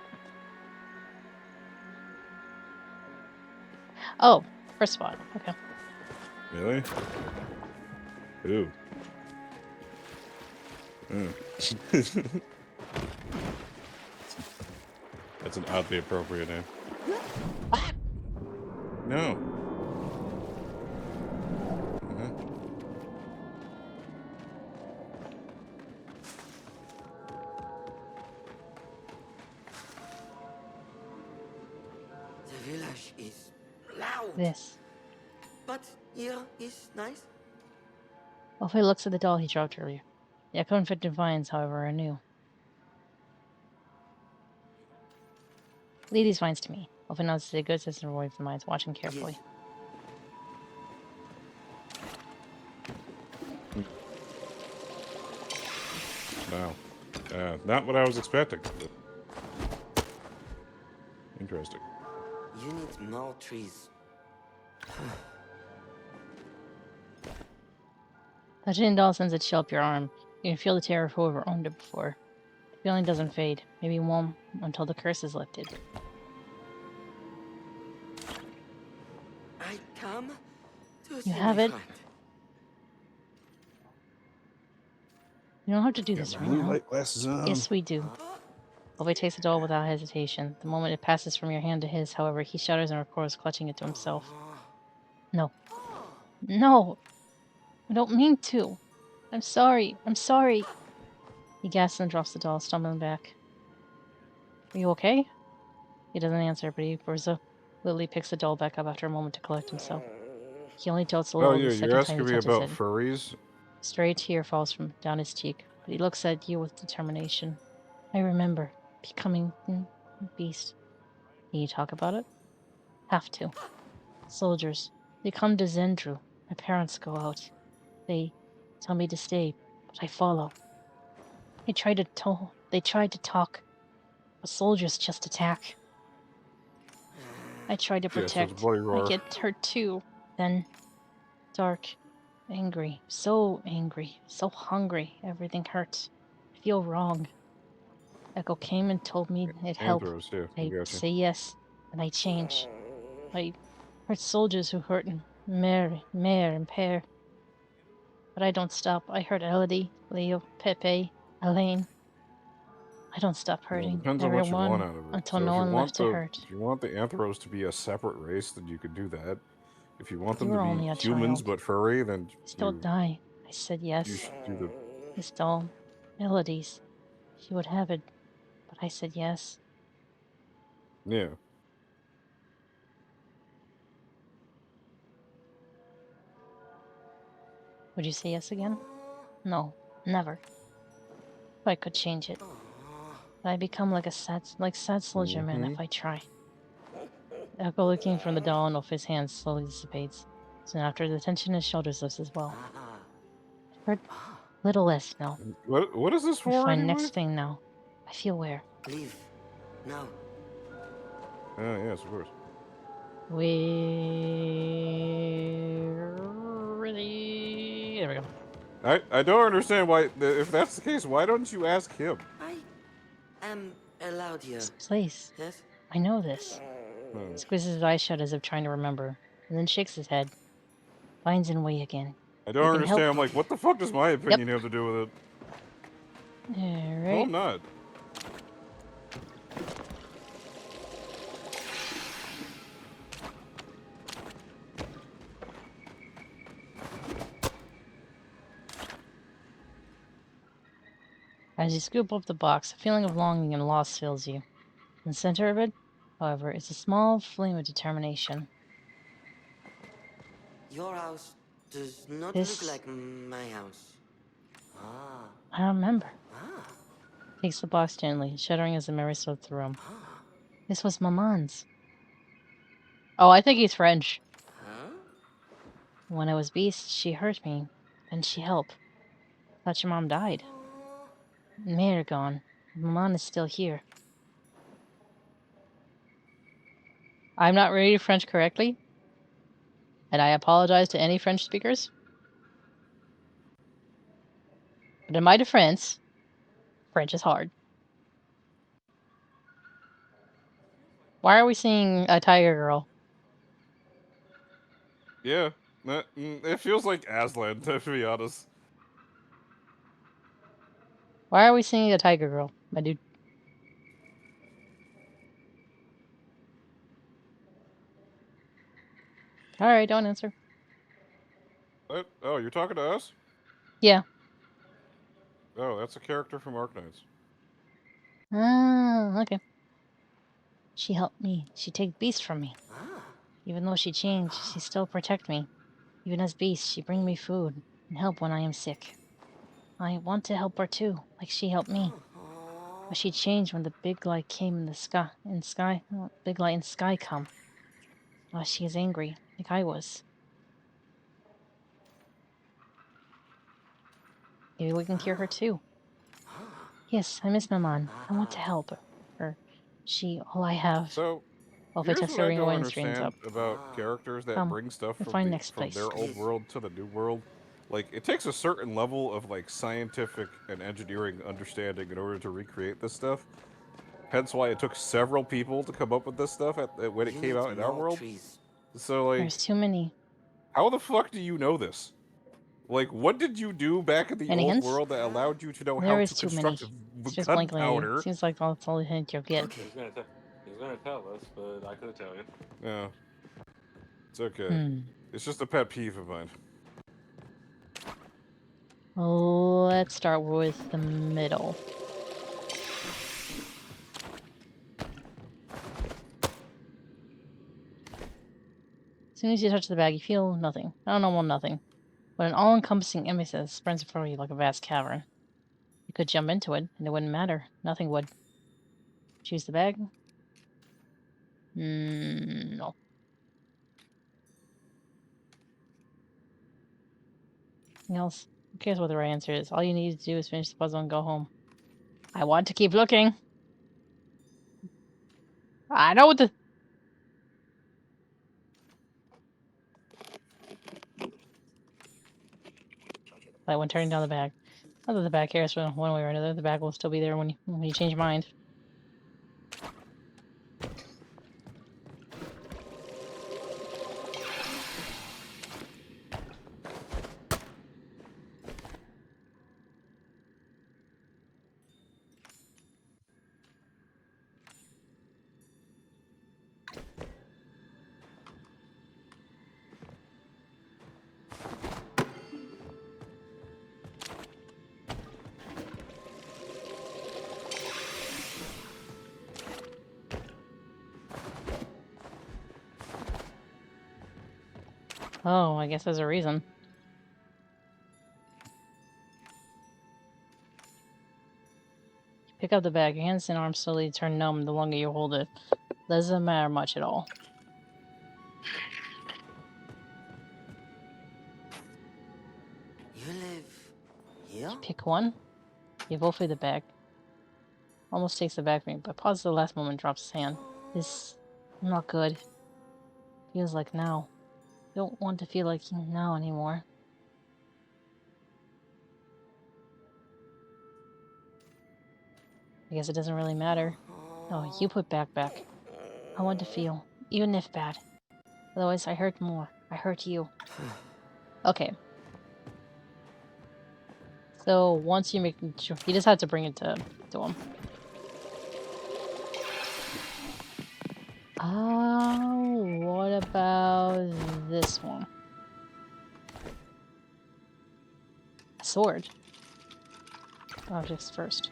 Oh, first spot. Okay. Really? Ooh. That's an oddly appropriate name. No. Uh-huh. The village is loud, This. but here is nice. Ulfe looks at the doll he dropped earlier. The echo infected vines, however, are new. Lead these vines to me. Ulfe nods to the good citizen away from the vines, watching carefully. Wow. Not what I was expecting. But interesting. You need more trees. Touching the doll sends a chill up your arm. You can feel the terror of whoever owned it before. The feeling doesn't fade. Maybe won't until the curse is lifted. I come to You see have my it. friend. You don't have to do Got this my right blue now. light glasses on. Yes, we do. Ulfe takes the doll without hesitation. The moment it passes from your hand to his, however, he shudders and recoils, clutching it to himself. No. No! I don't mean to. I'm sorry. I'm sorry. He gasps and drops the doll, stumbling back. Are you okay? He doesn't answer, but he resolutely picks the doll back up after a moment to collect himself. He only tilts a Oh little yeah, the you're second time asking he me touches about it. furries? A stray tear falls from down his cheek, but he looks at you with determination. I remember becoming beast. Can you talk about it? Have to. Soldiers. They come to Zendru. My parents go out. They tell me to stay, but I follow. They tried to talk, but soldiers just attack. I try to Yeah, so it's protect. bloody I roar. get hurt too. Then, dark, angry, so hungry, everything hurts. I feel wrong. Echo came and told me it'd help. Anthros, yeah, I I gotcha. say yes, and I change. I hurt soldiers who hurt Mare, and Pear. But I don't stop. I hurt Elodie, Leo, Pepe, Elaine. I don't stop Well, it hurting depends on what you want everyone out of it. until So no one left to hurt. if you want the Anthros to be a separate race, then you could do that. If you want You them to were be only a humans child. but furry, then Please don't die. I said you yes. should do the This doll, Elodie's. She would have it, but I said yes. yeah. Would you say yes again? No, never. If I could change it. But I become like sad soldier man if I try. The echo looking from the doll and off his hands slowly dissipates. Soon after, the tension in his shoulders lifts as well. It hurt little less now. What is this We for find anyway? next thing now. I feel where. Leave. Now. Yes, of course. We're ready. There we go. I don't understand why. If that's the case, why don't you ask him? I am allowed here. This place. Yes? I know this. Hmm. Squeezes his eyes shut as if trying to remember, and then shakes his head. Finds in way again. I don't You can help. understand. I'm like, what the fuck does my opinion have to do with it? No, Alright. I'm not. As you scoop up the box, a feeling of longing and loss fills you. In the center of it, however, is a small flame of determination. Your house does not This- look like my house. Ah. I don't remember. Ah. Takes the box gently, shuddering as the memory slips the room. This was Maman's. Oh, I think he's French. Huh? When I was beast, she hurt me. Then she helped. Thought your mom died. Mare gone. Maman is still here. I'm not reading French correctly, and I apologize to any French speakers. But in my defense, French is hard. Why are we seeing a tiger girl? Yeah, it feels like Aslan, to be honest. Why are we singing a tiger girl, my dude? Alright, don't answer. Oh, you're talking to us? Yeah. Oh, that's a character from Arknights. Ah, okay. She helped me. She take Beast from me. Even though she changed, she still protect me. Even as Beast, she bring me food and help when I am sick. I want to help her too, like she helped me. But she changed when the big light came in the sky. Big light in sky come. She is angry, like I was. Maybe we can cure her too. Yes, I miss Maman. I want to help her. She all I have. So, Ulfe here's tucks what the I ring don't away and straightens understand up. about characters that Come, bring stuff we'll from find next their place. old world to the new world. Like, it takes a certain level of like scientific and engineering understanding in order to recreate this stuff. Hence why it took several people to come up with this stuff when it You came need out in our more world. trees. So, like, There's too many. how the fuck do you know this? Like, what did you do back in the Any old hints? world that allowed you to know There how is to too many. construct It's just blinking at you. gunpowder? Seems like that's all the hint you'll get. Okay. He's gonna tell us, but I could tell you. Yeah, it's okay. Hmm. It's just a pet peeve of mine. Let's start with the middle. As soon as you touch the bag, you feel nothing. I don't know, well, nothing. But an all-encompassing emptiness spreads in front of you like a vast cavern. You could jump into it, and it wouldn't matter. Nothing would. Choose the bag? No. Anything else? Who cares what the right answer is? All you need to do is finish the puzzle and go home. I want to keep looking. I know what the... Like when turning down the bag. Not that the bag cares one way or another. The bag will still be there when you change your mind. Oh, I guess there's a reason. Pick up the bag. Your hands and arms slowly turn numb the longer you hold it. Doesn't matter much at all. You live here? Pick one. Give Ulfe the bag. Almost takes the bag from me, but pauses at the last moment and drops his hand. This not good. Feels like now. Don't want to feel like now anymore. I guess it doesn't really matter. No, you put back. I want to feel, even if bad. Otherwise, I hurt more. I hurt you. Okay. So once you make sure, you just have to bring it to him. What about this one? A sword. Objects first.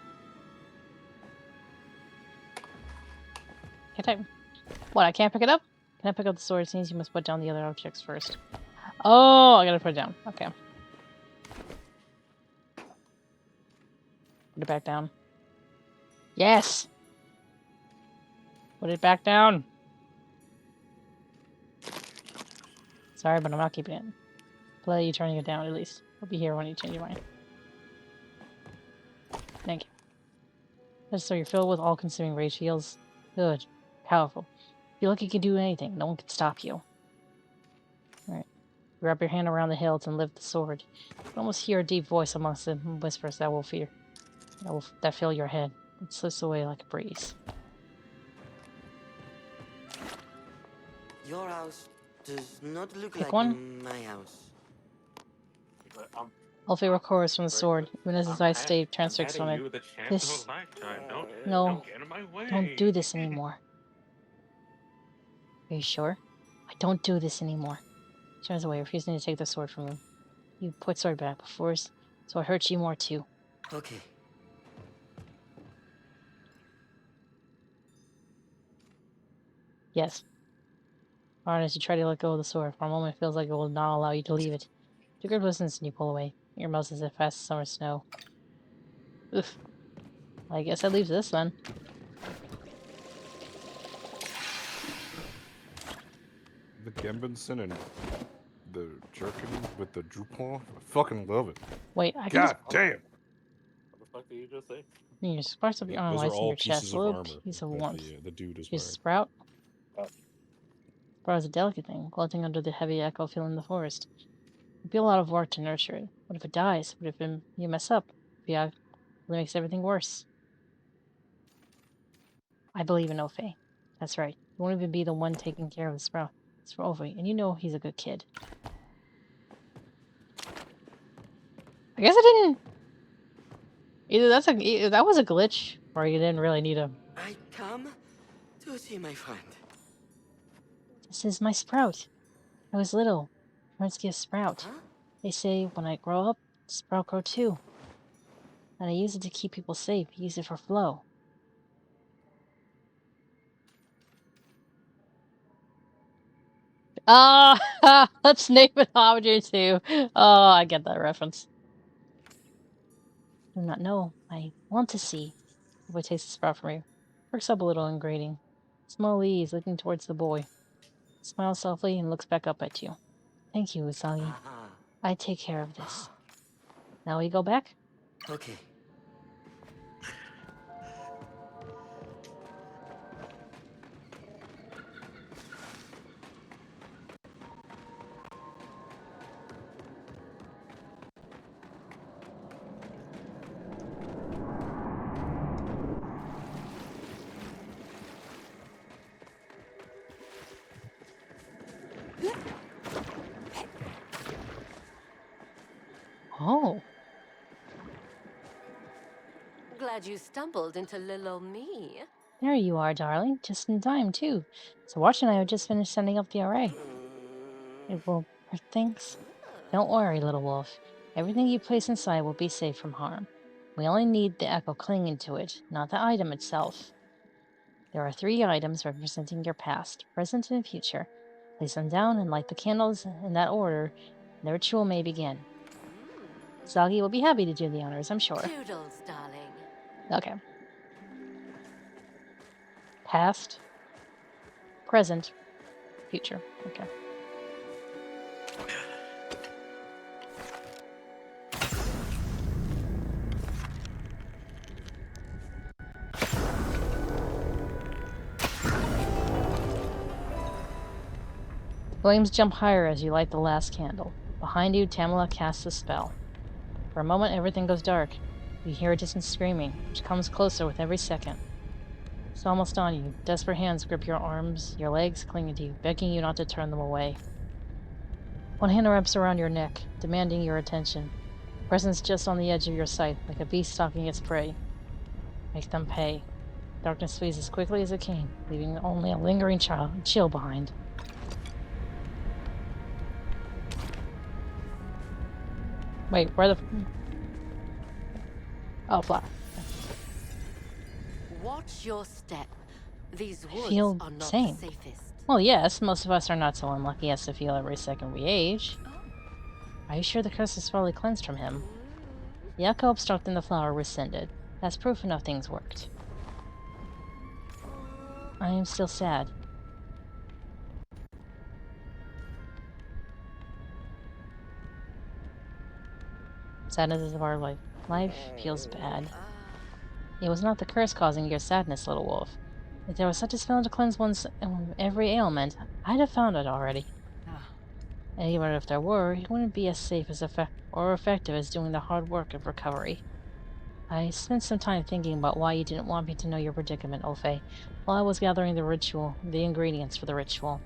Can't I? What? I can't pick it up? Can I pick up the sword? It seems you must put down the other objects first. Oh, I gotta put it down. Okay. Put it back down. Yes! Put it back down! Sorry, but I'm not keeping it. Play you turning it down at least. I'll be here when you change your mind. Thank you. Just so you're filled with all-consuming rage feels good, powerful. Feel like you can do anything. No one can stop you. Alright. Wrap your hand around the hilt and lift the sword. You can almost hear a deep voice amongst the whispers that fill your head. It slips away like a breeze. Your house Does not look Pick like one. my house. But Ulfe records from the sword, even as his eyes stay I'm transfixed on handing it. you the chance of This... a lifetime. No. Don't get in my way. Don't do this anymore. Are you sure? I don't do this anymore. Turns away, refusing to take the sword from him. You put sword back before, so it hurts you more too. Okay. Yes. Hard as you try to let go of the sword, for a moment it feels like it will not allow you to leave it. The grip listens and you pull away. Your mouth is as fast as summer snow. Oof. I guess that leaves this then. The Gembenson and the jerkin with the Drupal. I fucking love it. Wait, I can God just... damn! What the fuck did you just say? You just sparks up your arm, Those are lights in all your chest. pieces A of little armor piece of that warmth. the dude is Use wearing. sprout. Sprout is a delicate thing, gloating under the heavy echo filling the forest. It'd be a lot of work to nurture it. What if it dies? What if you mess up? It really makes everything worse. I believe in Ulfe. That's right. You won't even be the one taking care of the sprout. It's for Ulfe, and you know he's a good kid. I guess I didn't... Either that was a glitch, or you didn't really need him. I come to see my friend. This is my sprout. I was little. Parents give sprout. Huh? They say when I grow up, sprout grow too. And I use it to keep people safe. Use it for flow. Ah, let's name it Hobbiton too. Oh, I get that reference. I do not know. I want to see. The boy takes the sprout from you. Perks up a little in greeting. Slowly, he's looking towards the boy. Smiles softly and looks back up at you. Thank you, Usagi. Ah. I take care of this. Now we go back? Okay. Oh. Glad you stumbled into little me. There you are, darling. Just in time, too. So Watch and I have just finished sending up the array. It will hurt things. Don't worry, little wolf. Everything you place inside will be safe from harm. We only need the echo clinging to it, not the item itself. There are 3 items representing your past, present, and future. Place them down and light the candles in that order, and the ritual may begin. Sagi will be happy to do the honors, I'm sure. Toodles, darling. Okay. Past, present, future. Okay. Flames jump higher as you light the last candle. Behind you, Tamala casts a spell. For a moment, everything goes dark. You hear a distant screaming, which comes closer with every second. It's almost on you. Desperate hands grip your arms, your legs clinging to you, begging you not to turn them away. One hand wraps around your neck, demanding your attention. Presence just on the edge of your sight, like a beast stalking its prey. Make them pay. Darkness flees as quickly as it came, leaving only a lingering chill behind. Wait, where the... Oh, flat. Watch your step. These woods Feel are not sane. the safest. Well, yes, most of us are not so unlucky as to feel every second we age. Are you sure the curse is fully cleansed from him? The echo obstructing the flower rescinded. That's proof enough things worked. I am still sad. Sadness is a part of life. Life feels bad. It was not the curse causing your sadness, little wolf. If there was such a spell to cleanse one's every ailment, I'd have found it already. And even if there were, it wouldn't be as safe as effective as doing the hard work of recovery. I spent some time thinking about why you didn't want me to know your predicament, Ulfe, while I was gathering the ingredients for the ritual.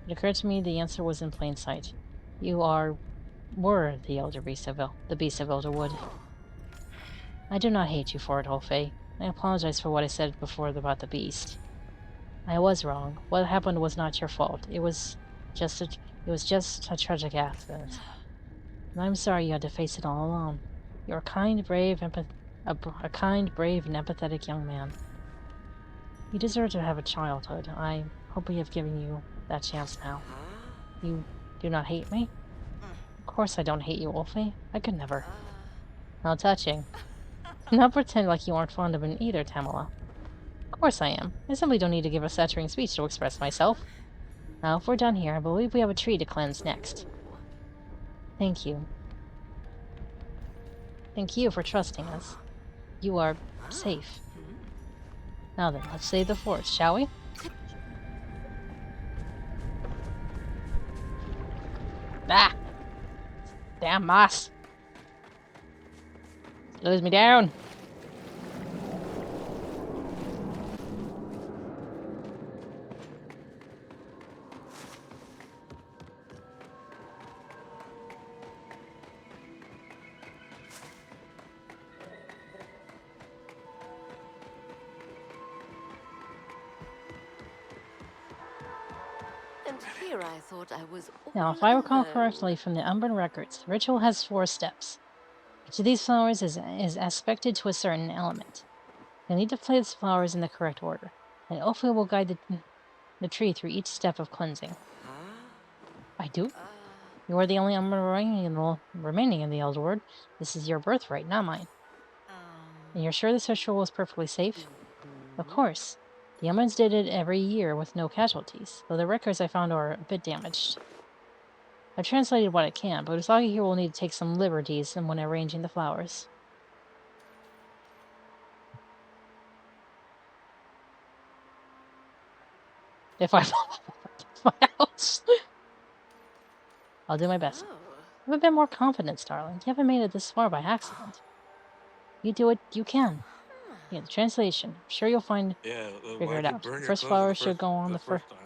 It occurred to me the answer was in plain sight. You were the elder beast of the beast of Elderwood. I do not hate you for it, Ulfe. I apologize for what I said before about the beast. I was wrong. What happened was not your fault. It was just a tragic accident. And I'm sorry you had to face it all alone. You're a kind, brave, and empathetic young man. You deserve to have a childhood. I hope we have given you that chance now. You do not hate me? Of course I don't hate you, Ulfe. I could never. How touching. Not pretend like you aren't fond of him either, Tamala. Of course I am. I simply don't need to give a saturating speech to express myself. Now, if we're done here, I believe we have a tree to cleanse next. Thank you. Thank you for trusting us. You are safe. Now then, let's save the forest, shall we? Ah! Damn moss! Slows me down! And here I thought I was Now, all if I recall alone. correctly from the Umbran records, the ritual has 4 steps. Each of these flowers is aspected to a certain element. You'll need to place the flowers in the correct order, and Ulfe will guide the tree through each step of cleansing. I do? You are the only Umbran remaining in the Elderwood. This is your birthright, not mine. And you're sure this ritual was perfectly safe? Of course. The Umbrans did it every year with no casualties, though the records I found are a bit damaged. I've translated what I can, but Usagi here will need to take some liberties when arranging the flowers. If I fall my house. I'll do my best. Have a bit more confidence, darling. You haven't made it this far by accident. You do it, you can. Yeah, the translation. I'm sure you'll figure Why'd it you out. burn The your first clothes flower should go on the the first time?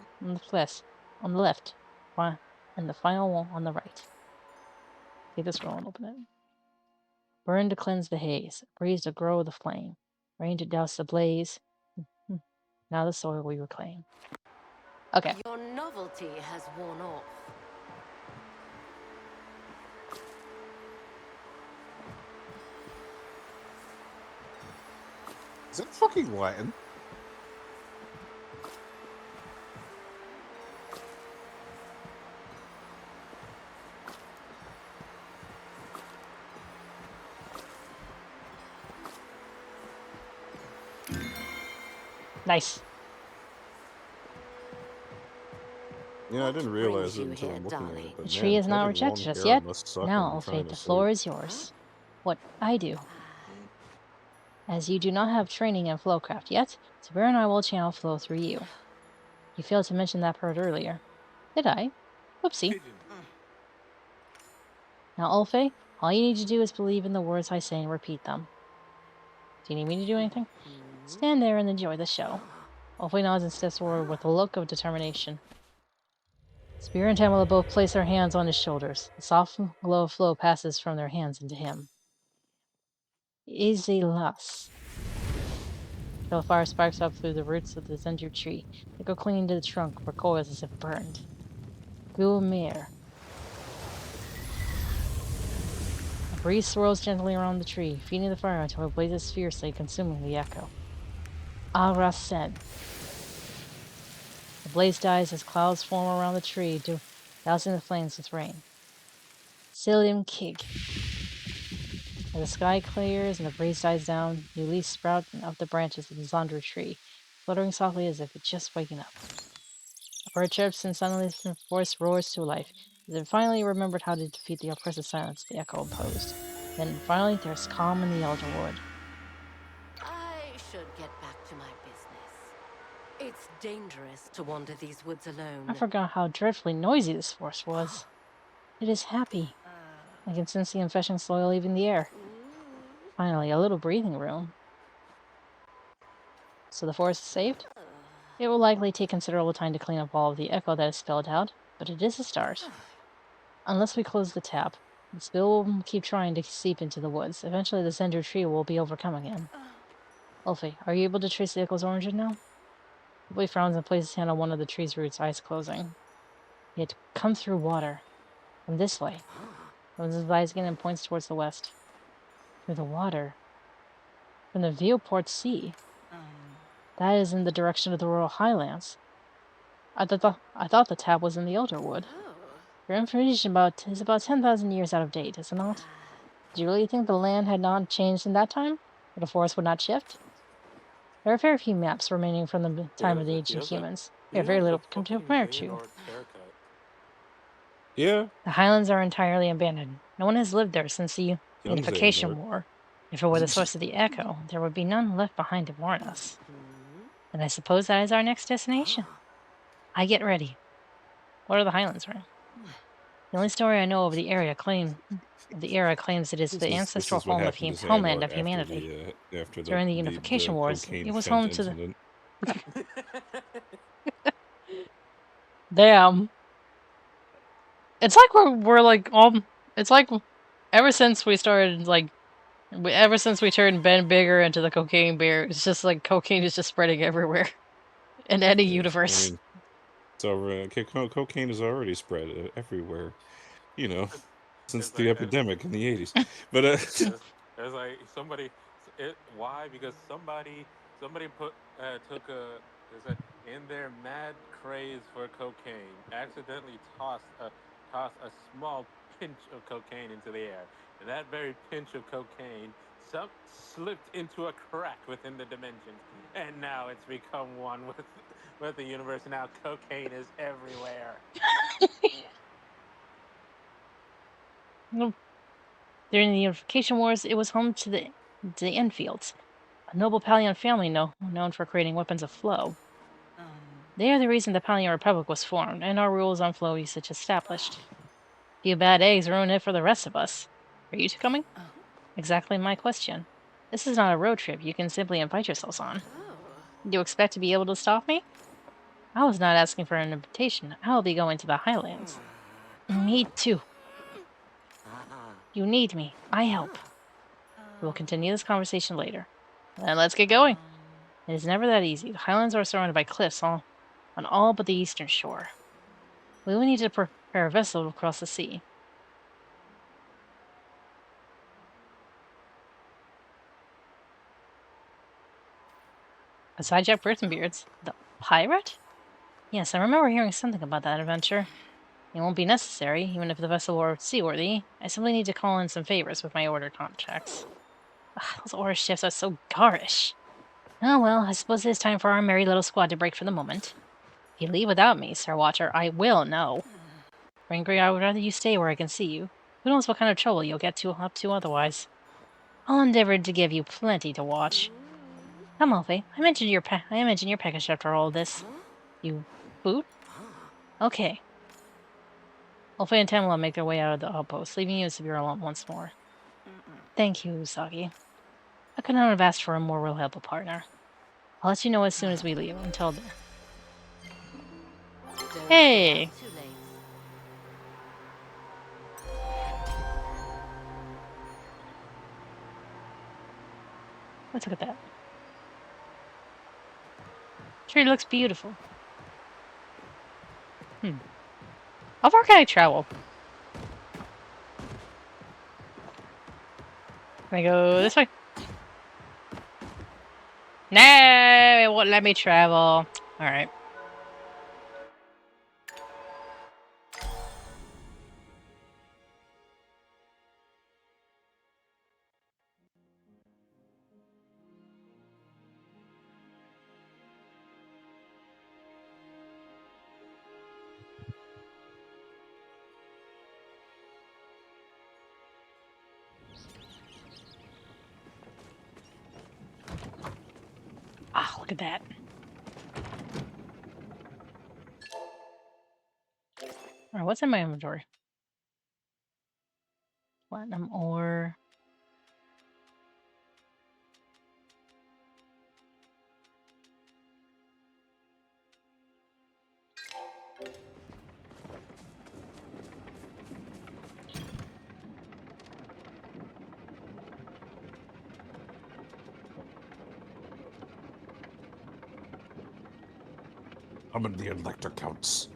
on the left, and the final one on the right. Take this roll and open it. Burn to cleanse the haze, breeze to grow the flame, rain to douse the blaze. Now the soil we reclaim. Okay. Your novelty has worn off. Is that fucking Latin? Nice. Yeah, I didn't What realize brings it you until here, I'm looking at darling? it. But The man, tree is not having rejected long us hair yet. must suck when Now, you're Ulfe, trying the to floor sleep. is yours. What I do. As you do not have training in flowcraft yet, Sabir and I will channel flow through you. You failed to mention that part earlier. Did I? Whoopsie. Now, Ulfe, all you need to do is believe in the words I say and repeat them. Do you need me to do anything? Stand there and enjoy the show. Ulfe nods and steps forward with a look of determination. Spear and Tamala both place their hands on his shoulders. The soft glow of flow passes from their hands into him. Easy loss. The fire sparks up through the roots of the Zendu tree. They go clinging to the trunk, recoils as if burned. Gulmir. A breeze swirls gently around the tree, feeding the fire until it blazes fiercely, consuming the echo. Arasen. The blaze dies as clouds form around the tree, dousing the flames with rain. Silim Kig. As the sky clears and the breeze dies down, new leaves sprout out the branches of the Zandra tree, fluttering softly as if it's just waking up. A bird chirps and suddenly the forest roars to life, as it finally remembered how to defeat the oppressive silence the echo imposed. Then finally there's calm in the Elderwood. I should get back to my business. It's dangerous to wander these woods alone. I forgot how dreadfully noisy this forest was. It is happy. I can sense the infecting soil leaving the air. Finally, a little breathing room. So the forest is saved? It will likely take considerable time to clean up all of the echo that is spilled out, but it is a start. Unless we close the tap, the spill will keep trying to seep into the woods. Eventually, the Zender tree will be overcome again. Ulfe, are you able to trace the echo's origin now? Ulfe frowns and places his hand on one of the tree's roots, eyes closing. It comes through water. From this way. Opens his eyes again and points towards the west. Through the water. From the Viewport Sea. That is in the direction of the Royal Highlands. I thought the tap was in the Elderwood. Your information is about 10,000 years out of date, is it not? Do you really think the land had not changed in that time? Or the forest would not shift? There are very few maps remaining from the time of the ancient humans. We have very little to compare to. Yeah, The Highlands are entirely abandoned. No one has lived there since the young Unification Xehanort. War. If it were the source of the echo, there would be none left behind to warn us. And I suppose that is our next destination. I get ready. What are the Highlands, right? The only story I know of the area claims it is the This ancestral is what home of happened to homeland Xehanort of humanity. after During the Unification the Wars, cocaine it was fent home to the incident. damn. It's like we're like all. It's like ever since we started ever since we turned Ben Bigger into the cocaine bear, it's just like cocaine is just spreading everywhere in any Yeah, I universe. mean, so cocaine is already spread everywhere, you know, since It's the like epidemic in the 80s. But it's like somebody. Why? Because somebody took a is that in their mad craze for cocaine, accidentally tossed a small pinch of cocaine into the air, and that very pinch of cocaine slipped into a crack within the dimensions, and now it's become one with the universe. Now cocaine is everywhere. Well, during the Unification Wars, it was home to the Enfields, a noble Palian family known for creating weapons of flow. They are the reason the Palian Republic was formed, and our rules on flow usage established. Few bad eggs ruin it for the rest of us. Are you two coming? Exactly my question. This is not a road trip you can simply invite yourselves on. Do you expect to be able to stop me? I was not asking for an invitation. I will be going to the Highlands. Me too. You need me. I help. We will continue this conversation later. Then let's get going. It is never that easy. The Highlands are surrounded by cliffs on all but the eastern shore. We will need to prepare a vessel to cross the sea. Aside Jack Beards, the pirate? Yes, I remember hearing something about that adventure. It won't be necessary, even if the vessel were seaworthy. I simply need to call in some favors with my order contracts. Ugh, those order shifts are so garish. Oh well, I suppose it is time for our merry little squad to break for the moment. If you leave without me, Sir Watcher, I will know. Frankly, I would rather you stay where I can see you. Who knows what kind of trouble you'll get up to otherwise. I'll endeavor to give you plenty to watch. Come, Ulfe. I mentioned your package after all this. You food? Okay. Ulfe and Tamala make their way out of the outpost, leaving you and Sabir alone once more. Thank you, Usagi. I could not have asked for a more reliable partner. I'll let you know as soon as we leave. Until then. Hey! Let's look at that. Tree looks beautiful. How far can I travel? Can I go this way? No, it won't let me travel. Alright. Ah, look at that. Alright, what's in my inventory? Platinum ore. Summon the elector counts.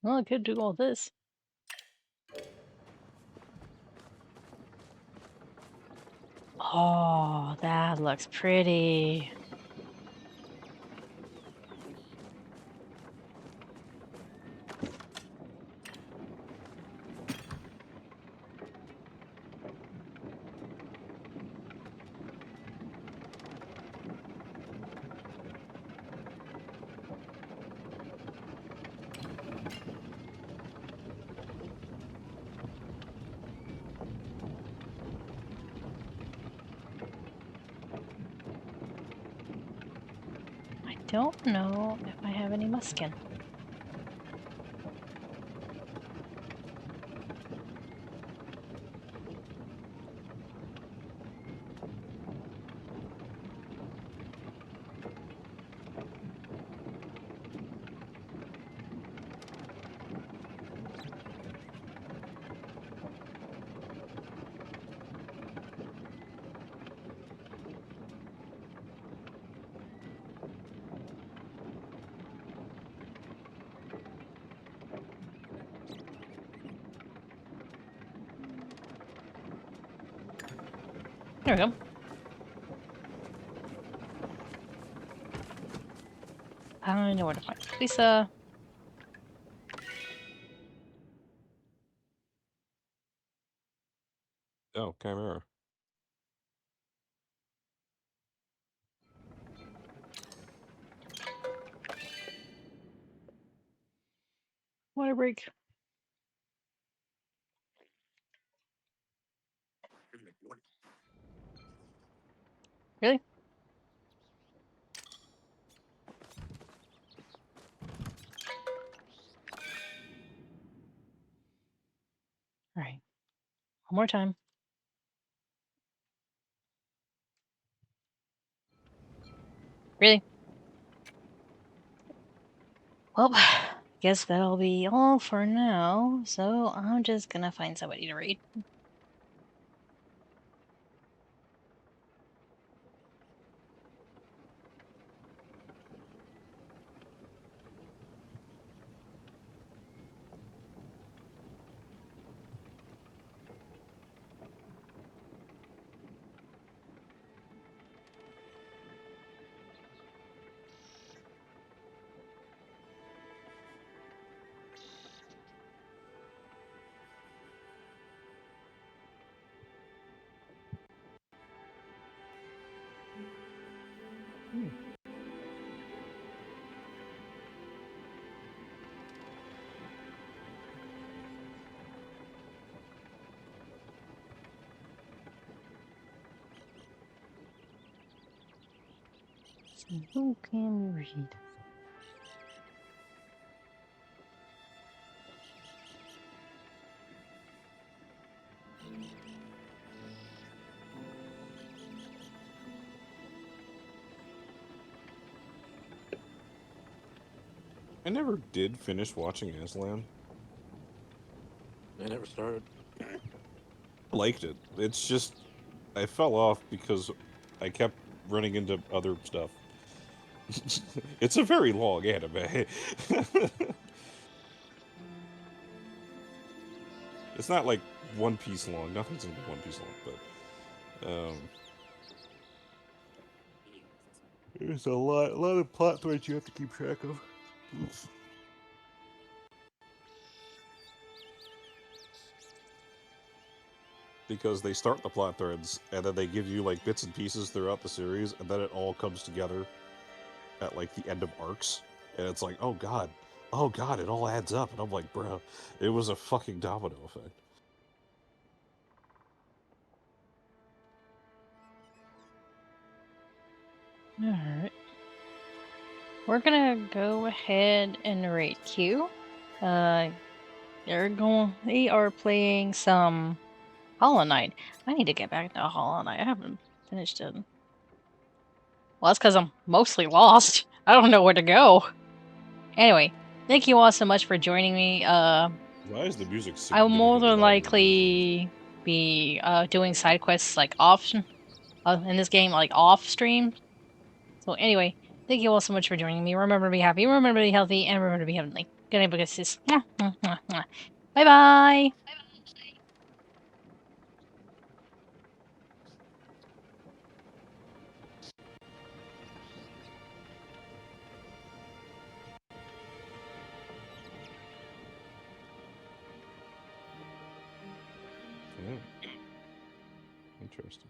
Well, I could do all this. Oh, that looks pretty. I don't know if I have any muskin. There we go. I know where to find Lisa. Oh, Chimera. Water break. Really? All right. One more time. Really? Well, guess that'll be all for now. So I'm just gonna find somebody to read. Who can read? I never did finish watching Aslan. I never started. Liked it. It's just I fell off because I kept running into other stuff. It's a very long anime. It's not like One Piece long. Nothing's in One Piece long, but there's a lot of plot threads you have to keep track of. Because they start the plot threads and then they give you like bits and pieces throughout the series, and then it all comes together at like the end of arcs, and it's like, oh god, it all adds up, and I'm like, bro, it was a fucking domino effect. Alright. We're gonna go ahead and rate Q. They are playing some Hollow Knight. I need to get back to Hollow Knight. I haven't finished it. Well, that's because I'm mostly lost. I don't know where to go. Anyway, thank you all so much for joining me. Why is the music I will more significantly than louder likely be doing side quests like off in this game, like off stream. So anyway, thank you all so much for joining me. Remember to be happy, remember to be healthy, and remember to be heavenly. Good night, because bye bye. Yeah. Interesting.